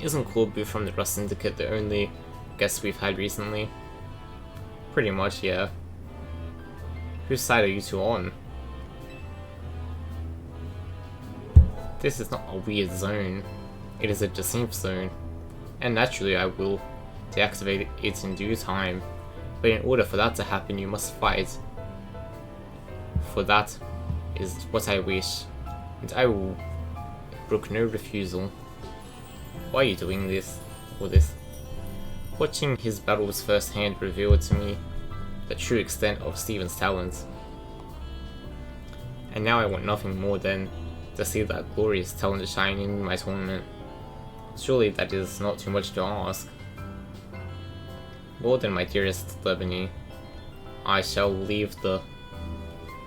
Isn't Coolboo from the Rust Syndicate the only guest we've had recently? Pretty much, yeah. Whose side are you two on? This is not a weird zone. It is a Jacinth zone. And naturally I will deactivate it in due time. But in order for that to happen, you must fight. For that is what I wish, and I will brook no refusal. Why are you doing this? Or this? Watching his battles firsthand revealed to me the true extent of Steven's talents. And now I want nothing more than to see that glorious talent shine in my tournament. Surely that is not too much to ask. More than my dearest Lebany, I shall leave the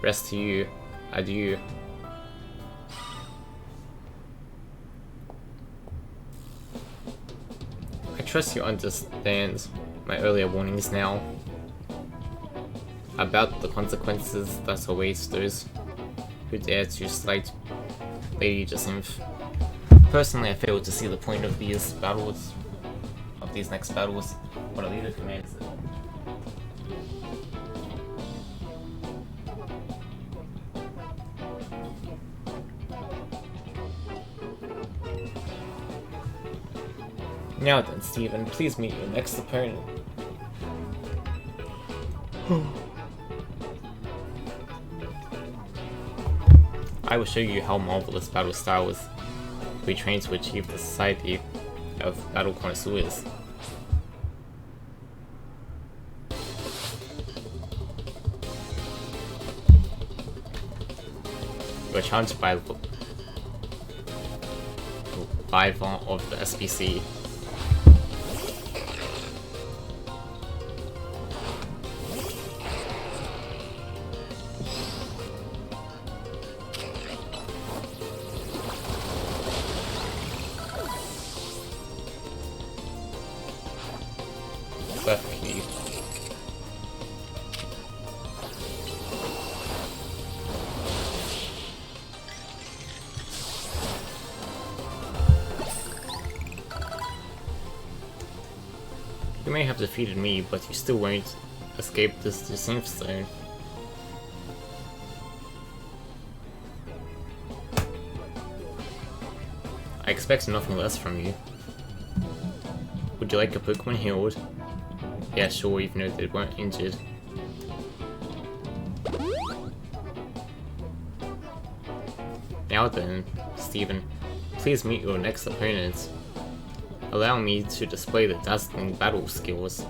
rest to you. Adieu. I trust you understand my earlier warnings now about the consequences that await those who dare to slight Lady Jacinth. Personally, I fail to see the point of these battles, of these next battles, but a leader commands it. Now then, Stephen, please meet your next opponent. I will show you how marvelous battle style is. We train to achieve the society of battle connoisseurs. You are challenged by Vivant of the SBC. Perfectly. You may have defeated me, but you still won't escape this Jacinth zone. I expect nothing less from you. Would you like a Pokemon healed? Yeah, sure, even though they weren't injured. Now then, Stephen, please meet your next opponent. Allow me to display the dazzling battle skills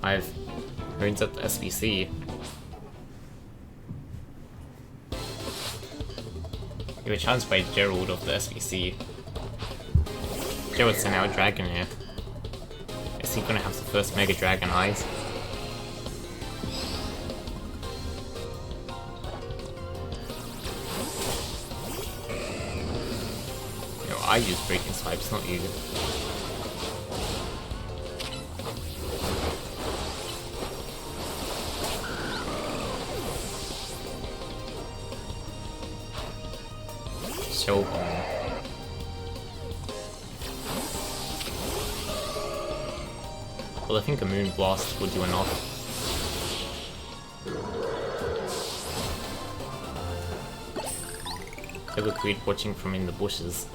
I've earned at the SBC. You were challenged by Gerald of the SBC. Gerald sent out Dragonair. Is he gonna have the first Mega Dragon Eyes? No, I use Breaking Swipes, not you. Shell Bomb. Well, I think a Moon Blast will do enough. They look weird watching from in the bushes.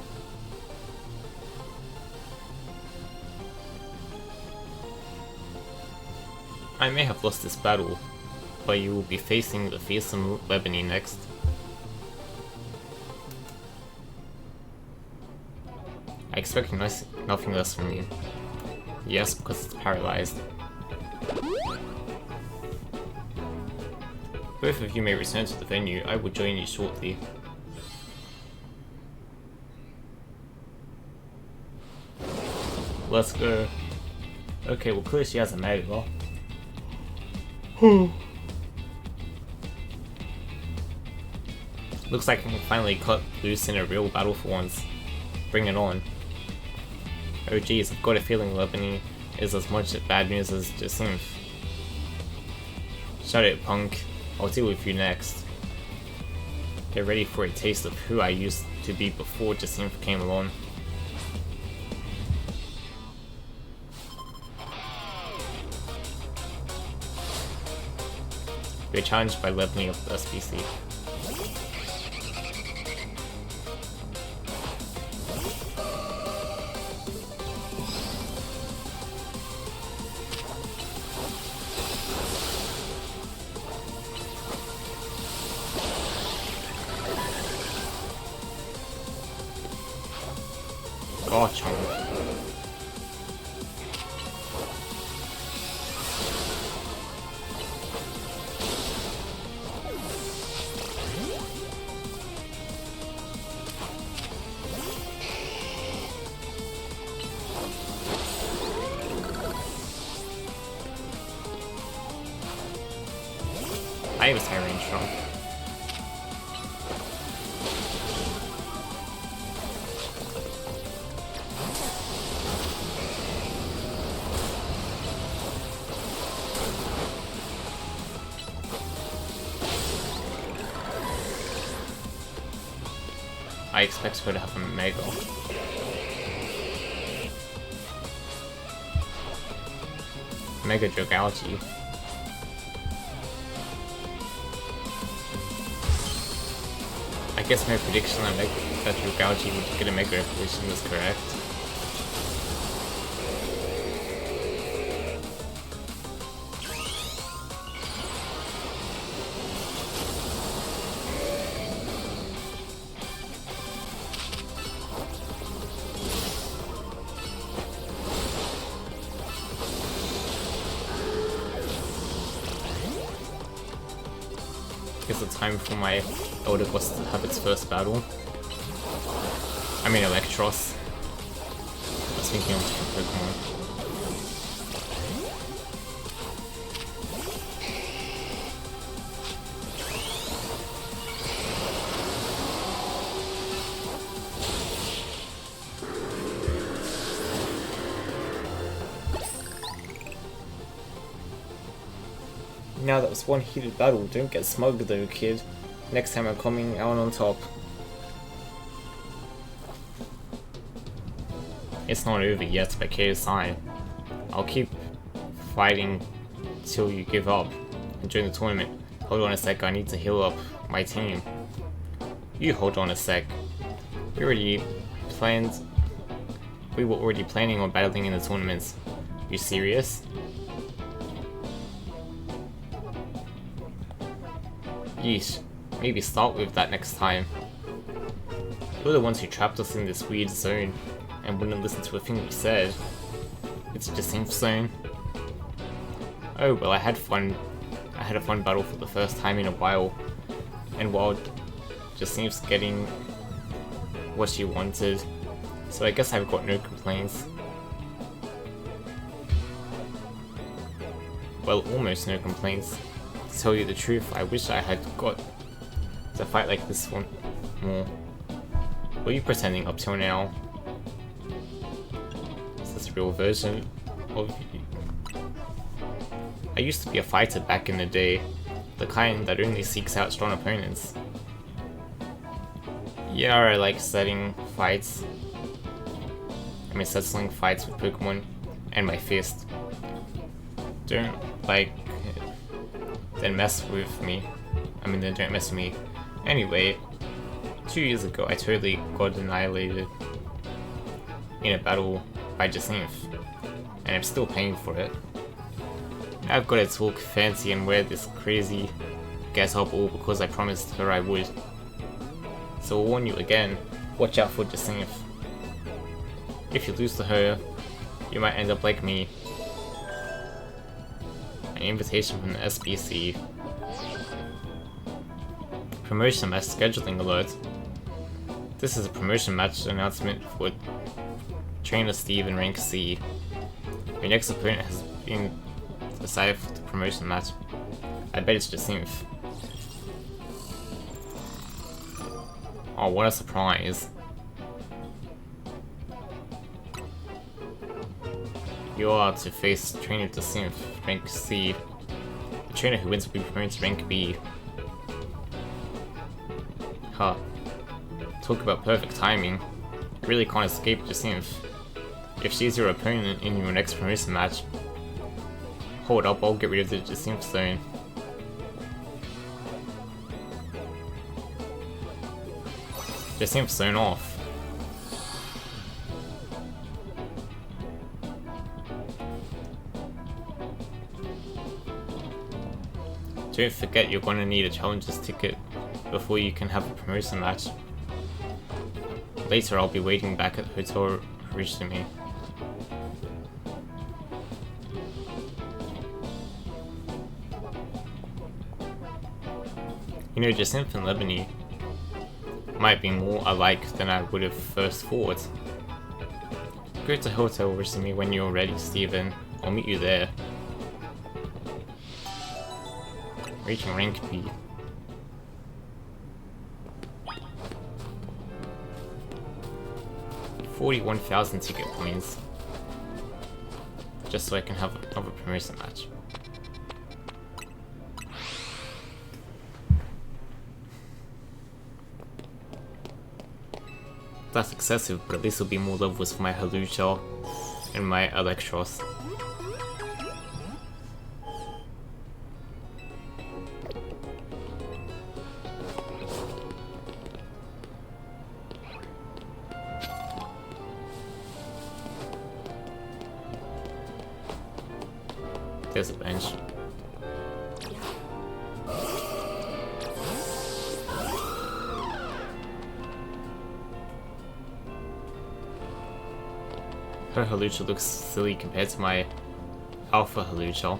I may have lost this battle, but you will be facing the fearsome Lebanese next. I expect nothing less from you. Yes, because it's paralyzed. Both of you may return to the venue. I will join you shortly. Let's go. Okay, well clearly she has a Mega. Looks like I can finally cut loose in a real battle for once. Bring it on. Oh geez, I've got a feeling Lebanese is as much bad news as Jacinth. Shut it, punk. I'll deal with you next. Get ready for a taste of who I used to be before Jacinth came along. You're challenged by Lebanese of the SBC. Gotcha. I have a high range strong. I expect her to have a Mega. Mega Dragalge. I guess my prediction that Dragalge would get a Mega Evolution is correct. It's time for my older boss to have its first battle. I mean Electros. I was thinking of different Pokemon. Now that was one heated battle, don't get smug though, kid. Next time I'm coming out on top. It's not over yet, but KSI. I'll keep fighting till you give up. And during the tournament, hold on a sec, I need to heal up my team. You hold on a sec. We were already planning on battling in the tournaments. You serious? Yeesh, maybe start with that next time. You're the ones who trapped us in this weird zone and wouldn't listen to a thing we said. It's a safe zone. Oh well, I had a fun battle for the first time in a while, and Wild just seems getting what she wanted, so I guess I've got no complaints. Well, almost no complaints. To tell you the truth, I wish I had got to fight like this one more. What are you pretending up till now? Is this a real version of you? I used to be a fighter back in the day, the kind that only seeks out strong opponents. Yeah, I like settling fights with Pokemon and my fist. Don't like then mess with me. Then don't mess with me. Anyway, 2 years ago I totally got annihilated in a battle by Jacinth, and I'm still paying for it. Now I've got to talk fancy and wear this crazy get up all because I promised her I would. So I'll warn you again, watch out for Jacinth. If you lose to her, you might end up like me. An invitation from the SBC. Promotion match scheduling alert. This is a promotion match announcement for Trainer Steve in rank C. Your next opponent has been decided for the promotion match. I bet it's Jacinth. Oh, what a surprise. You are to face Trainer Jacinth, rank C. The trainer who wins will be promoted to rank B. Huh. Talk about perfect timing. You really can't escape Jacinth. If she's your opponent in your next promotion match, hold up, I'll get rid of the Jacinth zone. Jacinth zone off. Don't forget you're gonna need a challenges ticket before you can have a promotion match. Later I'll be waiting back at the hotel reaching me. You know, Jacinth and Lebony might be more alike than I would have first thought. Go to hotel reaching me when you're ready, Steven. I'll meet you there. Reaching rank B. $41,000 ticket points. Just so I can have another promotion match. That's excessive, but at least will be more levels for my Halucha and my Electros. There's a bench. Her Halucha looks silly compared to my Alpha Halucha.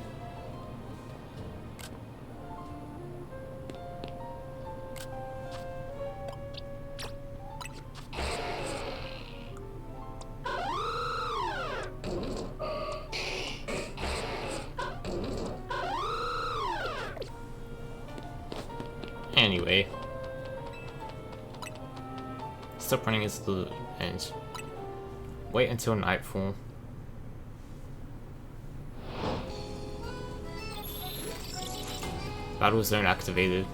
Anyway, stop running into the bench. Wait until nightfall. Battle zone activated.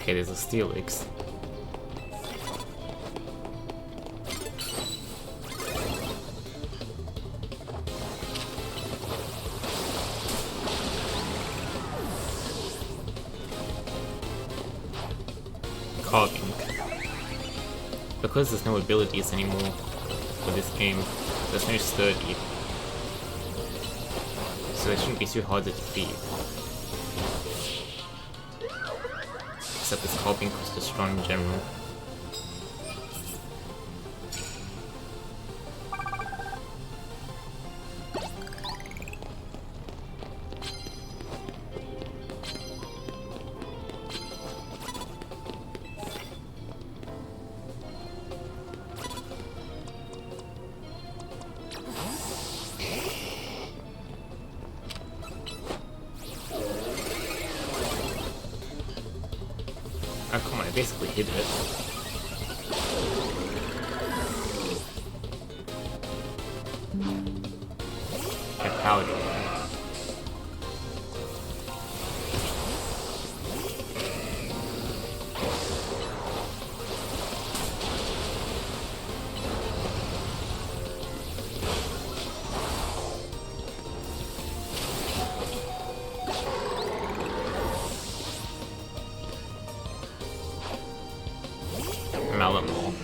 Okay, there's a Steelix. Carving. Because there's no abilities anymore for this game, there's no sturdy. So it shouldn't be too hard to defeat. Except this Carving was just strong in general. Oh come on, I basically hit it. I powered it. Malamar.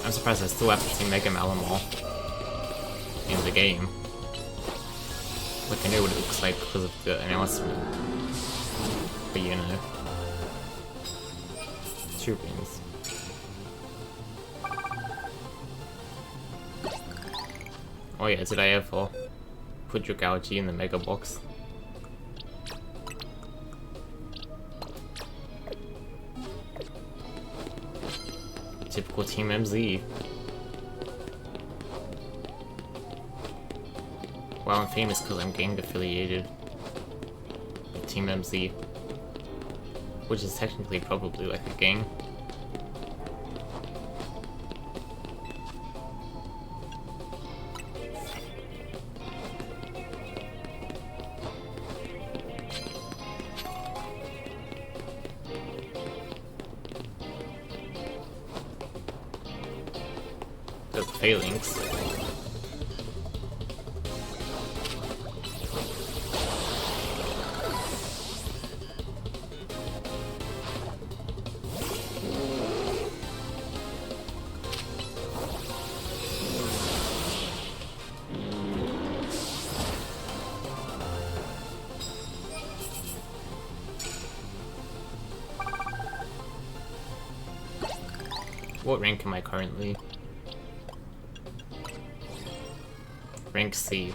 I'm surprised I still have to see Mega Malamar in the game. Like, I know what it looks like because of the announcement. But you know. 2 rings. Oh yeah, did I ever put your Gouji in the Mega Box? Typical Team MZ. Well, I'm famous because I'm gang affiliated with Team MZ, which is technically probably like a gang. The failings. What rank am I currently? Rank C.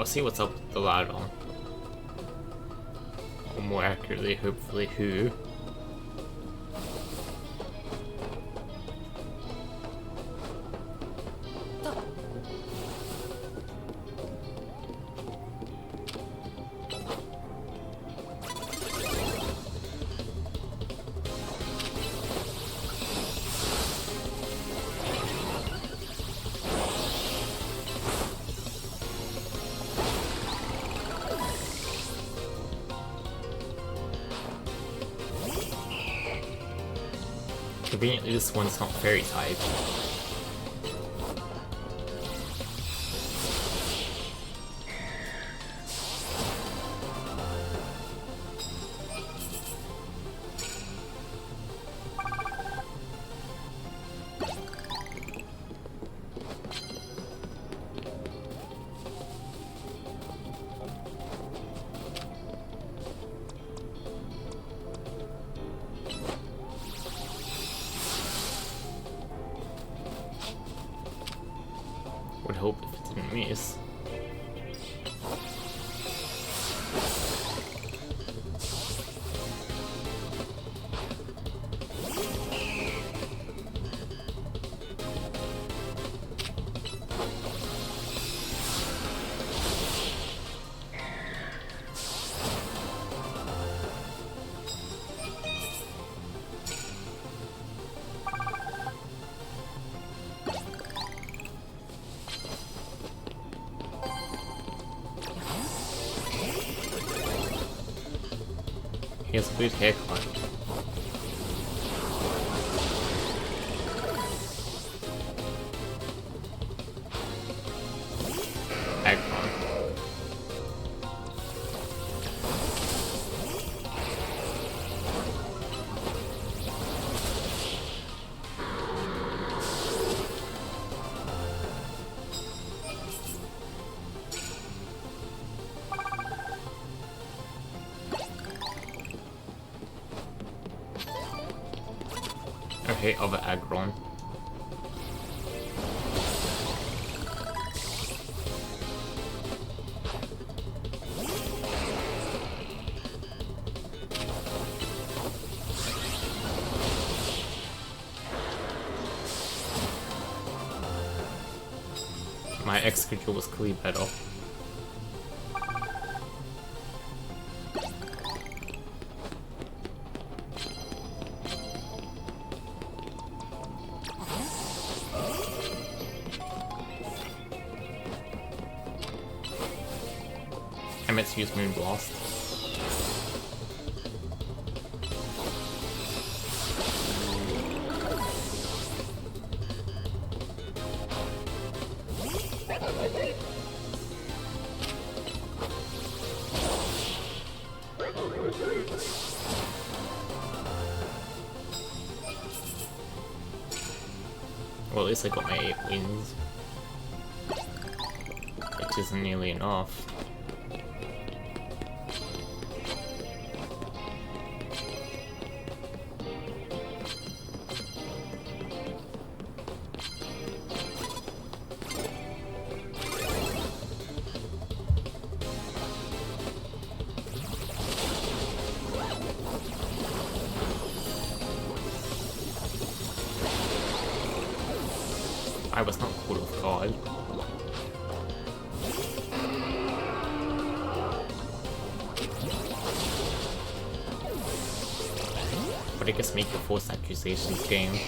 I'll see what's up with the ladder. Or more accurately, hopefully, who. Conveniently, this one's not fairy type. Would hope if it didn't miss. He has a good haircut. Agron. Okay, other Agron. My execute was clearly better. I meant to use Moonblast. Well, at least I got my 8 wins. Which isn't nearly enough. I was not caught off guard. But I guess make your false accusations game.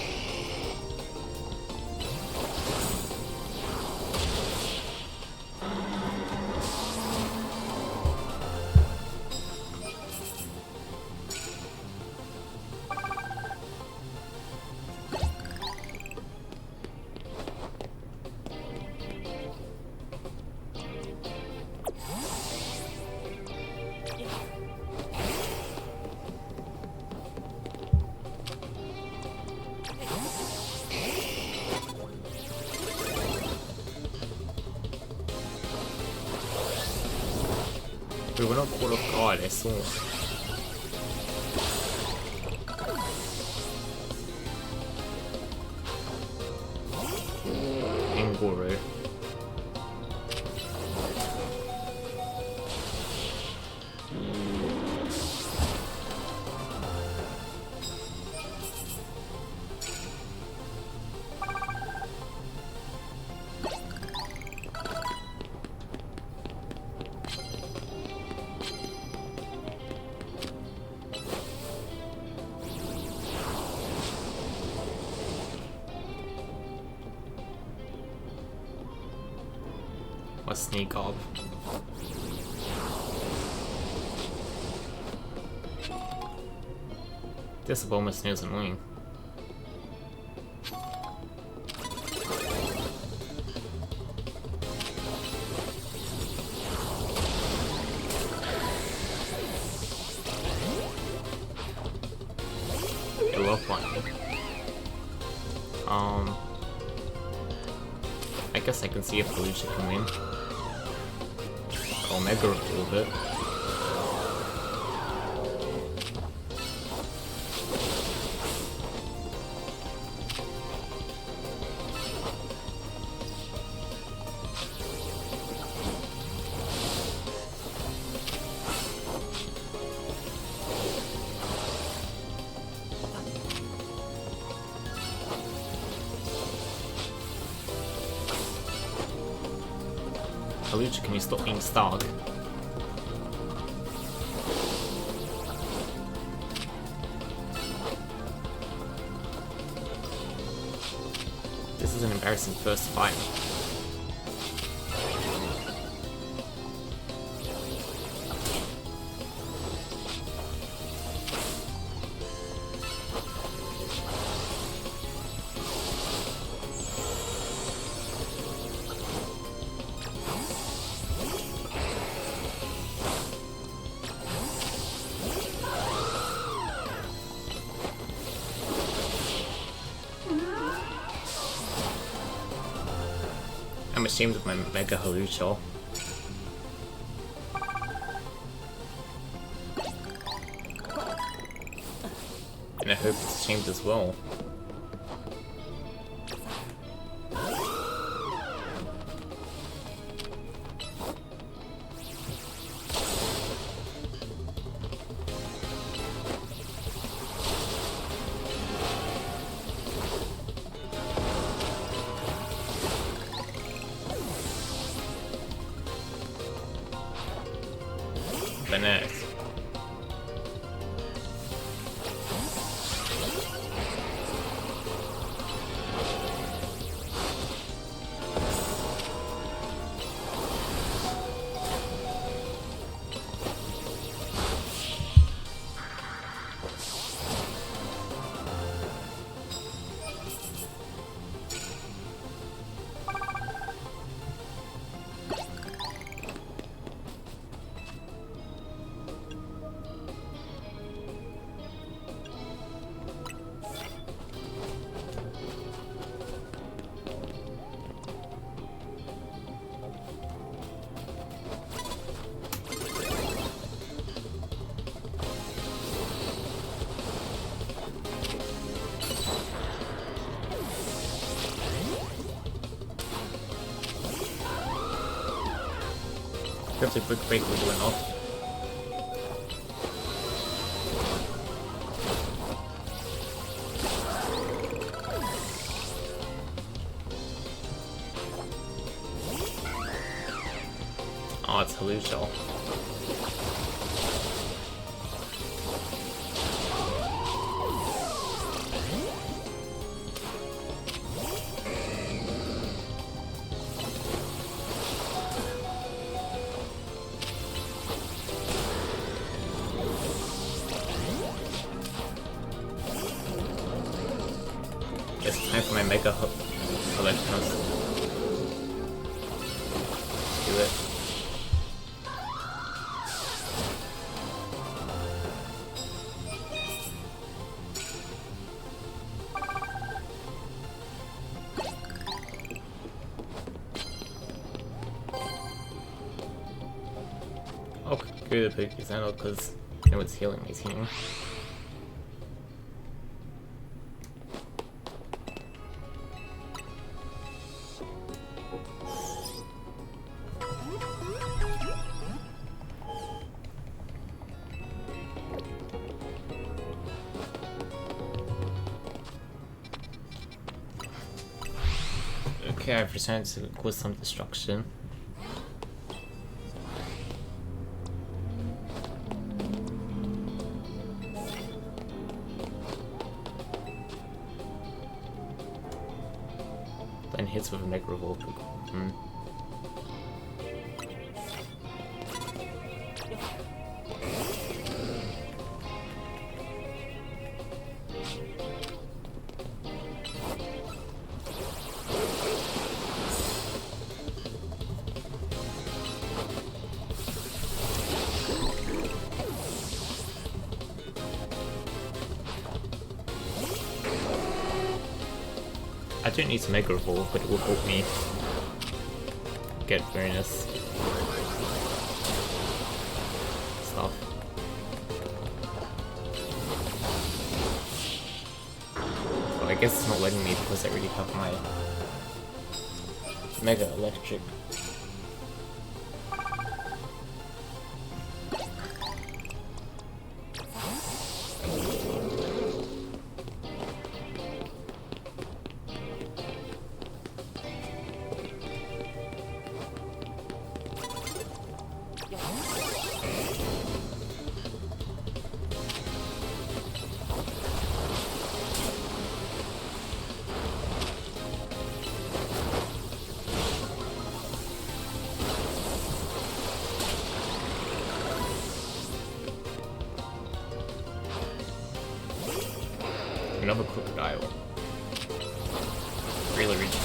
We were not caught off guard, I saw. Angoro. sneak up. This bomb is annoying. I love one. I guess I can see if Felicia can win. Omega a little bit. Felicia, can you stop being stuck? This is an embarrassing first fight. I'm ashamed of my Mega Halucho. And I hope it's ashamed as well. Finesse. Hopefully Brick Break will do enough. Oh, it's Halucho. It's time for my Mega Electros. Do it. Oh, good, because I know because it was healing my team. Okay, I've returned to cause some destruction. Then hits with a Mega Revolt. I don't need to Mega Evolve, but it will help me get bonus stuff. Well, I guess it's not letting me because I already have my Mega Electric. Another crocodile. Really original.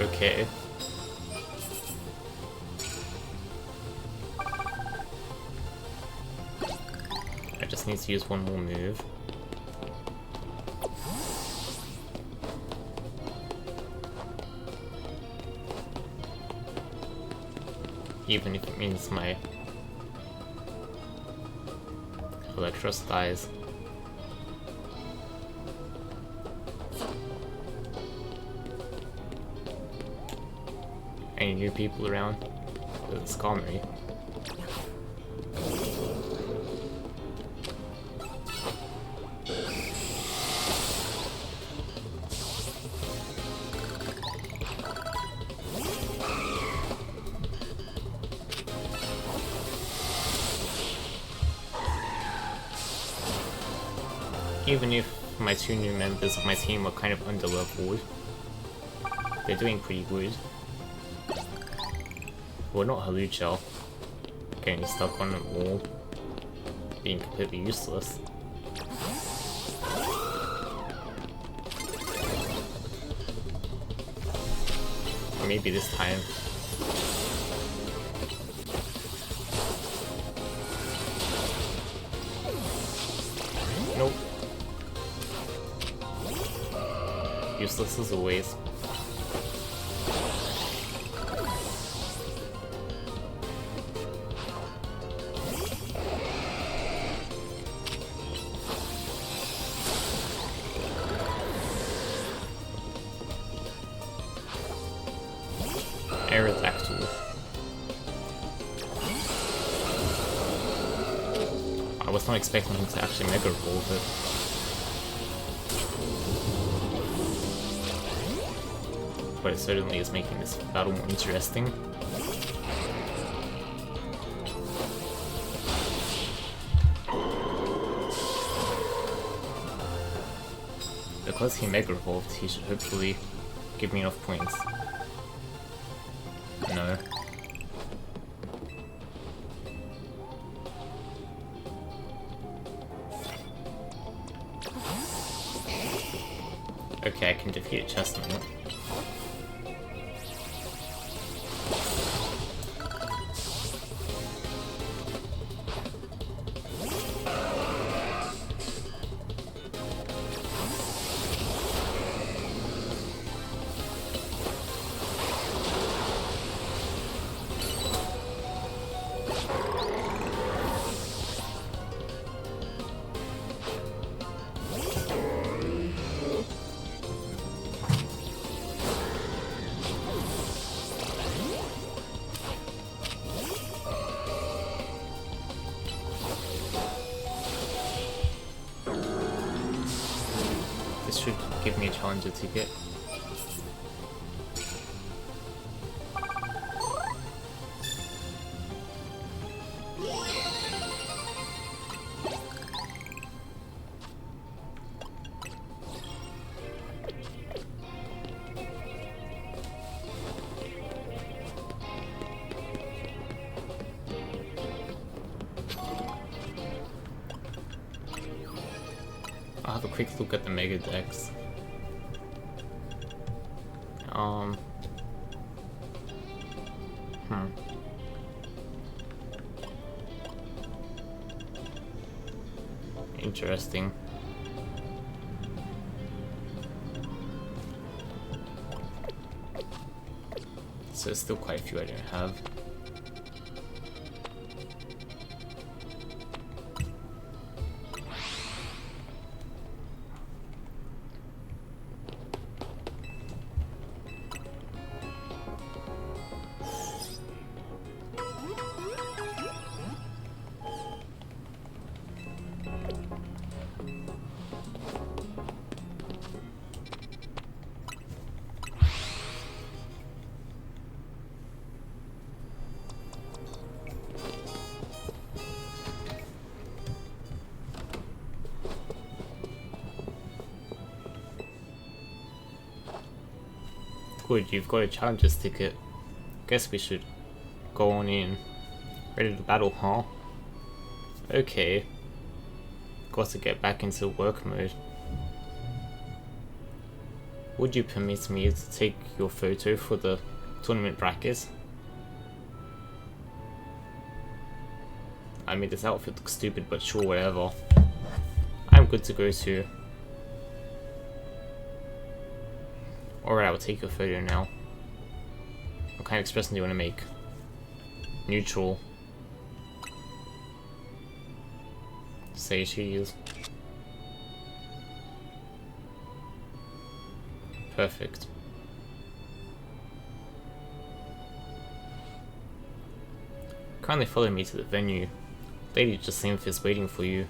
Okay. I just need to use one more move. Even if it means my Electros dies. Any new people around? It's Skarmory. Even if my two new members of my team are kind of underleveled, they're doing pretty good. Well, not Halucha, getting stuck on a wall, being completely useless. Or maybe this time. Nope. Useless as always. Aerodactyl. I was not expecting him to actually Mega Evolve it. But it certainly is making this battle more interesting. Because he Mega Evolved, he should hopefully give me enough points. No. Okay, I can defeat Chestnut. give me a challenger ticket. I'll have a quick look at the Mega Dex. Interesting. So there's still quite a few I don't have. Good, you've got a challenger's ticket. Guess we should go on in. Ready to battle, huh? Okay. Got to get back into work mode. Would you permit me to take your photo for the tournament bracket? I mean, this outfit looks stupid, but sure, whatever. I'm good to go too. Alright, I will take your photo now. What kind of expression do you want to make? Neutral. Say cheese. Perfect. Kindly follow me to the venue. Lady Jacinthe is waiting for you.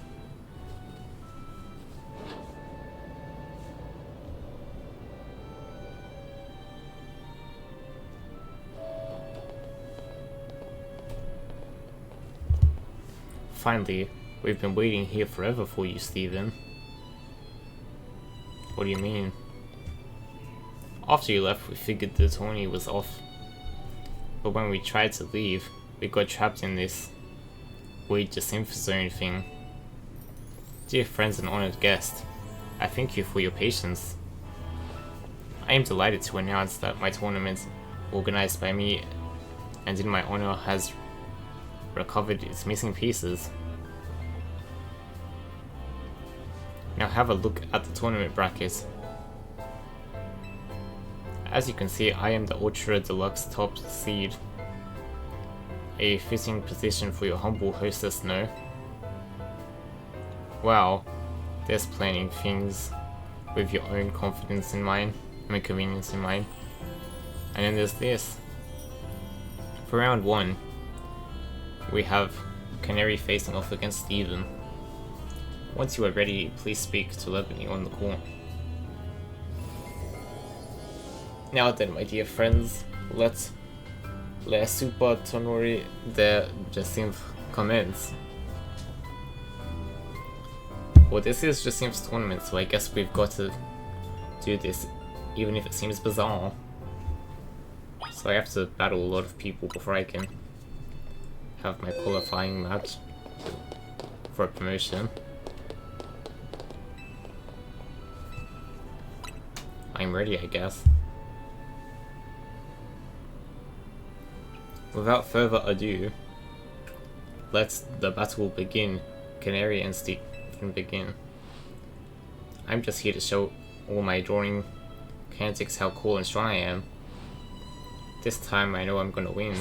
Finally, we've been waiting here forever for you, Stephen. What do you mean? After you left, we figured the tourney was off. But when we tried to leave, we got trapped in this weird Jacinthe zone thing. Dear friends and honored guest, I thank you for your patience. I am delighted to announce that my tournament, organized by me and in my honor, has recovered its missing pieces. Now have a look at the tournament bracket. As you can see, I am the Ultra Deluxe top seed. A fitting position for your humble hostess, no? Wow, there's planning things with your own confidence in mind, and convenience in mind. And then there's this. For round 1, we have Canary facing off against Steven. Once you are ready, please speak to Lebony on the court. Now then, my dear friends, let's Le Super Tournoi de Jacinthe commence. Well, this is Jacinthe's tournament, so I guess we've got to do this, even if it seems bizarre. So I have to battle a lot of people before I can have my qualifying match for a promotion. I'm ready, I guess. Without further ado, let the battle begin. Canary and Stephen begin. I'm just here to show all my drawing antics how cool and strong I am. This time I know I'm gonna win.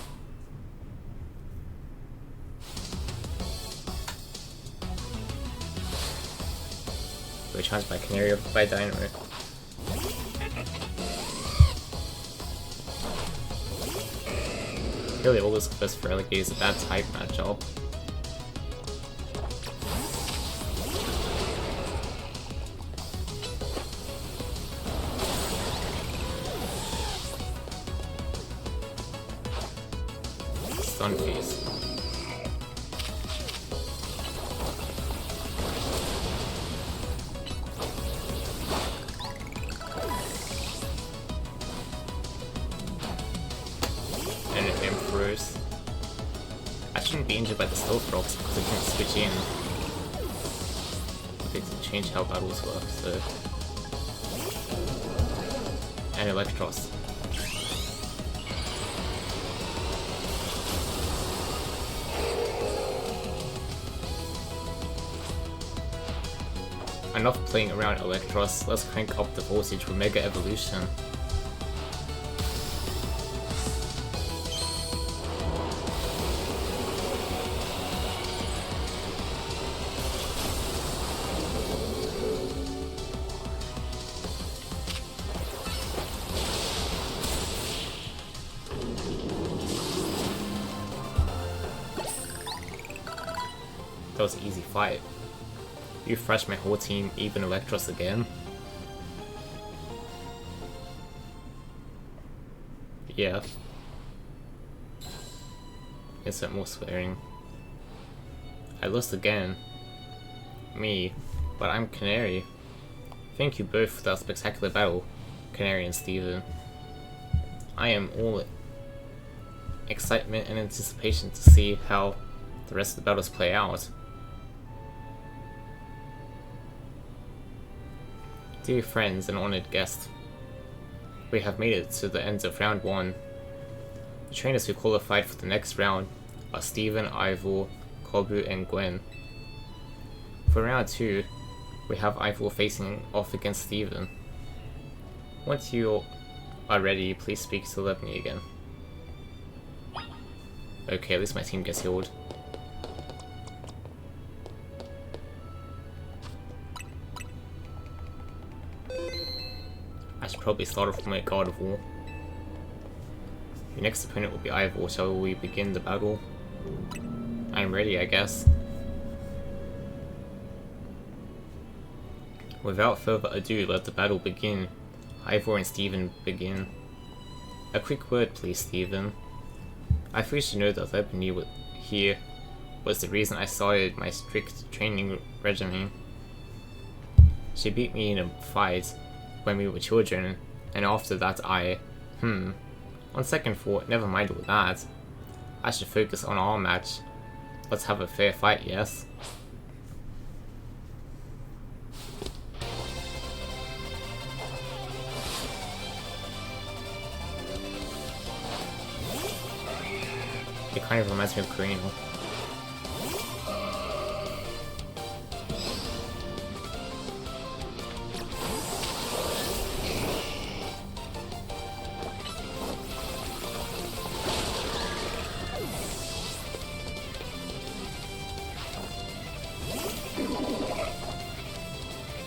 We're challenged by Canary or by Dino. Really, all this quest for Relegate is a bad type matchup. stun phase. And an Emperor's. I shouldn't be injured by the stealth rocks because I can't switch in. They didn't change how battles work, so. And Electros. Enough playing around Electros, let's crank up the voltage with Mega Evolution. That was an easy fight. You fresh my whole team, even Electros again. Yeah. Insert more swearing. I lost again. Me. But I'm Canary. Thank you both for that spectacular battle, Canary and Steven. I am all excitement and anticipation to see how the rest of the battles play out. Dear friends and honored guests, we have made it to the end of round 1. The trainers who qualified for the next round are Steven, Ivor, Kobu, and Gwen. For round 2, we have Ivor facing off against Steven. Once you are ready, please speak to Lebney again. Okay, at least my team gets healed. I should probably start off with my God of War. Your next opponent will be Ivor. Shall we begin the battle? I'm ready, I guess. Without further ado, let the battle begin. Ivor and Steven begin. A quick word, please, Steven. I thought you should know that Lebney here was the reason I started my strict training regimen. She beat me in a fight when we were children, and after that on second thought, never mind all that. I should focus on our match. Let's have a fair fight, yes? It kind of reminds me of Karino.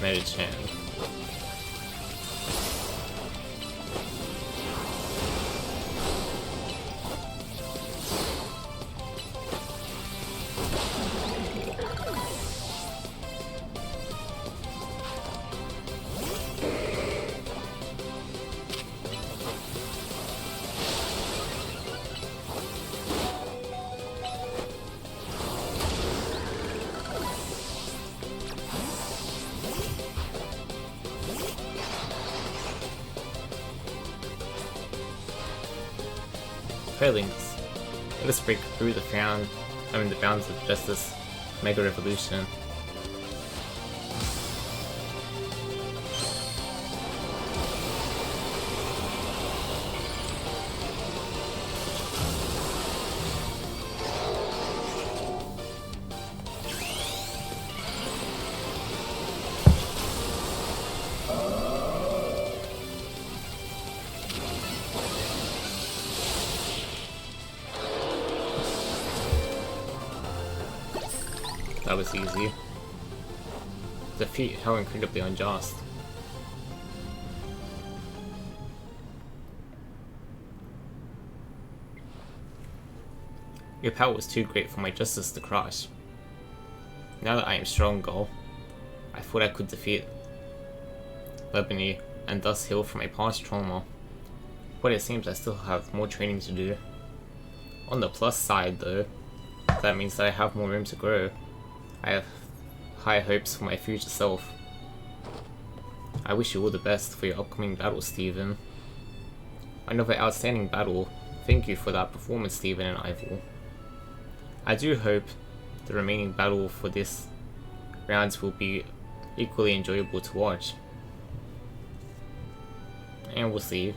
Meta-chan. Failings. Let us break through the bounds of justice. Mega Revolution. That was easy. Defeat, how incredibly unjust. Your power was too great for my justice to crush. Now that I am stronger, I thought I could defeat Lebney and thus heal from my past trauma. But it seems I still have more training to do. On the plus side though, that means that I have more room to grow. I have high hopes for my future self. I wish you all the best for your upcoming battle, Steven. Another outstanding battle. Thank you for that performance, Steven and Ivor. I do hope the remaining battle for this round will be equally enjoyable to watch. And we'll see.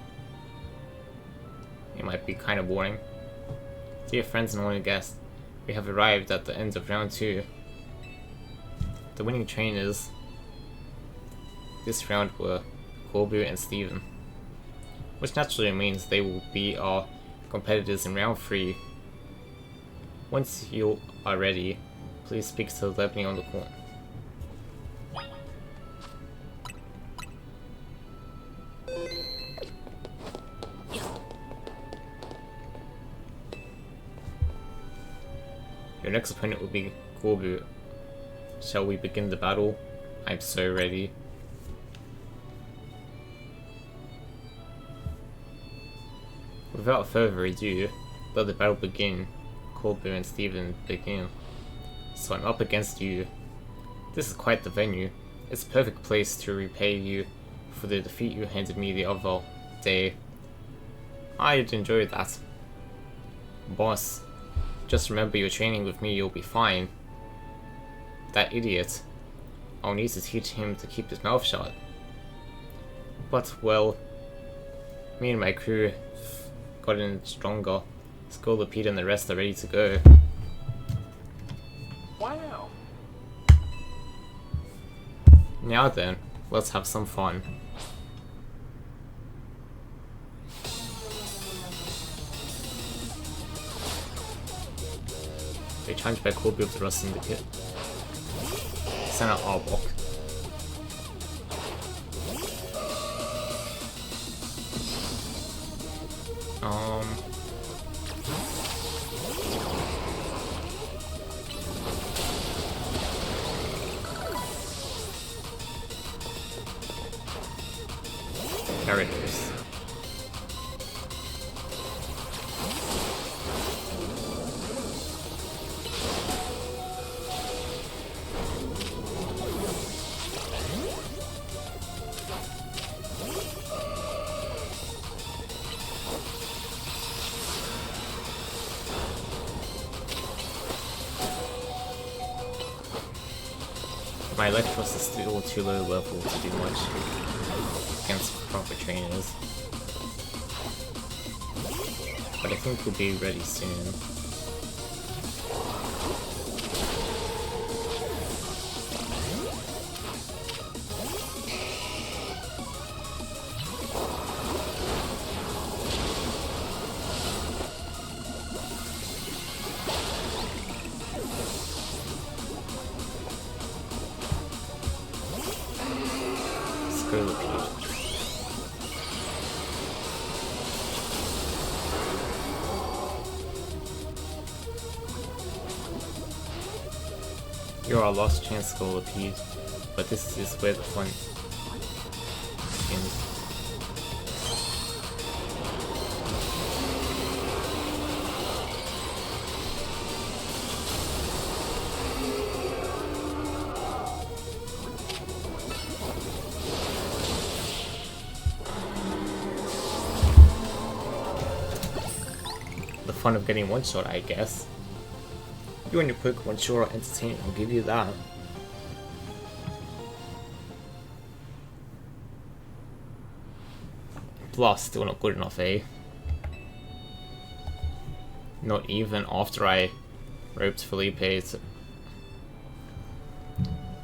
It might be kind of boring. Dear friends and honored guests, we have arrived at the end of round 2. The winning trainers this round were Corbu and Steven, which naturally means they will be our competitors in round 3. Once you are ready, please speak to Lebney on the court. Your next opponent will be Corbu. Shall we begin the battle? I'm so ready. Without further ado, let the battle begin. Corbu and Steven begin. So I'm up against you. This is quite the venue. It's a perfect place to repay you for the defeat you handed me the other day. I'd enjoy that. Boss, just remember you're training with me, you'll be fine. That idiot. I'll need to teach him to keep his mouth shut. But, well, me and my crew gotten stronger. Scolopede and the rest are ready to go. Wow. Now then, let's have some fun. They challenged by Corbu of the Rust Syndicate. Send out Arbok. Characters. My Electros is still too low level to do much against proper trainers, but I think we'll be ready soon. You're our last chance, Scolopede, but this is where the fun begins. The fun of getting one shot, I guess. You and your Pokemon sure are entertaining, I'll give you that. Blast, still not good enough, eh? Not even after I roped Felipe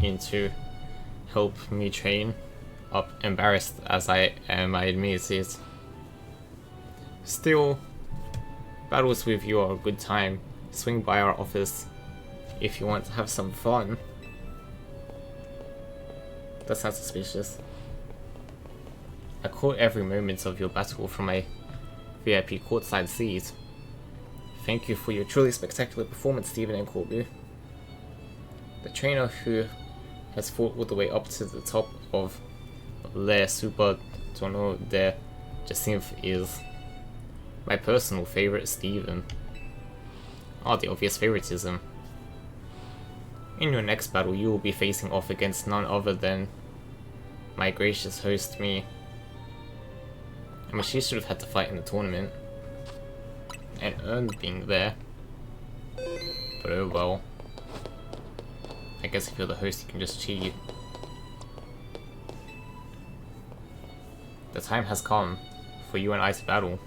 in to help me train up, embarrassed as I am, I admit it. Still, battles with you are a good time. Swing by our office if you want to have some fun. That sounds suspicious. I caught every moment of your battle from my VIP courtside seat. Thank you for your truly spectacular performance, Steven and Corbu. The trainer who has fought all the way up to the top of Le Super Tournoi de Jacinth is my personal favorite, Steven. Oh, the obvious favoritism. In your next battle, you will be facing off against none other than my gracious host, me. I mean, she should have had to fight in the tournament and earned being there. But oh well. I guess if you're the host, you can just cheat. The time has come for you and I to battle.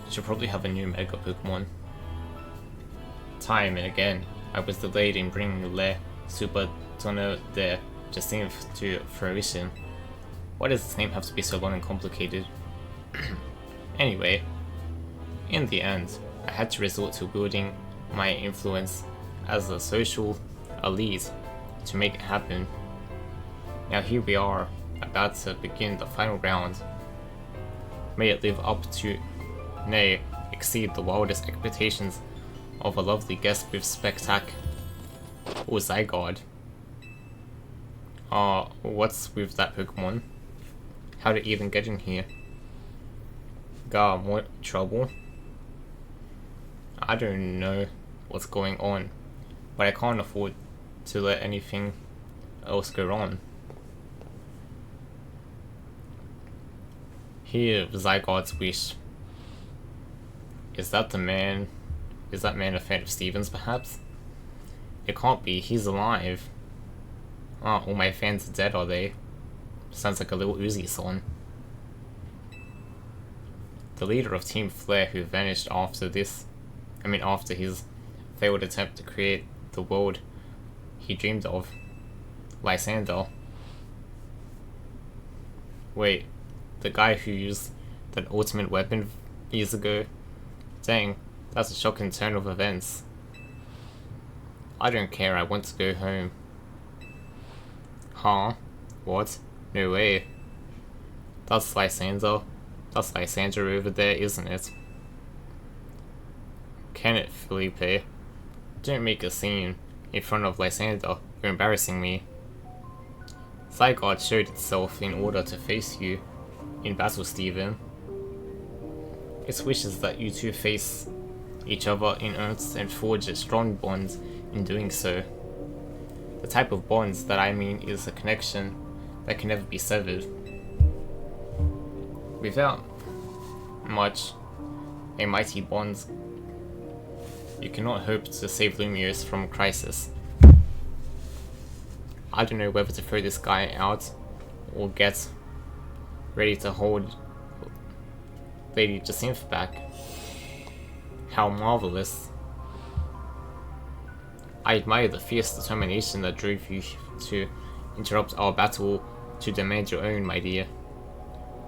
Should probably have a new Mega Pokemon. Time and again, I was delayed in bringing Le Super Tono de Jacinth to fruition. Why does this name have to be so long and complicated? Anyway, in the end, I had to resort to wielding my influence as a social elite to make it happen. Now here we are, about to begin the final round. May it live up to, nay, exceed the wildest expectations of a lovely guest with spectac. Oh, Zygarde. What's with that Pokemon? How did it even get in here? Got more trouble? I don't know what's going on, but I can't afford to let anything else go wrong. Hear Zygarde's wish. Is that man a fan of Steven's, perhaps? It can't be, he's alive. Oh, all my fans are dead, are they? Sounds like a little Uzi song. The leader of Team Flare who vanished after his failed attempt to create the world he dreamed of. Lysander. Wait, the guy who used that ultimate weapon years ago? Dang, that's a shocking turn of events. I don't care, I want to go home. Huh? What? No way. That's Lysander. That's Lysander over there, isn't it? Can it, Felipe? Don't make a scene in front of Lysander. You're embarrassing me. Zygarde showed itself in order to face you in battle, Steven. Its wishes that you two face each other in earnest and forge a strong bond in doing so. The type of bonds that I mean is a connection that can never be severed. Without a mighty bond, you cannot hope to save Lumiose from crisis. I don't know whether to throw this guy out or get ready to hold Lady Jacinth back. How marvelous. I admire the fierce determination that drove you to interrupt our battle to demand your own, my dear.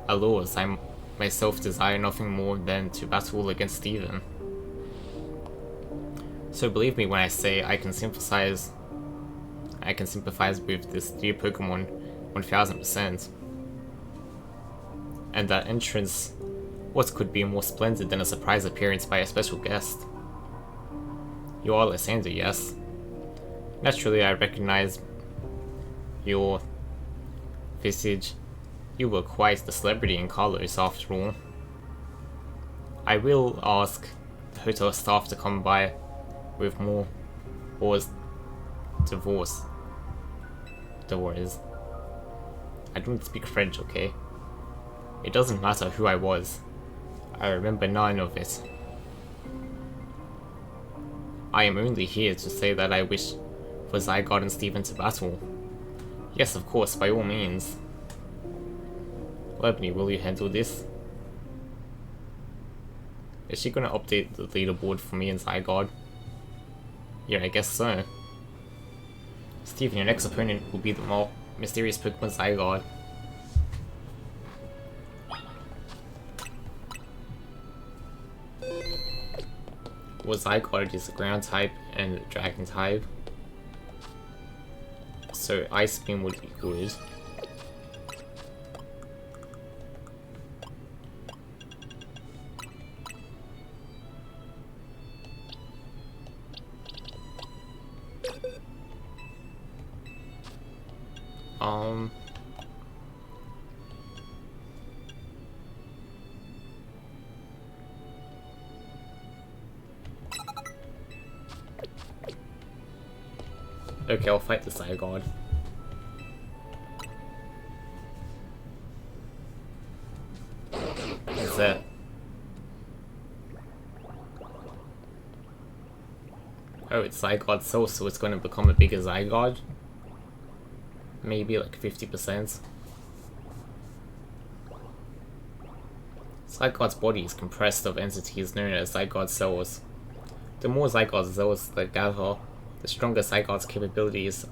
Alas, I myself desire nothing more than to battle against Steven. So believe me when I say I can sympathize with this dear Pokemon 1000%. And that entrance, what could be more splendid than a surprise appearance by a special guest? You are Lysander, yes? Naturally, I recognize your visage. You were quite the celebrity in Carlos, after all. I will ask the hotel staff to come by with more divorce. I don't speak French, okay? It doesn't matter who I was. I remember none of it. I am only here to say that I wish for Zygarde and Steven to battle. Yes, of course, by all means. Lebony, will you handle this? Is she gonna update the leaderboard for me and Zygarde? Yeah, I guess so. Steven, your next opponent will be the more mysterious Pokemon Zygarde. Well, Zygarde is a ground type and dragon type, so Ice Beam would be good. Okay, I'll fight the Zygarde. What's that? Oh, it's Zygarde Soul, so it's going to become a bigger Zygarde? Maybe like 50%. Zygarde's body is compressed of entities known as Zygarde cells. The more Zygarde cells they gather, the stronger Zygarde's capabilities.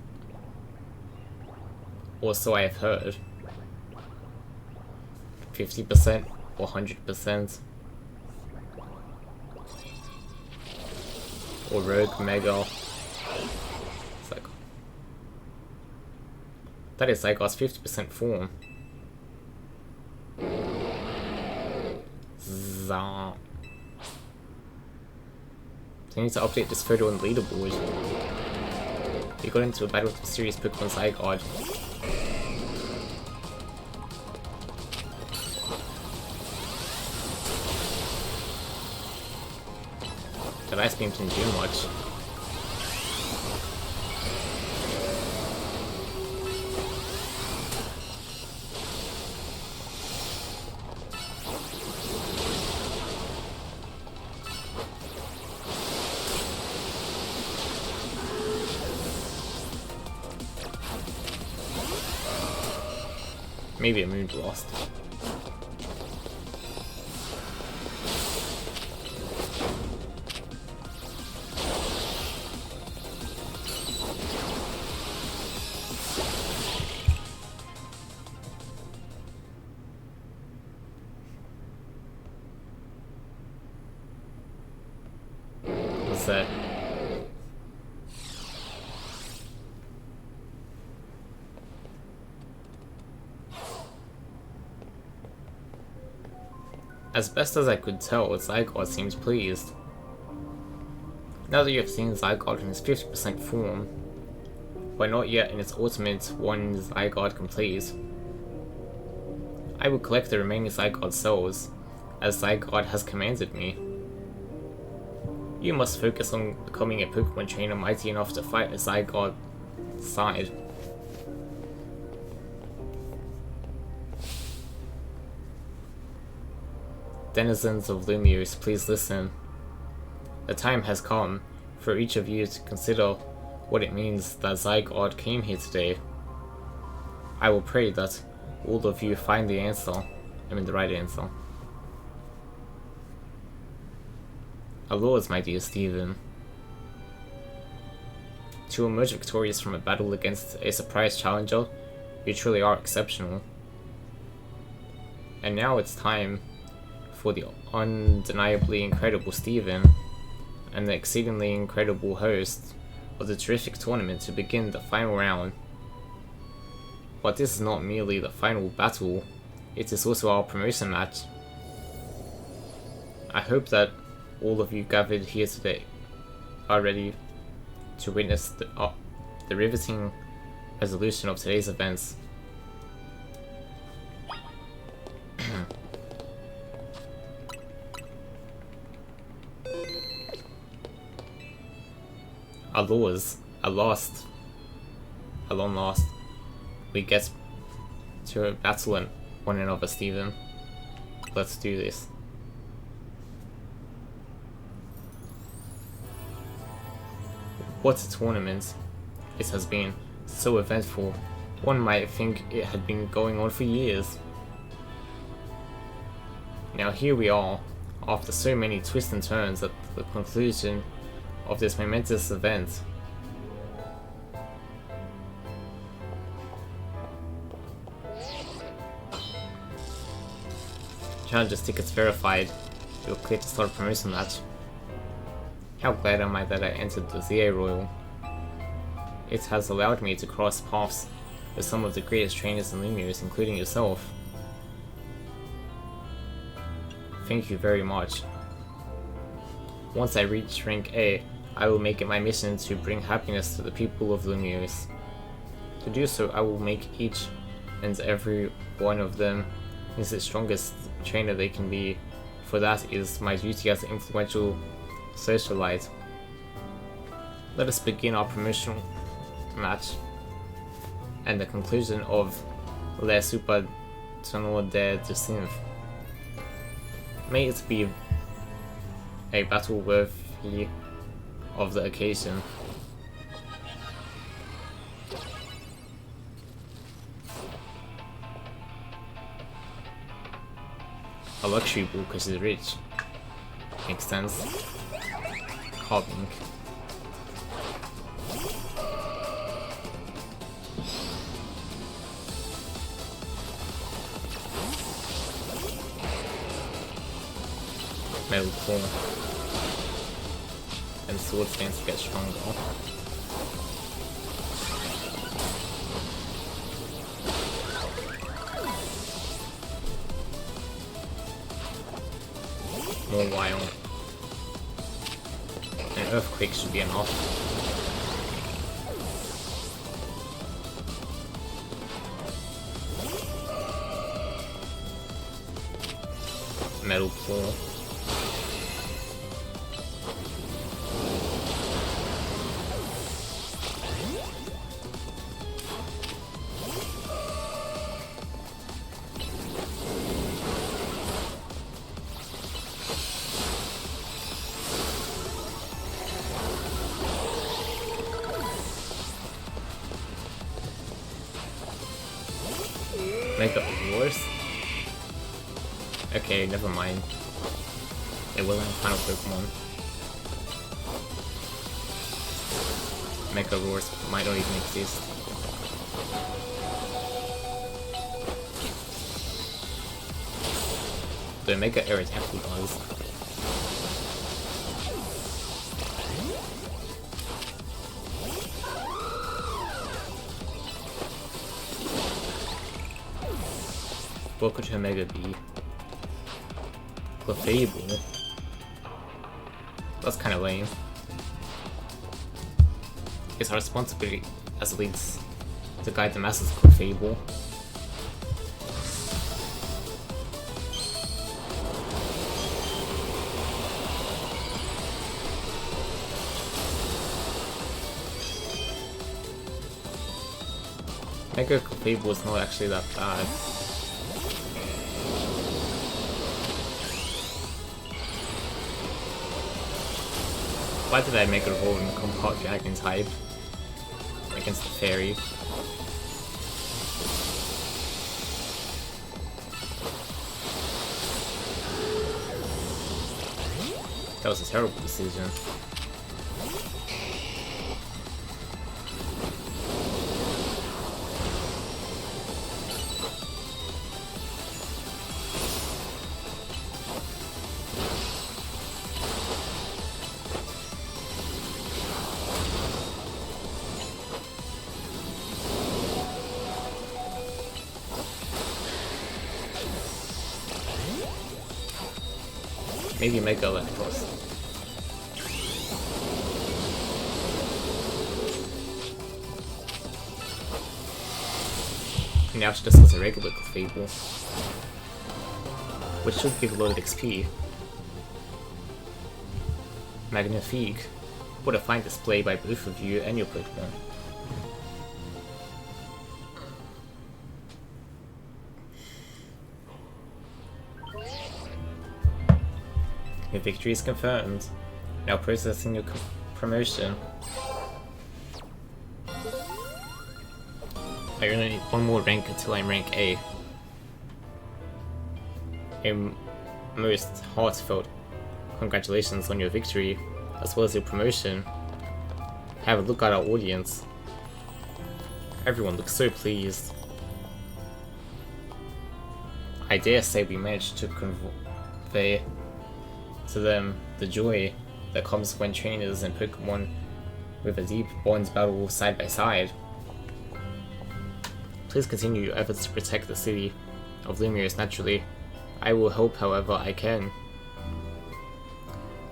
Or so I have heard. 50% or 100%. Or Rogue Mega. Zygarde. That is Zygarde's 50% form. Zah. I need to update this photo on the leaderboard. You got into a battle with mysterious Pokemon Zygarde. That Ice Beam didn't do much. Maybe a moon blast. What's that? As best as I could tell, Zygarde seems pleased. Now that you have seen Zygarde in its 50% form, but not yet in its ultimate one Zygarde complete, I will collect the remaining Zygarde cells, as Zygarde has commanded me. You must focus on becoming a Pokemon trainer mighty enough to fight a Zygarde side. Denizens of Lumiose, please listen. The time has come for each of you to consider what it means that Zygarde came here today. I will pray that all of you find the answer. I mean the right answer. Alours, my dear Stephen. To emerge victorious from a battle against a surprise challenger, you truly are exceptional. And now it's time for the undeniably incredible Stephen and the exceedingly incredible host of the terrific tournament to begin the final round. But this is not merely the final battle, it is also our promotion match. I hope that all of you gathered here today are ready to witness the riveting resolution of today's events. Alours, at long last, we get to battle one another, Stephen. Let's do this. What a tournament it has been, so eventful. One might think it had been going on for years. Now here we are, after so many twists and turns at the conclusion of this momentous event. Challenger's tickets verified. You're clear to start a promotion match. How glad am I that I entered the ZA Royal. It has allowed me to cross paths with some of the greatest trainers in Lumiose, including yourself. Thank you very much. Once I reach rank A, I will make it my mission to bring happiness to the people of Lumiose. To do so, I will make each and every one of them is the strongest trainer they can be, for that is my duty as an influential socialite. Let us begin our promotional match and the conclusion of Le Super Tournoi de Decimve. May it be a battle worthy of the occasion. A luxury ball because he's rich. Makes sense. Carving. Metal Claw. And sword stance to get stronger. More wild. An earthquake should be enough. Metal Claw. Make up yours? Okay, never mind. It wasn't final Pokemon. Mega Roars might not even exist. The Mega Air attack does. What could her Mega be? Clefable? That's kinda lame. It's our responsibility as elites to guide the masses Clefable. Mega Clefable is not actually that bad. Why did I make a roll and become part Dragon type against the fairy? That was a terrible decision. Maybe Mega Electros. Now she just has a regular Clefable, which should give a lot of XP. Magnifique. What a fine display by both of you and your Pokemon. Your victory is confirmed. Now processing your promotion. I only need one more rank until I'm rank A. A most heartfelt congratulations on your victory, as well as your promotion. Have a look at our audience. Everyone looks so pleased. I dare say we managed to convey to them the joy that comes when trainers and Pokemon with a deep bond battle side by side. Please continue your efforts to protect the city of Lumiose naturally. I will help however I can.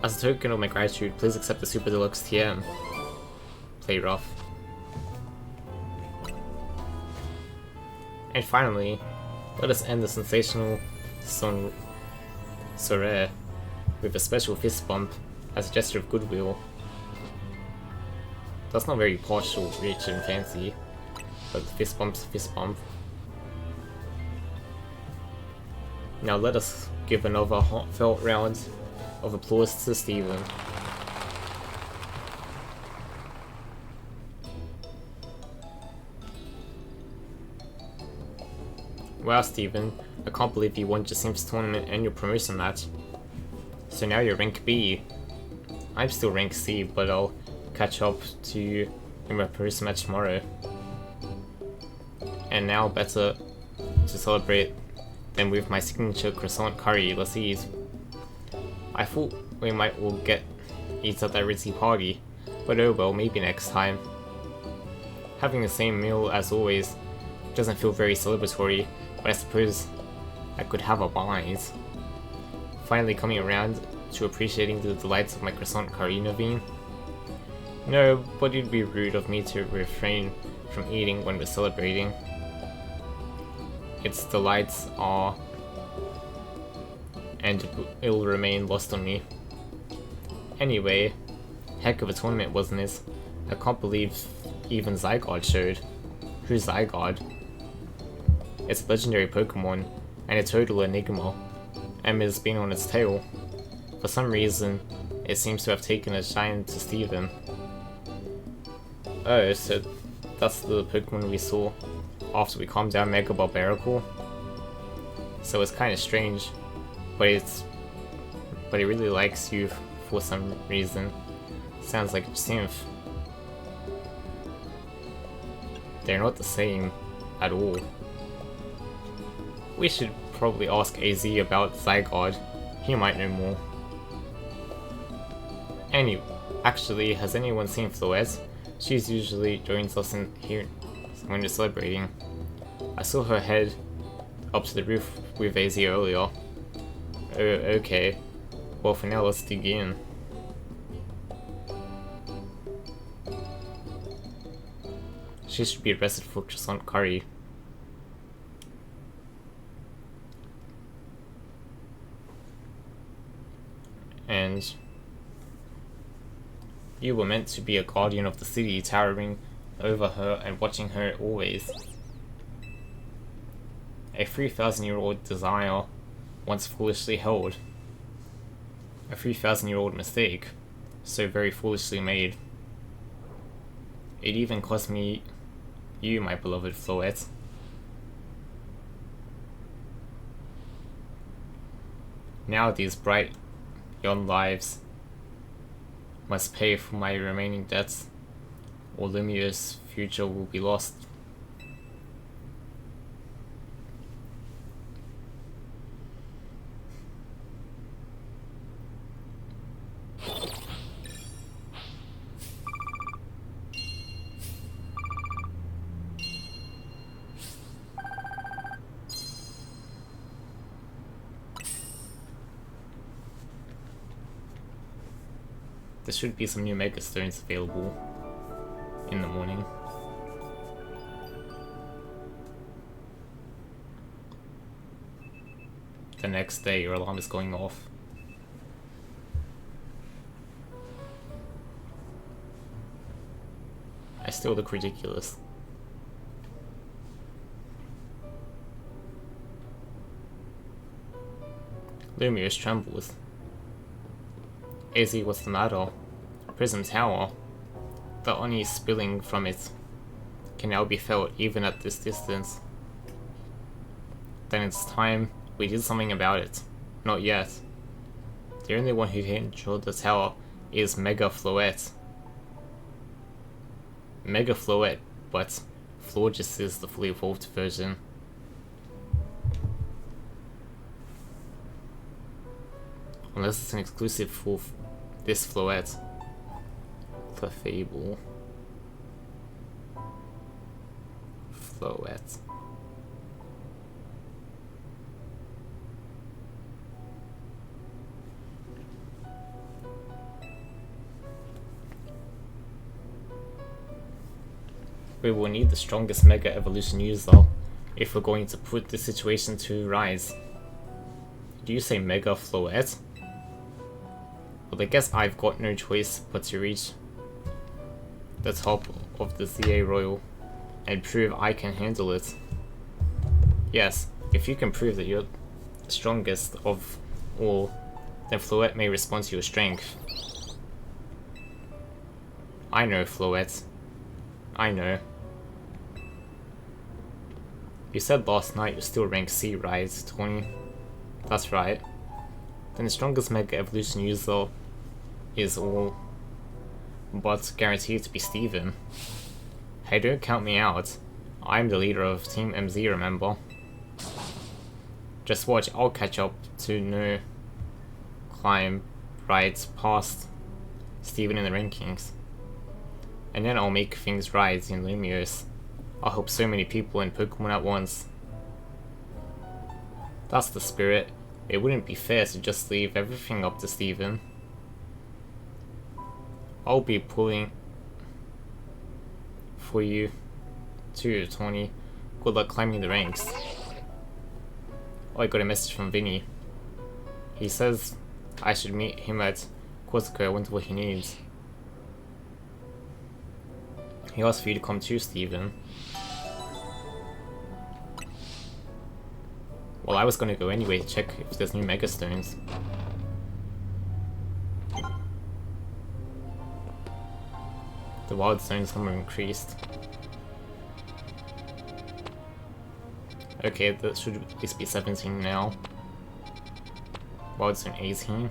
As a token of my gratitude, please accept the Super Deluxe TM. Play rough. And finally, let us end the sensational soiree with a special fist bump as a gesture of goodwill. That's not very partial, rich, and fancy. But fist bump's fist bump. Now let us give another heartfelt round of applause to Steven. Wow, Steven, I can't believe you won your Sims tournament and your promotion match. So now you're rank B. I'm still rank C, but I'll catch up to you in my promotion match tomorrow. And now better to celebrate than with my signature croissant curry, let's eat. I thought we might all eat at that ritzy party, but oh well, maybe next time. Having the same meal as always doesn't feel very celebratory, but I suppose I could have a bite. Finally coming around to appreciating the delights of my croissant curry, Naveen. No, but it'd be rude of me to refrain from eating when we're celebrating. Its delights are, and it'll remain lost on me. Anyway, heck of a tournament, wasn't it? I can't believe even Zygarde showed. Who's Zygarde? It's a legendary Pokemon, and a total enigma. Emma's been on its tail. For some reason, it seems to have taken a shine to Steven. Oh, so that's the Pokemon we saw after we calmed down Mega Barbarical. So it's kinda strange, but it really likes you for some reason. Sounds like a synth. They're not the same at all. We should probably ask AZ about Zygarde. He might know more. Anyway, actually, has anyone seen Floette? She's usually joins us in here when we're celebrating. I saw her head up to the roof with AZ earlier. Oh, okay. Well, for now, let's dig in. She should be arrested for croissant curry. And you were meant to be a guardian of the city, towering over her and watching her always. A 3,000-year-old desire, once foolishly held. A 3,000-year-old mistake, so very foolishly made. It even cost me you, my beloved Floette. Now these bright young lives must pay for my remaining debts, or Lumio's future will be lost. There should be some new Mega Stones available in the morning. The next day, your alarm is going off. I still look ridiculous. Lumious trembles. AZ, what's the matter? Prism Tower. The oni spilling from it can now be felt even at this distance. Then it's time we did something about it. Not yet. The only one who can control the tower is Mega Floette. Mega Floette, but Florges is the fully evolved version. Unless it's an exclusive for this Floette. Clefable. Floette. We will need the strongest Mega Evolution user if we're going to put the situation to rise. Do you say Mega Floette? Well, I guess I've got no choice but to reach the top of the ZA Royal and prove I can handle it. Yes, if you can prove that you're the strongest of all, then Floette may respond to your strength. I know, Floette. I know. You said last night you're still rank C, right, Tony? That's right. Then the strongest Mega Evolution user is all but guaranteed to be Steven. Hey, don't count me out. I'm the leader of Team MZ, remember? Just watch, I'll catch up to no climb right past Steven in the rankings. And then I'll make things right in Lumiose. I'll help so many people and Pokemon at once. That's the spirit. It wouldn't be fair to just leave everything up to Steven. I'll be pulling for you too, Tony. Good luck climbing the ranks. Oh, I got a message from Vinny. He says I should meet him at Corsica. I wonder what he needs. He asked for you to come too, Steven. Well, I was gonna go anyway to check if there's new Mega Stones. The Wild Stones number increased. Okay, that should at least be 17 now. Wild Stone 18.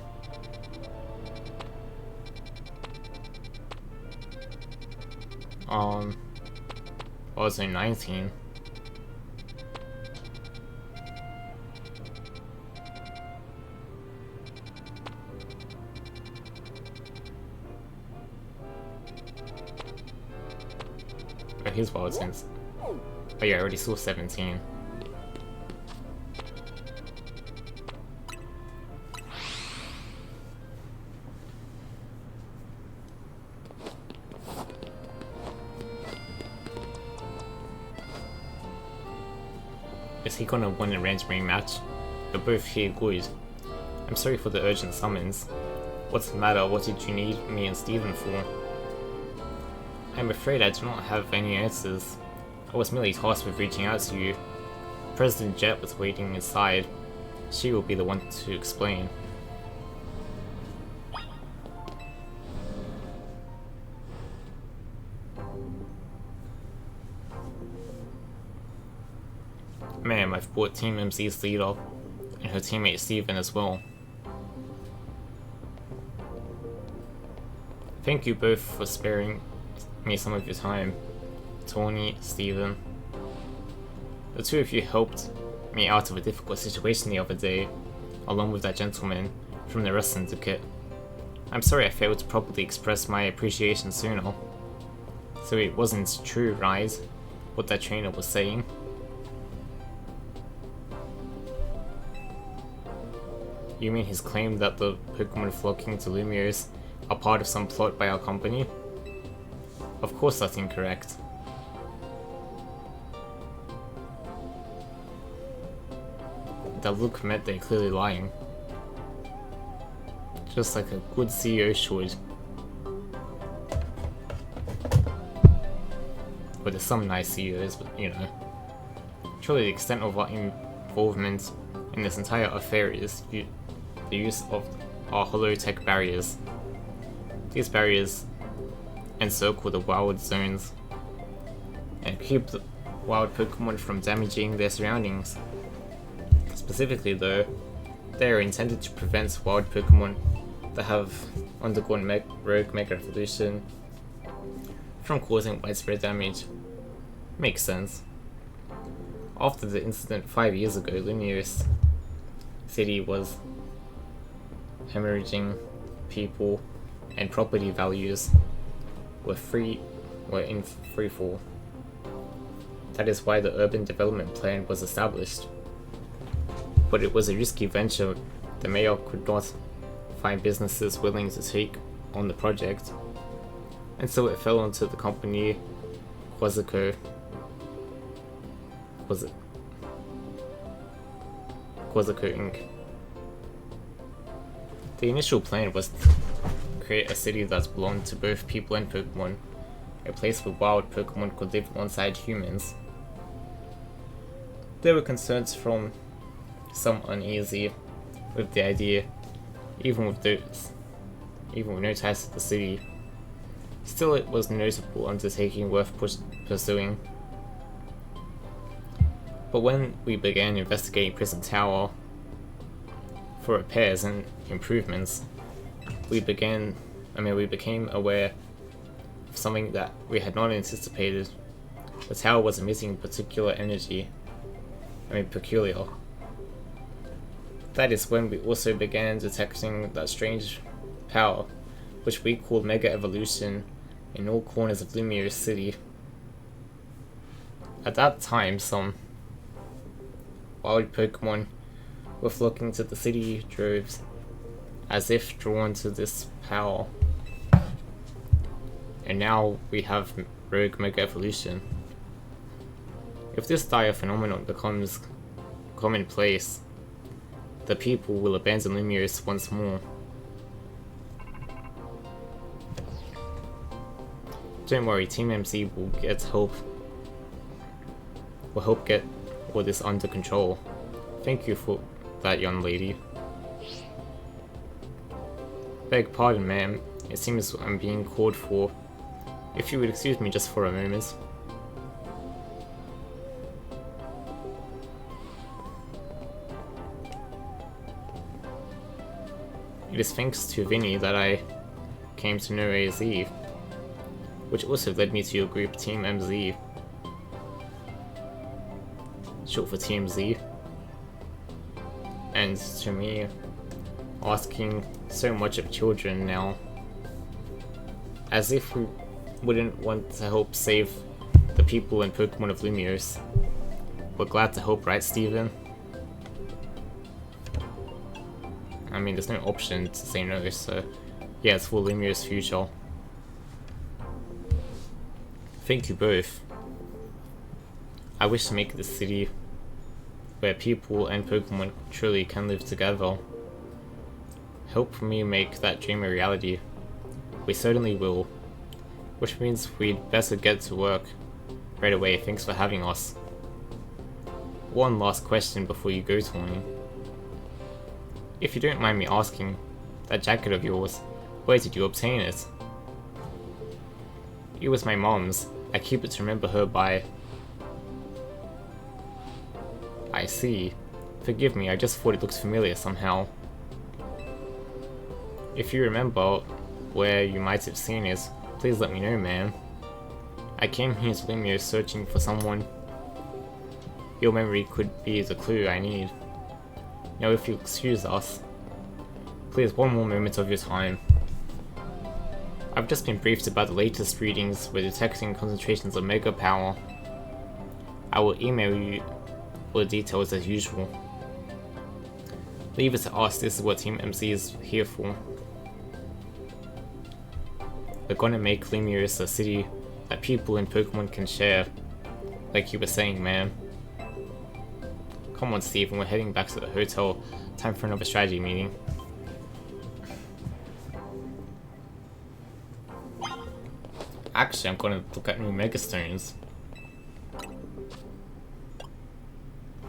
Wild Stone 19. Oh, here's Wild Stones. Oh yeah, I already saw 17. Is he gonna win a random rematch? You're both here good. I'm sorry for the urgent summons. What's the matter? What did you need me and Steven for? I'm afraid I do not have any answers. I was merely tasked with reaching out to you. President Jet was waiting inside. She will be the one to explain. Ma'am, I've brought Team MZ's leader and her teammate Steven as well. Thank you both for sparing me some of your time. Tony, Steven. The two of you helped me out of a difficult situation the other day, along with that gentleman from the rest Syndicate. I'm sorry I failed to properly express my appreciation sooner. So it wasn't true, right? What that trainer was saying? You mean his claim that the Pokemon flocking to Lumiose are part of some plot by our company? Of course that's incorrect. That look meant they're clearly lying. Just like a good CEO should. But there's some nice CEOs, but you know. Surely the extent of our involvement in this entire affair is the use of our holotech barriers. These barriers encircle the wild zones and keep the wild Pokemon from damaging their surroundings. Specifically though, they are intended to prevent wild Pokemon that have undergone rogue Mega Evolution from causing widespread damage. Makes sense. After the incident 5 years ago, Lumiose City was hemorrhaging people and property values were in free fall. That is why the urban development plan was established. But it was a risky venture. The mayor could not find businesses willing to take on the project, and so it fell onto the company Quasico. Quasico Inc. The initial plan was to create a city that belonged to both people and Pokemon, a place where wild Pokemon could live alongside humans. There were concerns from some uneasy with the idea, even with no ties to the city. Still, it was a notable undertaking worth pursuing. But when we began investigating Prison Tower for repairs and improvements, we became aware of something that we had not anticipated. The tower was emitting peculiar energy. Peculiar. That is when we also began detecting that strange power, which we called Mega Evolution, in all corners of Lumiere City. At that time, some wild Pokemon were flocking to the city droves, as if drawn to this power. And now we have Rogue Mega Evolution. If this dire phenomenon becomes commonplace, the people will abandon Lumiere once more. Don't worry, Team MZ will get help. Will help get all this under control. Thank you for that, young lady. Beg pardon, ma'am. It seems I'm being called for. If you would excuse me just for a moment. It is thanks to Vinny that I came to know AZ, which also led me to your group Team MZ, short for TMZ, and to me asking so much of children now, as if we wouldn't want to help save the people and Pokemon of Lumiere. We're glad to help, right, Steven? There's no option to say no, so yeah, it's for Lumiere's future. Thank you both. I wish to make this city where people and Pokemon truly can live together. Help me make that dream a reality. We certainly will. Which means we'd better get to work right away. Thanks for having us. One last question before you go, Tony. If you don't mind me asking, that jacket of yours, where did you obtain it? It was my mom's. I keep it to remember her by. I see. Forgive me, I just thought it looked familiar somehow. If you remember where you might have seen it, please let me know, ma'am. I came here to Lumiere searching for someone. Your memory could be the clue I need. Now if you'll excuse us, please one more moment of your time. I've just been briefed about the latest readings we're detecting concentrations of Mega Power. I will email you all the details as usual. Leave it to us, this is what Team MC is here for. We're gonna make Lumiere a city that people and Pokemon can share, like you were saying, man. Come on, Steve, we're heading back to the hotel. Time for another strategy meeting. Actually, I'm gonna look at new Megastones.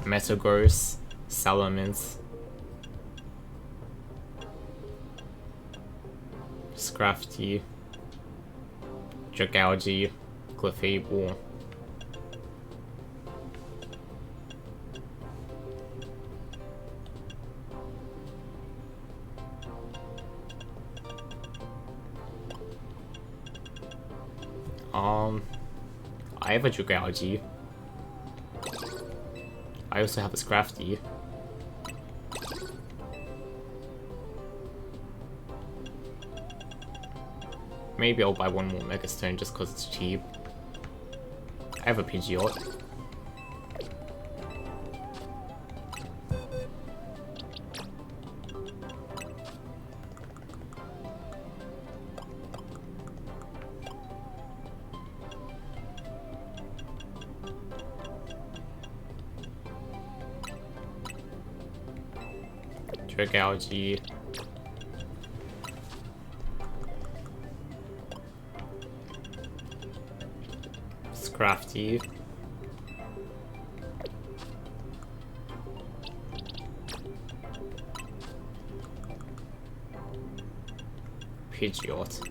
Metagross, Salamence, Scrafty, Dragalge, Clefable. I have a Dragalge. I also have a Scrafty. Maybe I'll buy one more Megastone just because it's cheap. I have a Pidgeot. Dragalge. Crafty. Pidgeot.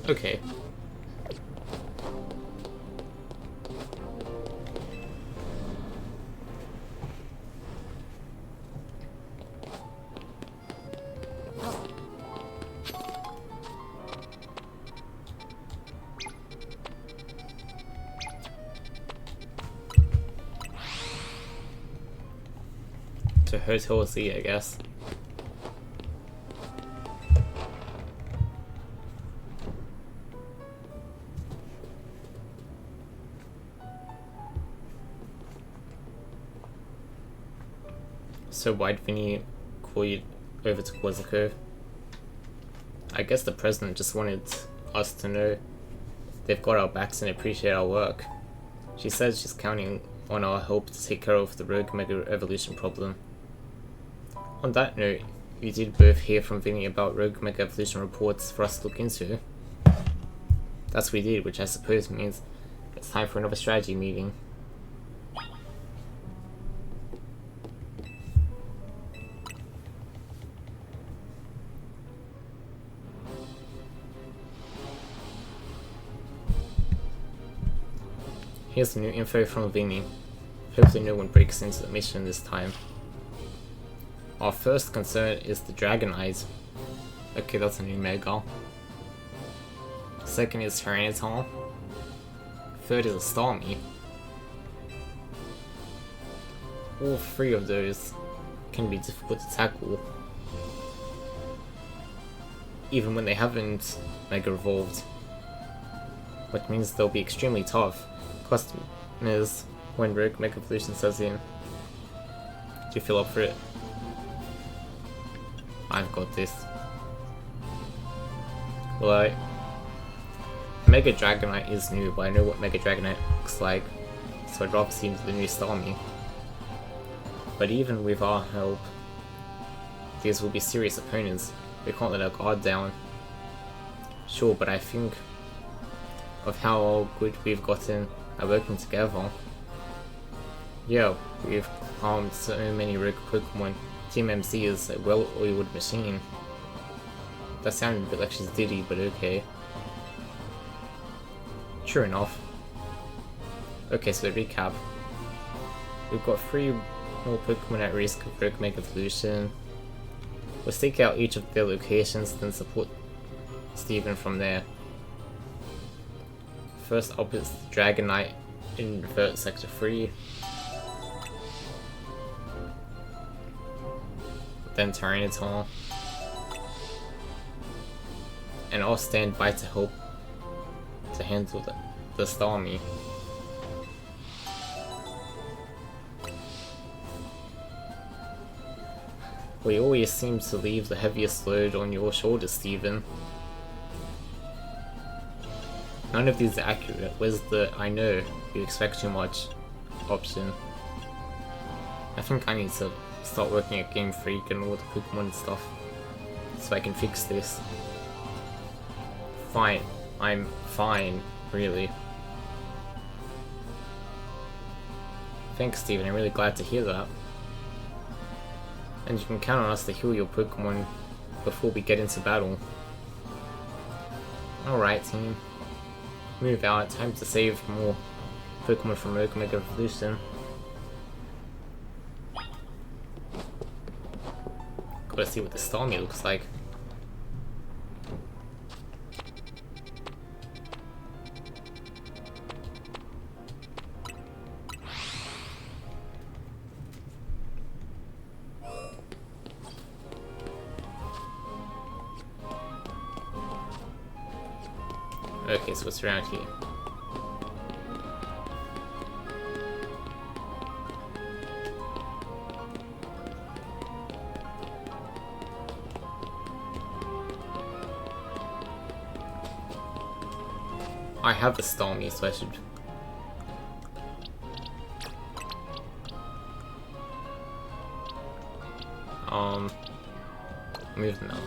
Okay. To Hotel Z, I guess. So why'd Vinny call you over to Quizzico? I guess the president just wanted us to know they've got our backs and appreciate our work. She says she's counting on our help to take care of the Rogue Mega Evolution problem. On that note, you did both hear from Vinny about Rogue Mega Evolution reports for us to look into. That's what we did, which I suppose means it's time for another strategy meeting. Here's the new info from Vinny. Hopefully no one breaks into the mission this time. Our first concern is the Dragonite. Okay, that's a new Mega. Second is Tyranitar. Third is a Starmie. All three of those can be difficult to tackle, even when they haven't Mega Evolved, which means they'll be extremely tough. Question is when Rogue Mega Evolution sets in. Do you feel up for it? I've got this. Well, Mega Dragonite is new, but I know what Mega Dragonite looks like, so I'd rather see the new Starmie. But even with our help, these will be serious opponents. We can't let our guard down. Sure, but I think of how good we've gotten at working together. Yeah, we've harmed so many rogue Pokemon. Team MC is a well-oiled machine. That sounded a bit like she's Diddy, but okay. True enough. Okay, so to recap. We've got 3 more Pokemon at risk of Rogue Mega Evolution. We'll stake out each of their locations, then support Steven from there. First up is Dragonite in Revert Sector 3. Then Tyranitar. And I'll stand by to help to handle the Starmie. We always seem to leave the heaviest load on your shoulders, Steven. None of these are accurate. Where's the I know you expect too much option? I think I need to start working at Game Freak and all the Pokemon and stuff so I can fix this. Fine. I'm fine, really. Thanks, Steven. I'm really glad to hear that. And you can count on us to heal your Pokemon before we get into battle. Alright, team. Move out. Time to save more Pokemon from Rogue Mega Evolution. Gotta see what the Starmie looks like. Okay, so what's around here? I have a Starmie, so I should Move now.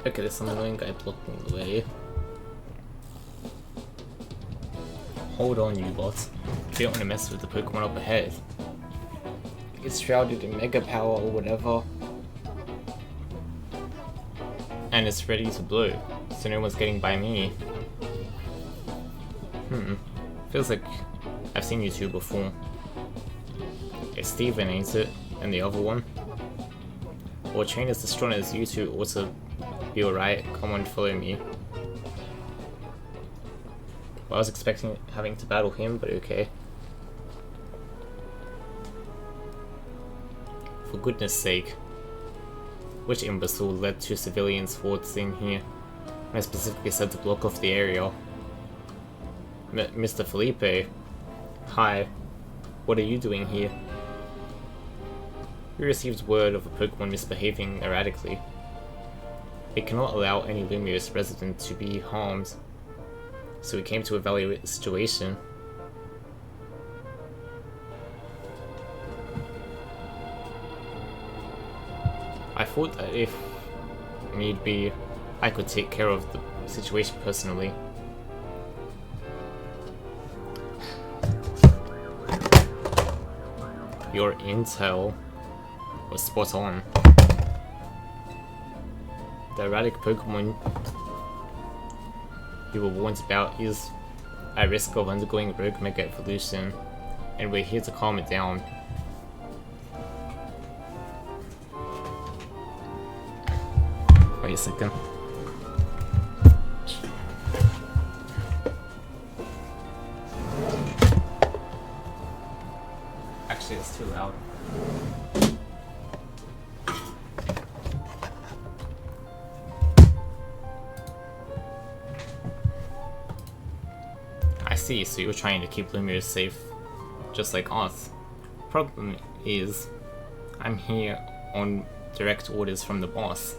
Okay, there's some annoying guy blocking the way. Hold on, you lot. You don't want to mess with the Pokemon up ahead. It's shrouded in Mega Power or whatever. And it's ready to blow, so no one's getting by me. Feels like I've seen you two before. It's Steven, ain't it? And the other one? Well, a train as strong as you two ought to be alright. Come on, follow me. Well, I was expecting having to battle him, but okay. For goodness sake. Which imbecile led two civilians forwards in here? I specifically said to block off the area. Mr. Felipe. Hi. What are you doing here? We received word of a Pokemon misbehaving erratically. We cannot allow any Lumiose resident to be harmed, so we came to evaluate the situation. I thought that if need be, I could take care of the situation personally. Your intel was spot on. The erratic Pokemon you were warned about is at risk of undergoing rogue mega evolution, and we're here to calm it down. Wait a second. Actually, it's too loud. I see, so you're trying to keep Lumiose safe, just like us. Problem is, I'm here on direct orders from the boss.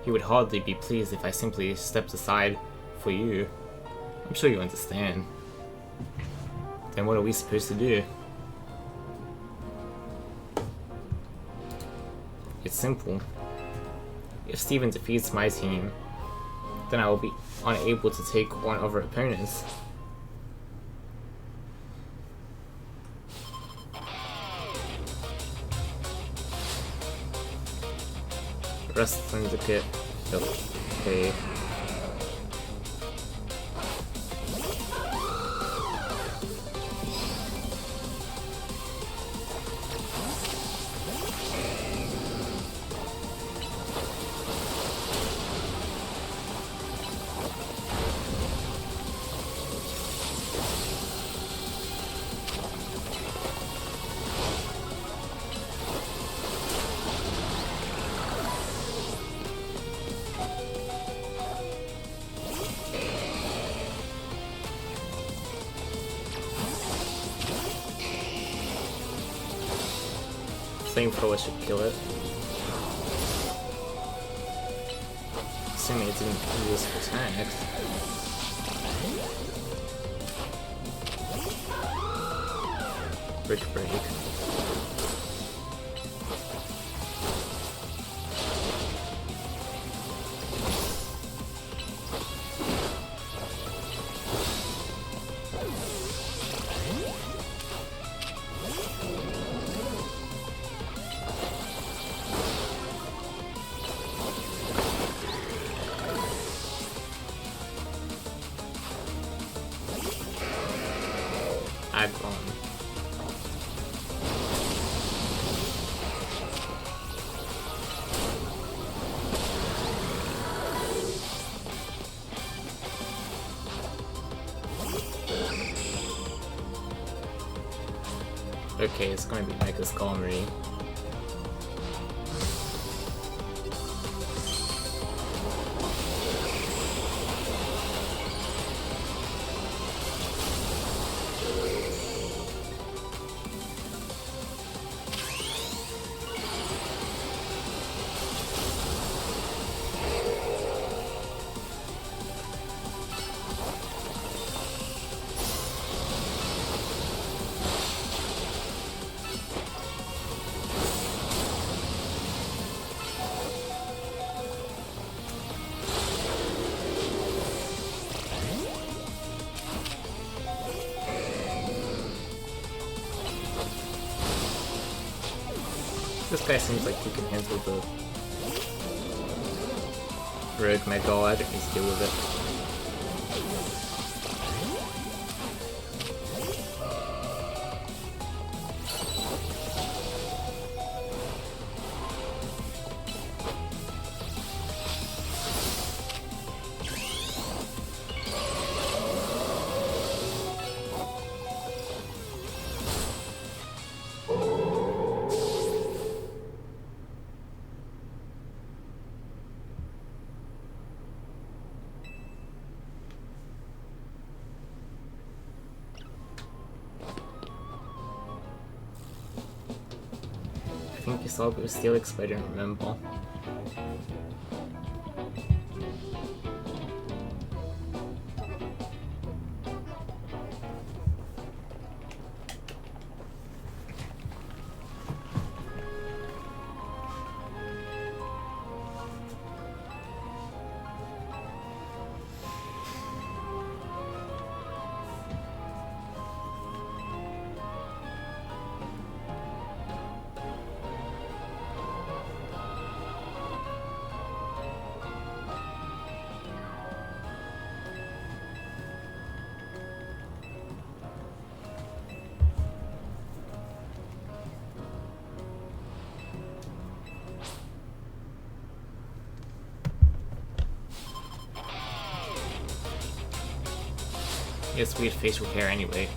He would hardly be pleased if I simply stepped aside for you. I'm sure you understand. Then what are we supposed to do? It's simple. If Steven defeats my team, then I will be unable to take on other opponents. Rest Syndicate. Okay. Flamethrower should kill it. assuming it didn't use attack. Brick break. Aggron. Okay, it's gonna be Mega Skullmarine. This guy seems like he can handle the Rogue Mega. I don't need to deal with it. I think you saw but Steel X, but I don't remember. He has weird facial hair anyway.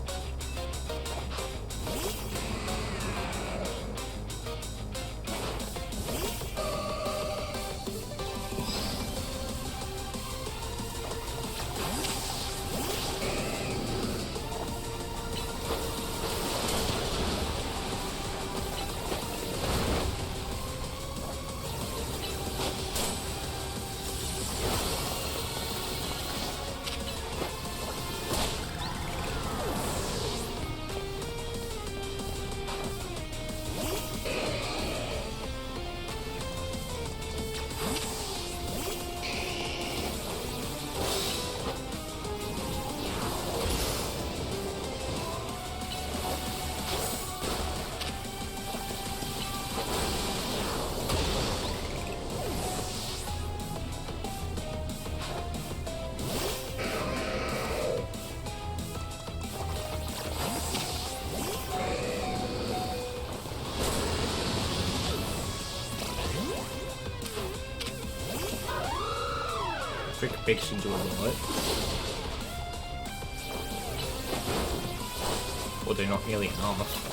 Frick Big should do a lot. Well, they're not nearly enough.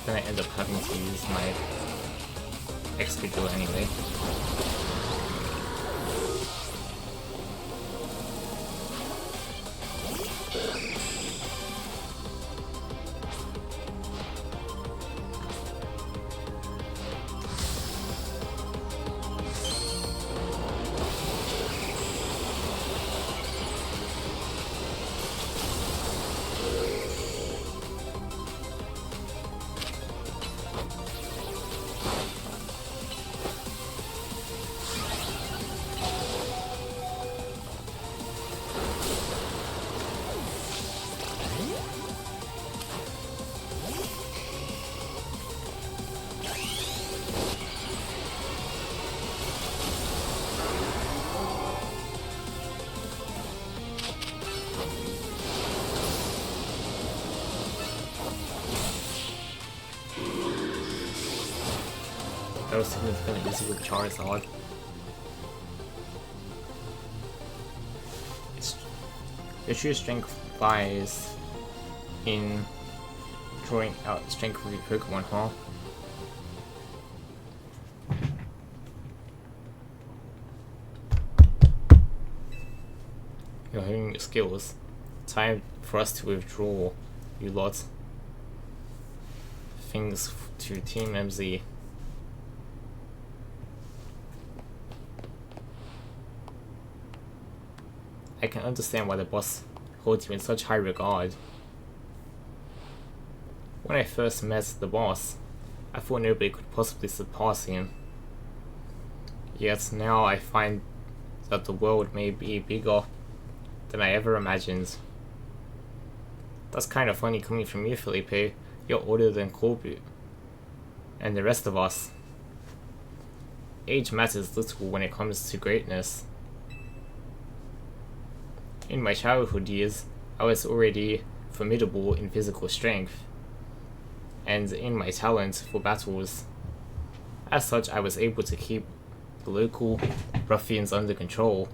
Then I end up having to use my Excadrill anyway. battle significantly easier with Charizard. The true strength lies in drawing out the strength of your Pokemon, huh? You're honing your skills. Time for us to withdraw, you lot. Things to Team MZ. I can understand why the boss holds you in such high regard. When I first met the boss, I thought nobody could possibly surpass him. Yet now I find that the world may be bigger than I ever imagined. That's kind of funny coming from you, Felipe. You're older than Corbu and the rest of us. Age matters little when it comes to greatness. In my childhood years, I was already formidable in physical strength, and in my talent for battles. As such, I was able to keep the local ruffians under control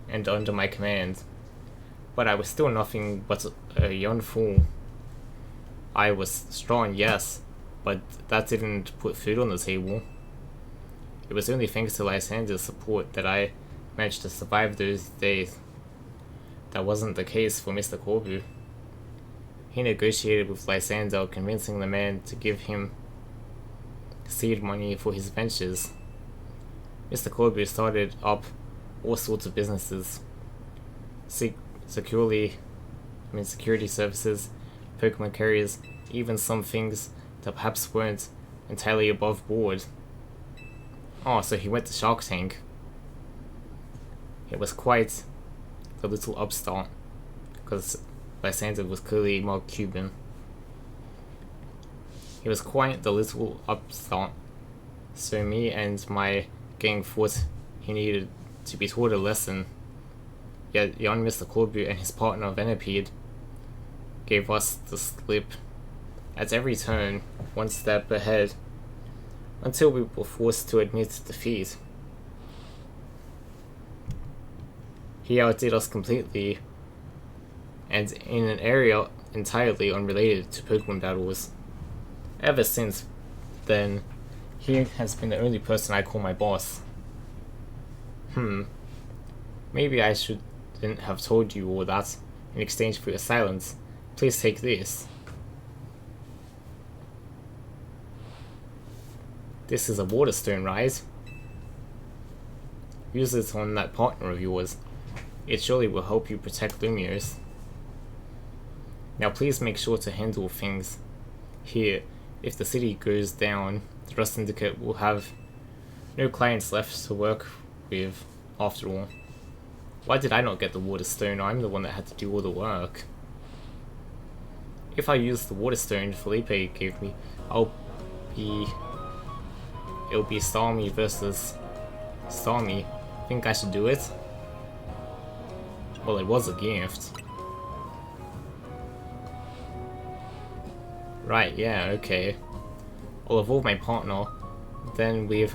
and under my command. But I was still nothing but a young fool. I was strong, yes, but that didn't put food on the table. It was only thanks to Lysander's support that I managed to survive those days. That wasn't the case for Mr. Corbu. He negotiated with Lysander, convincing the man to give him seed money for his ventures. Mr. Corbu started up all sorts of businesses. Security services, Pokemon carriers, even some things that perhaps weren't entirely above board. Oh, so he went to Shark Tank. It was quite the little upstart, because Lysander was clearly more Cuban. He was quite the little upstart, so me and my gang thought he needed to be taught a lesson. Yet young Mr. Corbu and his partner Venipede gave us the slip at every turn, one step ahead, until we were forced to admit defeat. He outdid us completely, and in an area entirely unrelated to Pokemon battles. Ever since then, he has been the only person I call my boss. Maybe I shouldn't have told you all that in exchange for your silence. Please take this. This is a water stone, right? Use it on that partner of yours. It surely will help you protect Lumiose. Now please make sure to handle things here. If the city goes down, the Rust Syndicate will have no clients left to work with after all. Why did I not get the water stone? I'm the one that had to do all the work. If I use the water stone Felipe gave me, it'll be Starmie versus Starmie. Think I should do it? Well, it was a gift. Right, yeah, okay. I'll evolve my partner, then we've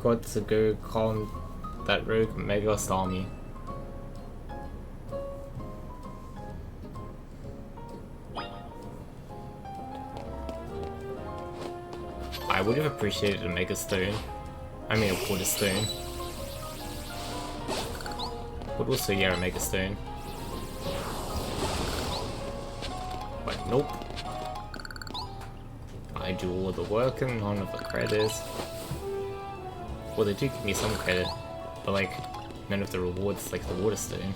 got to go calm that rogue Mega Starmie. I would have appreciated a Mega Stone. I mean a Water Stone. But also, yeah, a Mega Stone. But nope. I do all the work and none of the credit. Well, they do give me some credit, but like, none of the rewards like the Water Stone.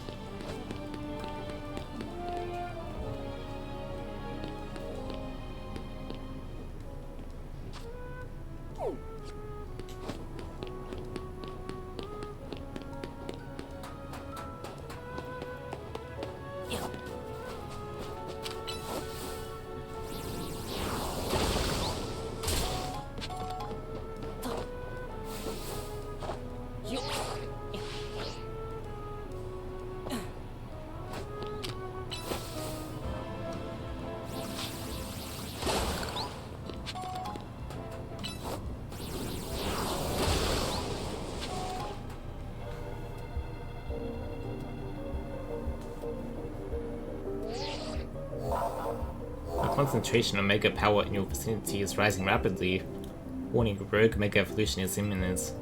Concentration of Mega power in your vicinity is rising rapidly. Warning, rogue Mega evolution is imminent.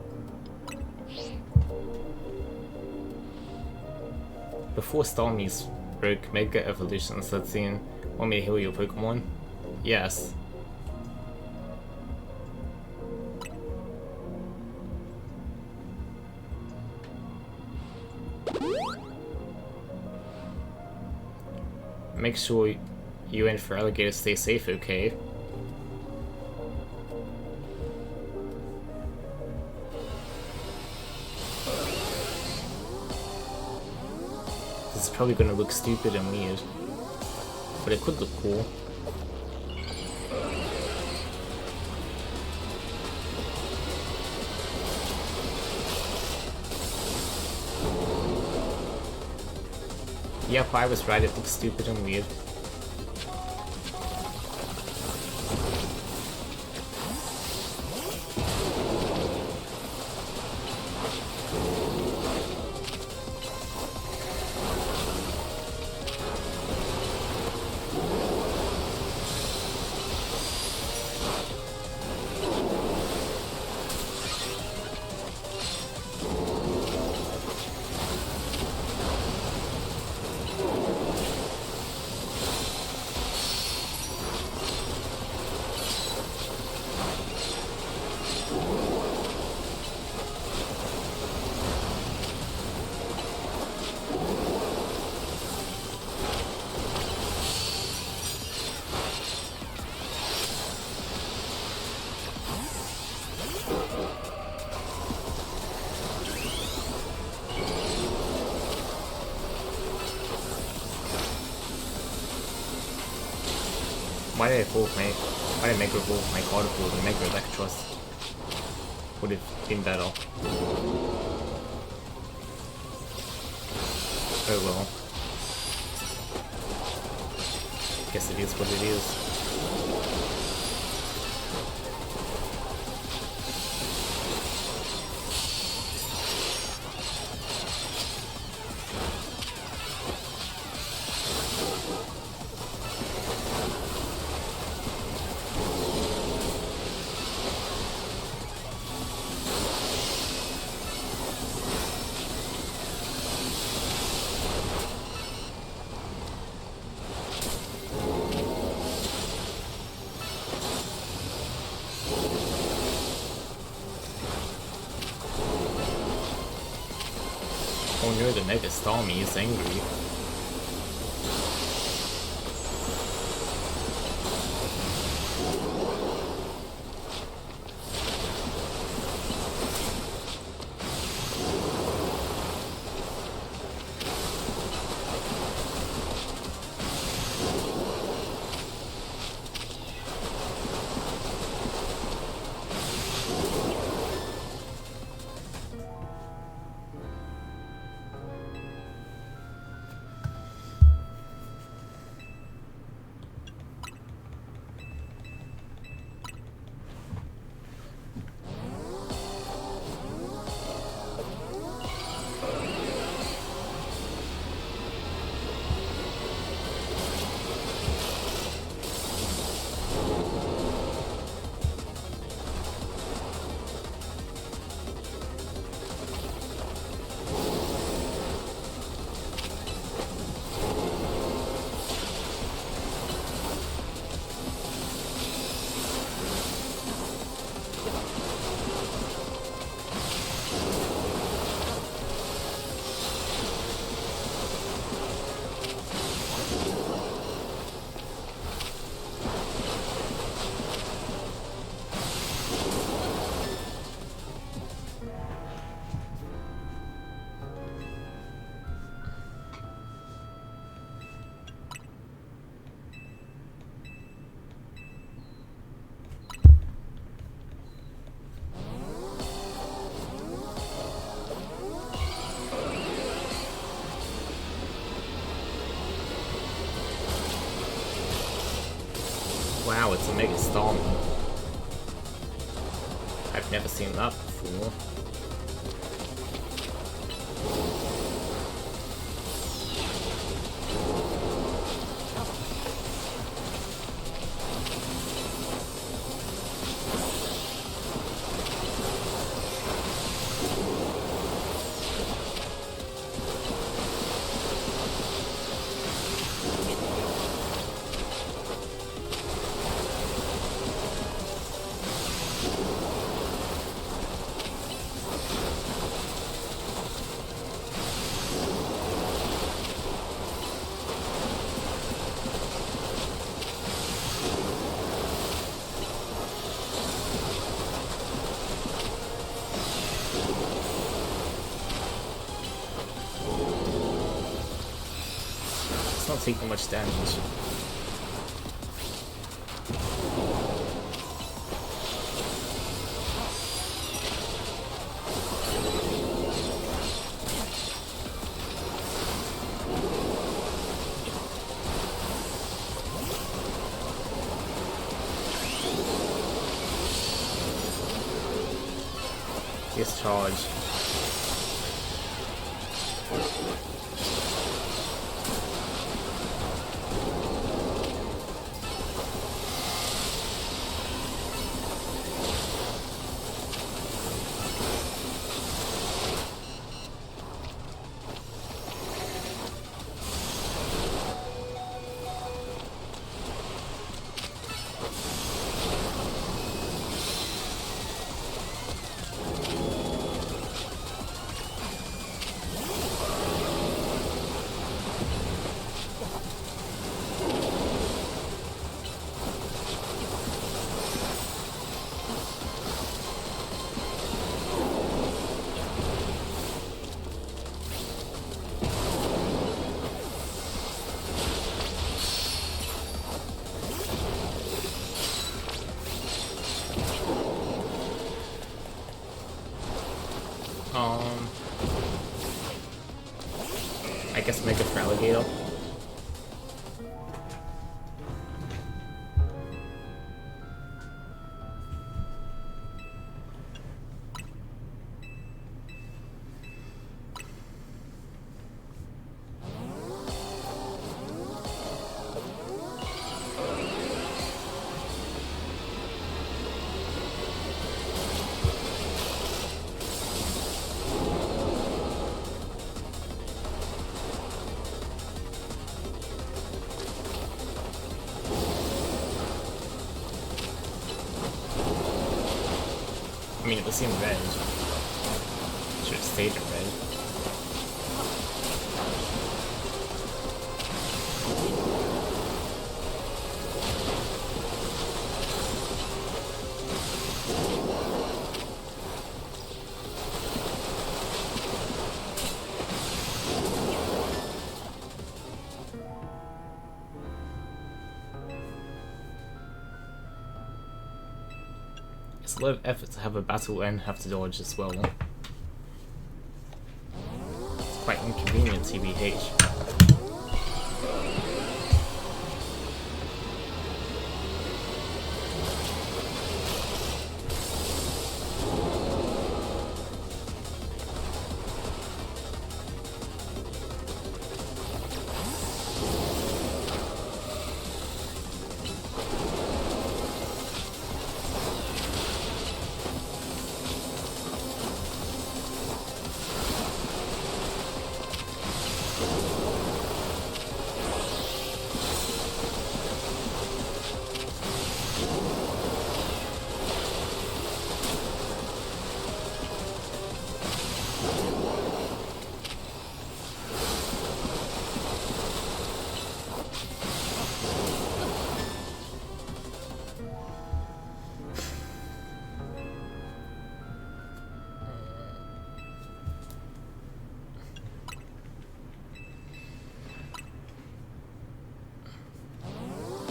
Before Starmie's rogue Mega evolution sets in, want me to heal your Pokemon? Yes. Make sure you and Feraligatr stay safe, okay? This is probably gonna look stupid and weird, but it could look cool. Yep, I was right, it looks stupid and weird. Why did I Mega Evolve my Gardevoir and Mega Electros? Would have been better. Oh well. Guess it is what it is. Oh no, the Mega Starmie is angry. Wow, it's a Mega Storm. I've never seen that before. not taking much damage. Discharge. I guess make it for alligator. I mean, it was in red. Should have stayed in red. It's a lot of effort to have a battle and have to dodge as well. It's quite inconvenient, TBH.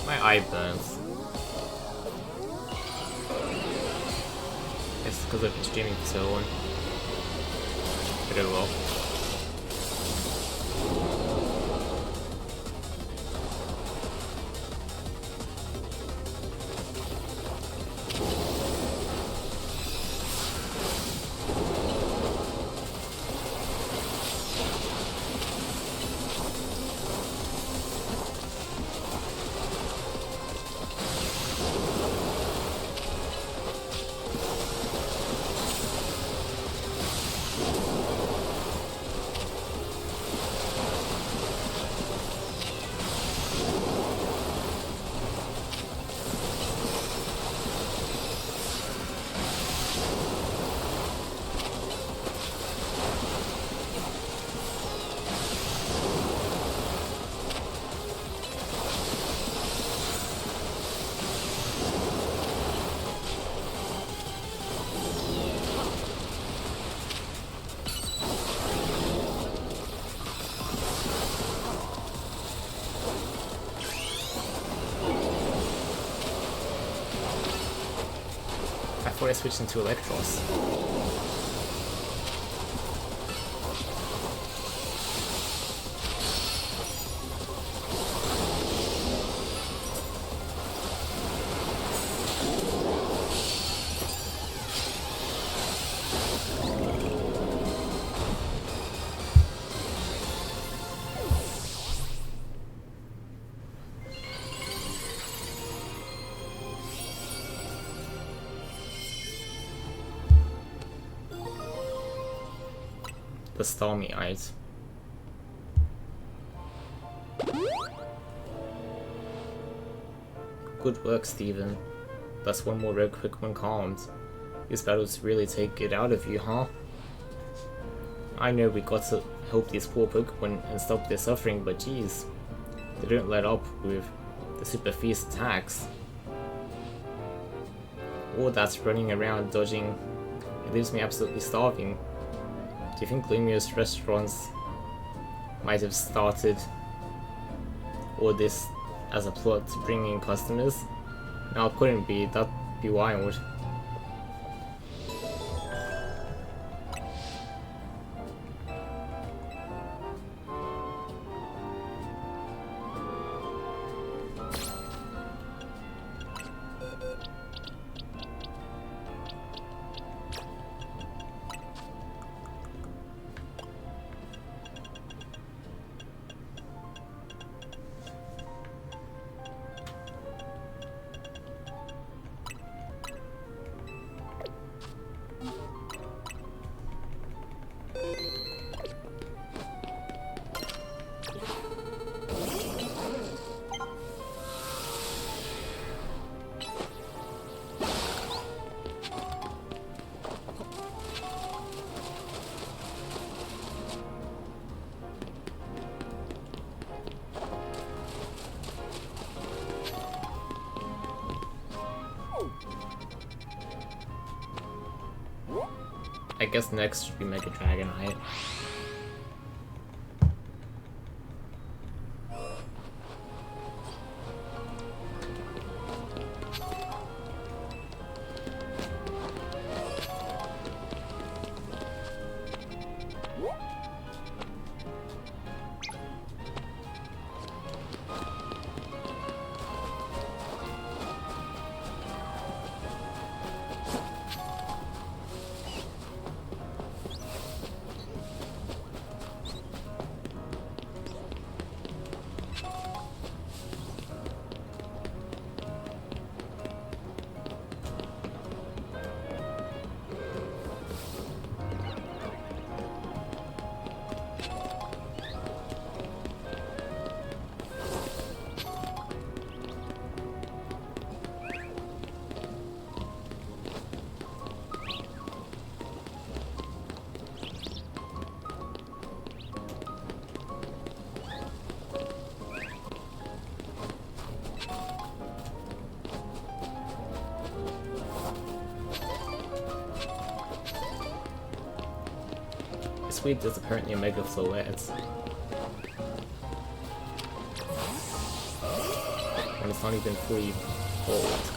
My eye burns. It's because I've been streaming for so long. But oh well. before I switched into Electros. The Stormy Eyes. Good work, Steven. That's one more red quick when calmed. These battles really take it out of you, huh? I know we got to help these poor Pokemon and stop their suffering, but geez, they don't let up with the super fierce attacks. All that's running around dodging, it leaves me absolutely starving. Do you think Lumio's restaurants might have started all this as a plot to bring in customers? No, it couldn't be. That'd be wild. I guess next should be Mega Dragonite. Sweet, there's apparently a Mega Floette. And it's not even fully old.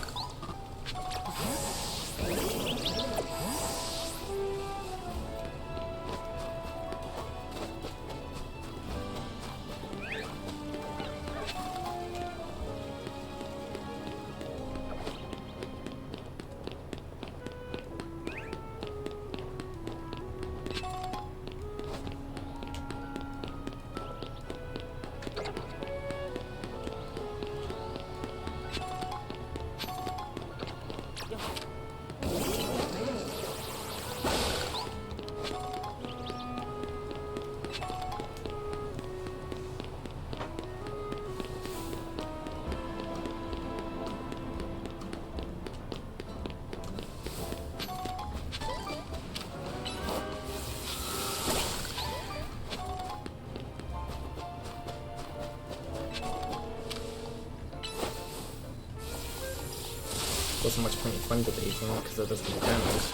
Wasn't much point in fun debating because it doesn't do damage.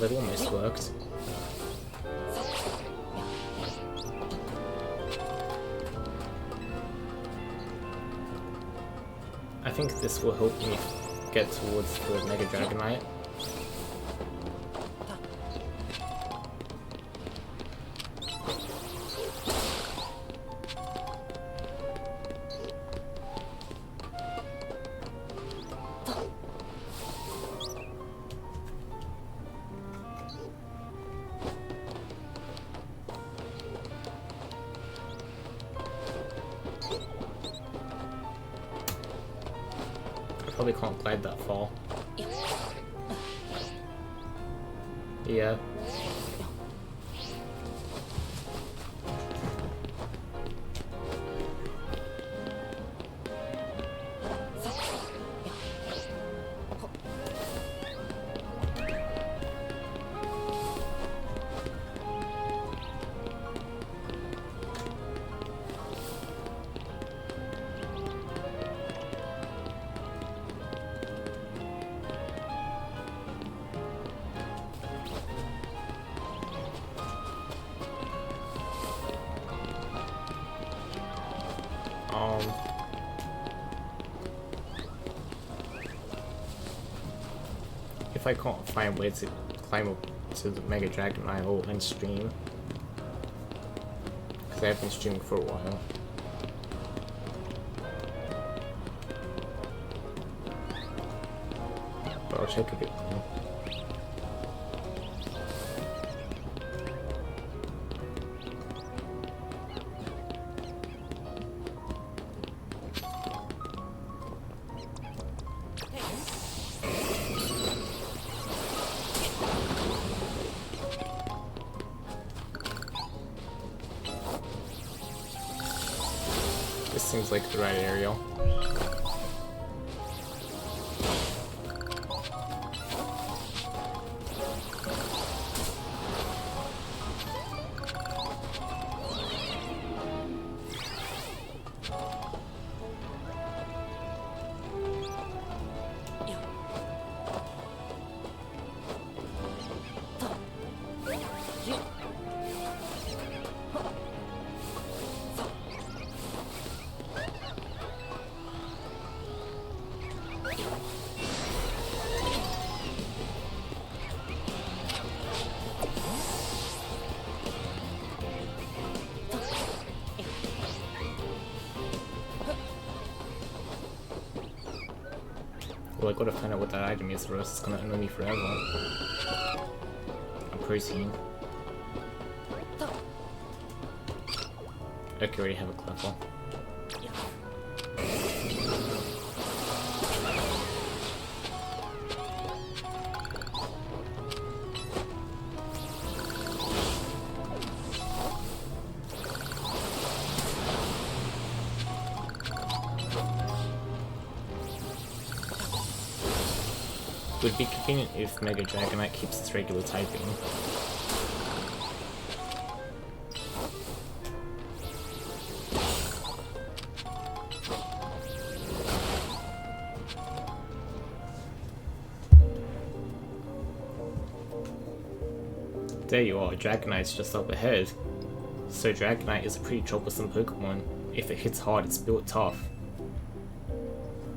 that almost worked. I think this will help me get towards the Mega Dragonite. Probably can't glide that far. Yeah. If I can't find a way to climb up to the Mega Dragon, I will end stream. Because I have been streaming for a while. But I'll check a bit more. This seems like the right area. Well, I gotta find out what that item is, or else it's gonna annoy me forever. A protein. Okay, we already have a clapper. It would be convenient if Mega Dragonite keeps its regular typing. There you are, Dragonite's just up ahead. So Dragonite is a pretty troublesome Pokemon. If it hits hard, it's built tough.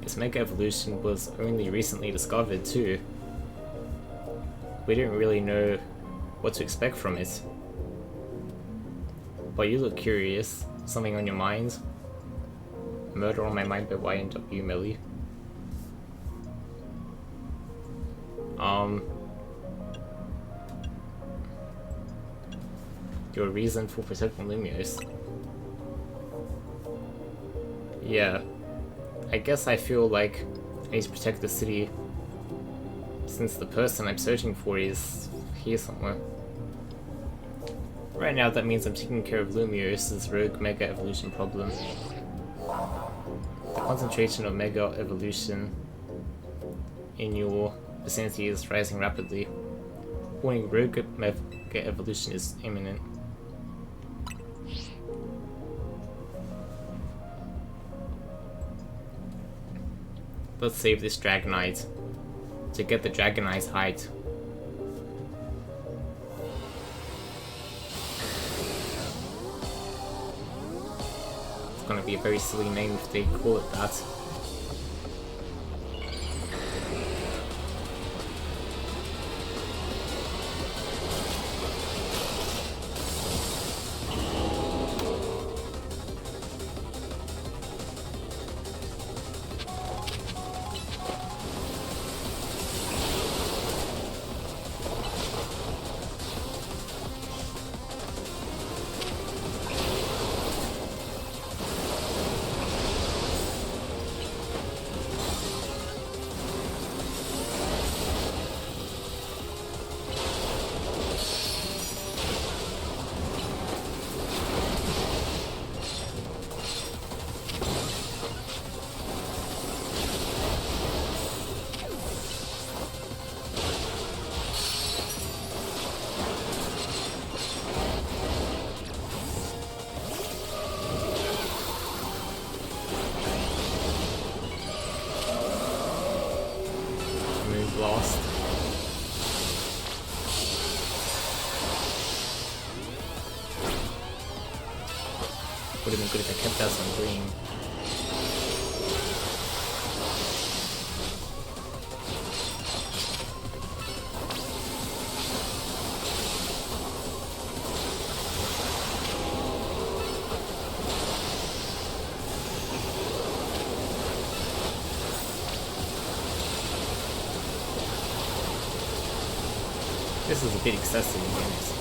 Its Mega Evolution was only recently discovered too. We didn't really know what to expect from it. But you look curious. Something on your mind? Murder on My Mind by YNW Melly. Your reason for protecting Lumiose. Yeah. I guess I feel like I need to protect the city since the person I'm searching for is here somewhere. Right now that means I'm taking care of Lumiose's rogue Mega Evolution problem. The concentration of Mega Evolution in your vicinity is rising rapidly. Warning, rogue Mega Evolution is imminent. Let's save this Dragonite to get the Dragonite's height. gonna be a very silly name if they call it that. Lost. Would have been good if I kept us on green. This is a bit excessive, to be honest.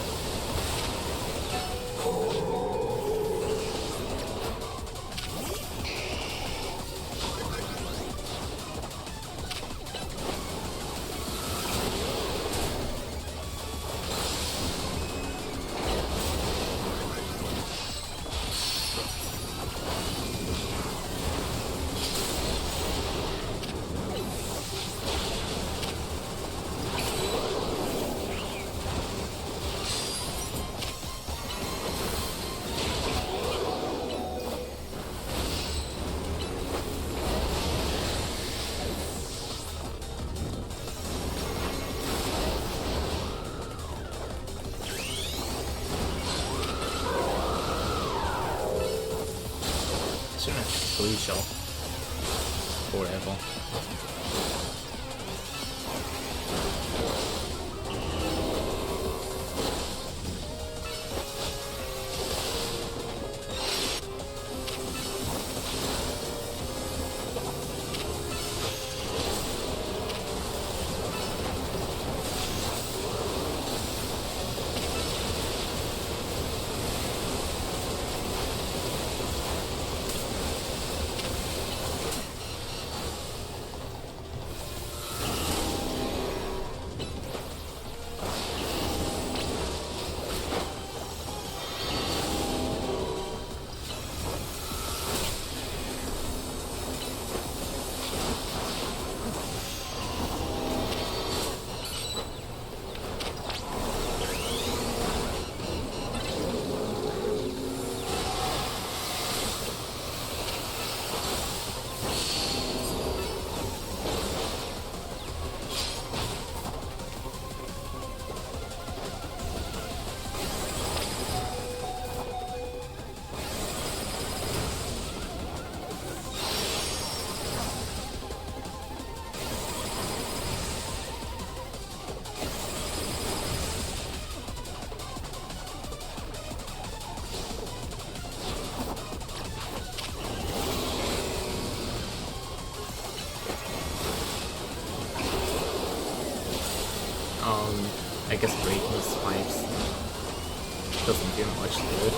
Blue shell. Or whatever. I guess breaking the spikes doesn't do much good.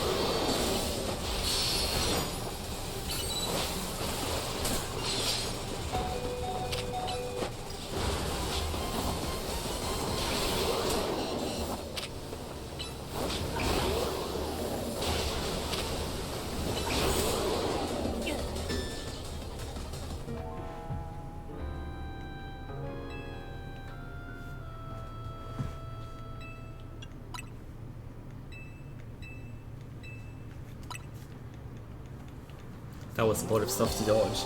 That was a lot of stuff to dodge.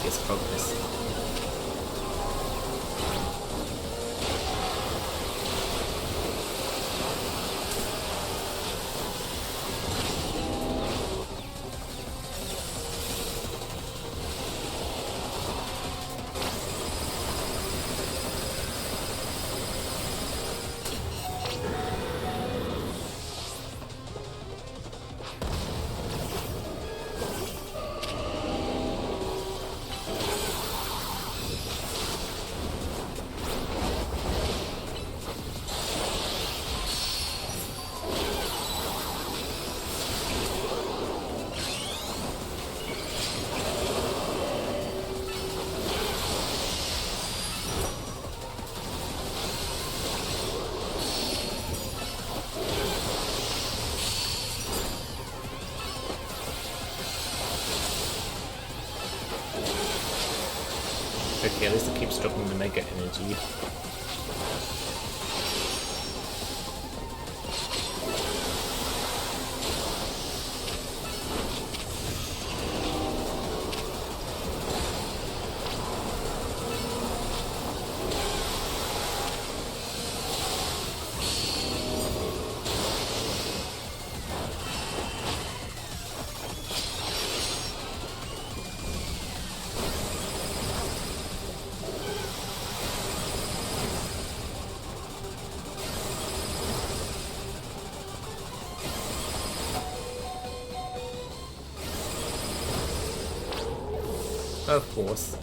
obvious progress. Okay, at least it keeps dropping the mega energy. Of course.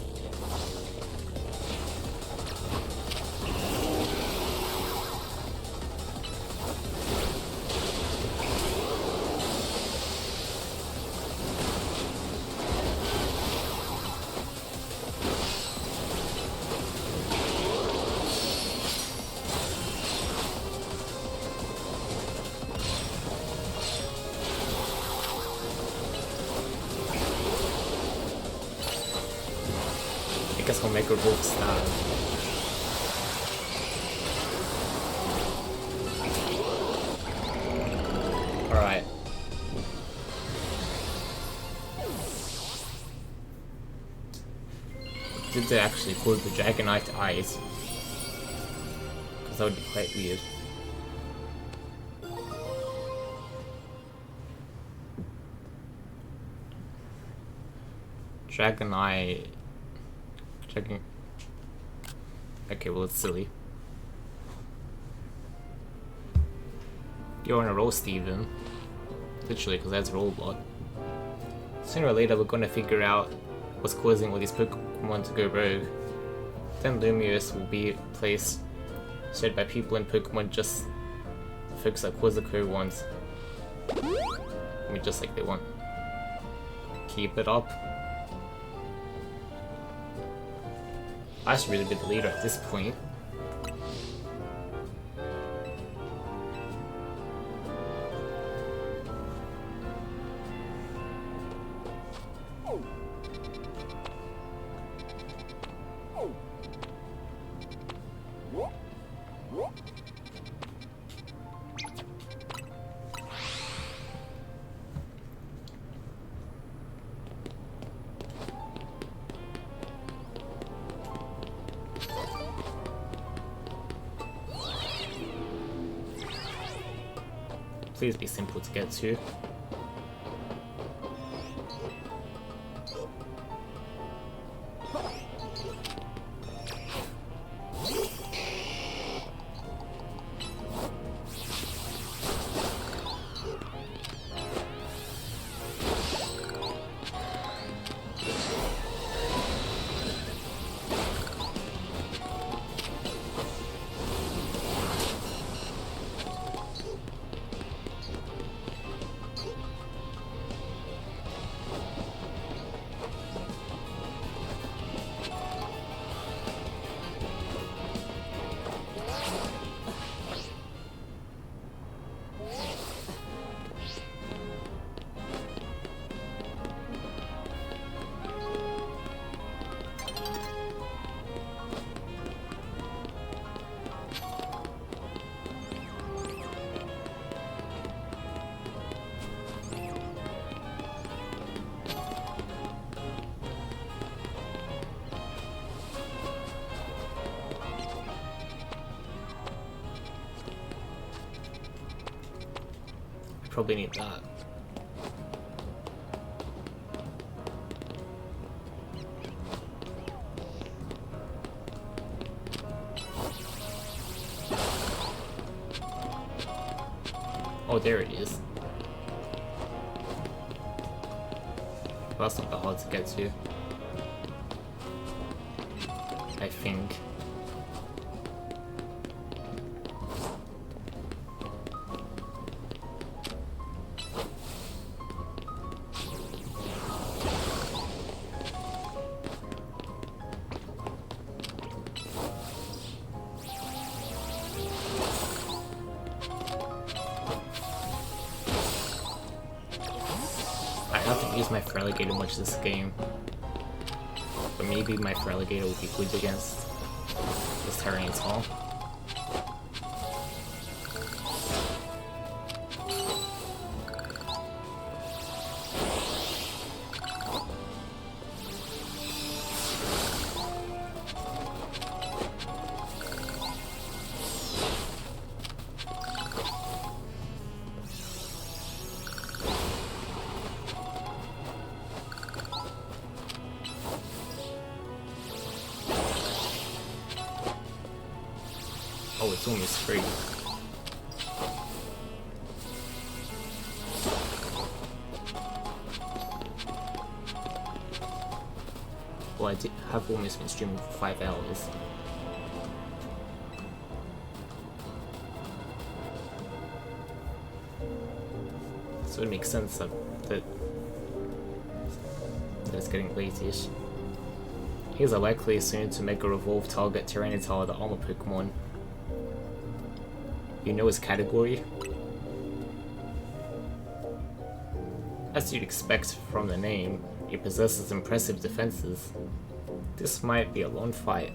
I guess I'll make a wolf style. Alright. Did they actually pull the Dragonite eyes? Because that would be quite weird. Dragonite. Okay, well, it's silly. You're on a roll, Steven. Literally, because that's Rollbot. Sooner or later, we're gonna figure out what's causing all these Pokemon to go rogue. Then Lumiose will be a place shared by people and Pokemon just folks like Quizzico wants. I mean, just like they want. Keep it up. I should really be the leader at this point. Please be simple to get to. probably need that. Oh, there it is. Well, that's not that hard to get to, I think. I haven't used my Feraligatr much this game, but maybe my Feraligatr will be good against this Tyranitar. Oh, it's almost free. Well, I have almost been streaming for 5 hours. So it makes sense that it's getting late-ish. Here's a likely soon to Mega Evolve target Tyranitar, the armor Pokemon. You know his category? As you'd expect from the name, it possesses impressive defenses. This might be a long fight.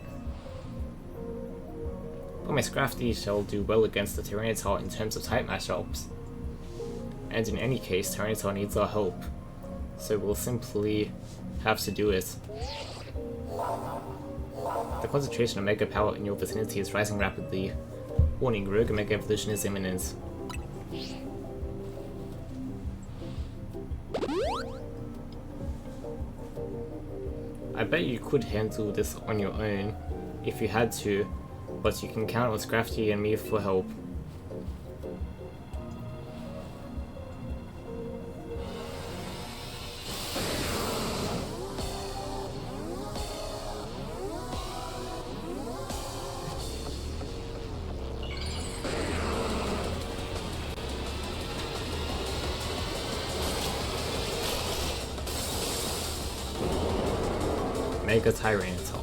But my Scrafty shall do well against the Tyranitar in terms of type matchups. And in any case, Tyranitar needs our help, so we'll simply have to do it. The concentration of Mega Power in your vicinity is rising rapidly. Warning, Rogue Mega Evolution is imminent. I bet you could handle this on your own, if you had to, but you can count on Scrafty and me for help. Mega Tyranitar.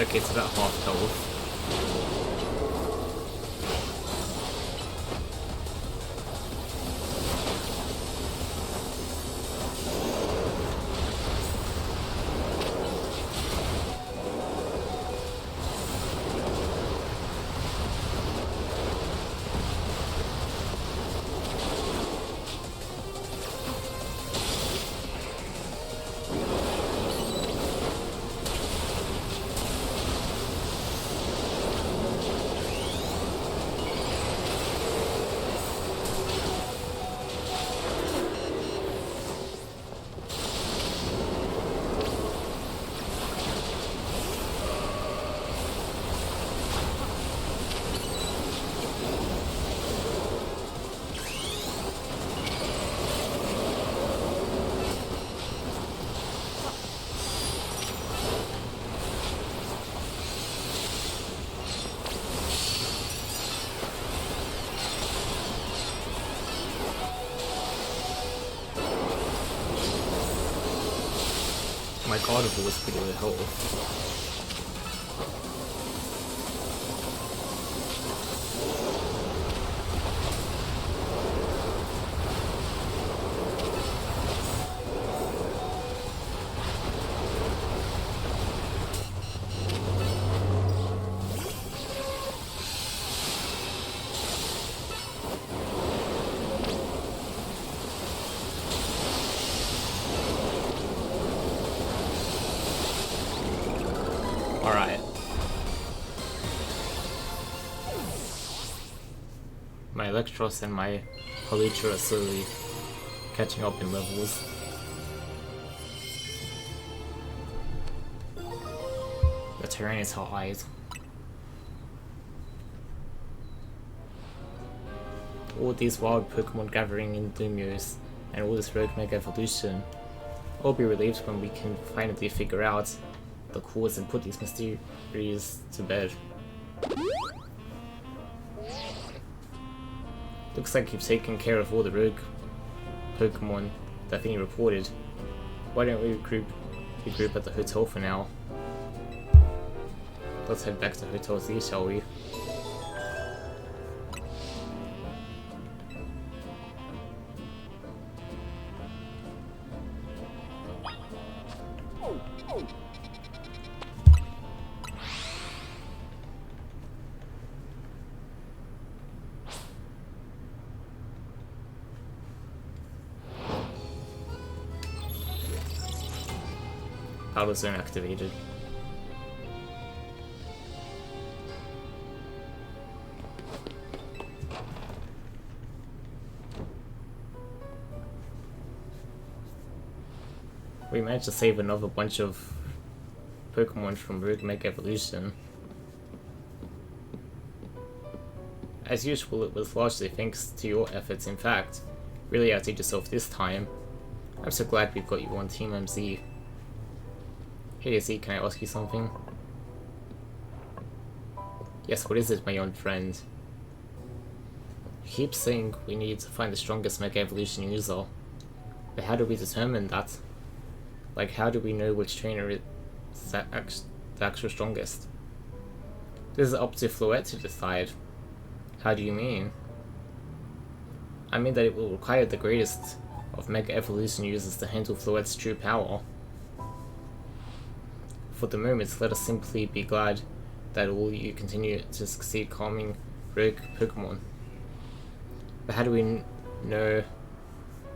Okay, it's about half health. My Carnival was pretty low health. Alright. My Electros and my Holutra are slowly catching up in levels. The terrain is high. All these wild Pokemon gathering in Lumiose and all this rogue Mega Evolution. I'll be relieved when we can finally figure out the cause and put these mysteries to bed. Looks like you've taken care of all the rogue Pokemon that Vinny reported. Why don't we regroup at the hotel for now? Let's head back to Hotel Z, shall we? Battle Zone activated. We managed to save another bunch of Pokemon from Rogue Mega Evolution. As usual, it was largely thanks to your efforts. In fact, really outdid yourself this time. I'm so glad we've got you on Team MZ. Hey Z, can I ask you something? Yes, what is it, my young friend? You keep saying we need to find the strongest Mega Evolution user. But how do we determine that? Like, how do we know which trainer is the actual strongest? This is up to Floette to decide. How do you mean? I mean that it will require the greatest of Mega Evolution users to handle Floette's true power. For the moment, let us simply be glad that all you continue to succeed calming rogue Pokemon. But how do we know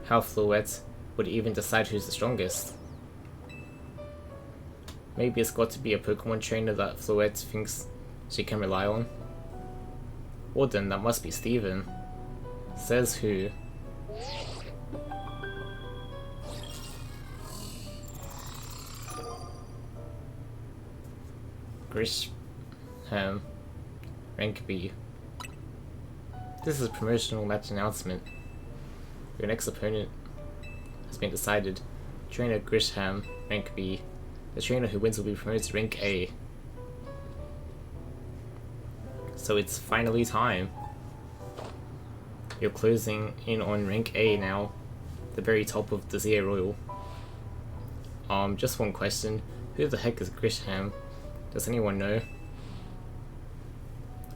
how Floette would even decide who's the strongest? Maybe it's got to be a Pokemon trainer that Floette thinks she can rely on? Well then, that must be Steven. Says who? Grisham, rank B. This is a promotional match announcement. Your next opponent has been decided. Trainer Grisham, rank B. The trainer who wins will be promoted to rank A. So it's finally time. You're closing in on rank A now, the very top of the ZA Royal. Just one question. Who the heck is Grisham? Does anyone know?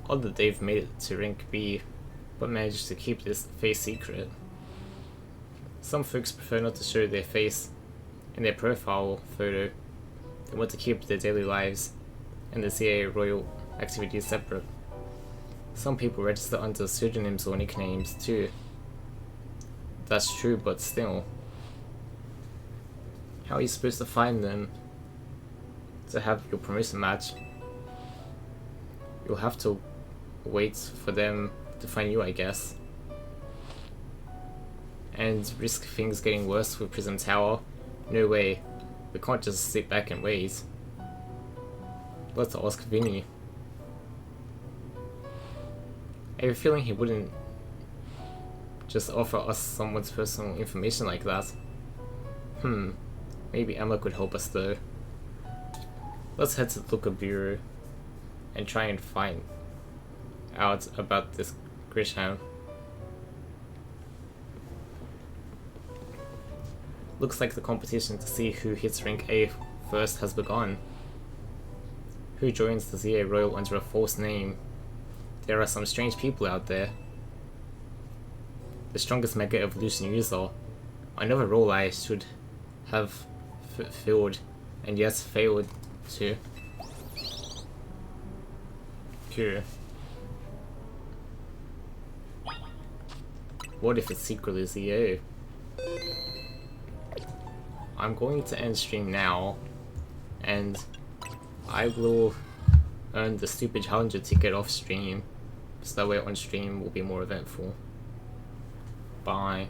Odd that they've made it to rank B, but managed to keep this face secret. Some folks prefer not to show their face in their profile photo. They want to keep their daily lives and the ZA Royal activities separate. Some people register under pseudonyms or nicknames too. That's true, but still. How are you supposed to find them to have your promotion match? You'll have to wait for them to find you, I guess. And risk things getting worse with Prism Tower? No way. We can't just sit back and wait. Let's ask Vinny. I have a feeling he wouldn't just offer us someone's personal information like that. Maybe Emma could help us though. Let's head to the Looker Bureau and try and find out about this Grisham. Looks like the competition to see who hits rank A first has begun. Who joins the ZA Royal under a false name? There are some strange people out there. The strongest Mega Evolution user. Another role I should have filled, and yes, failed to. Cool. What if it's secretly ZA? I'm going to end stream now, and I will earn the stupid challenger ticket off stream, so that way on stream will be more eventful. Bye.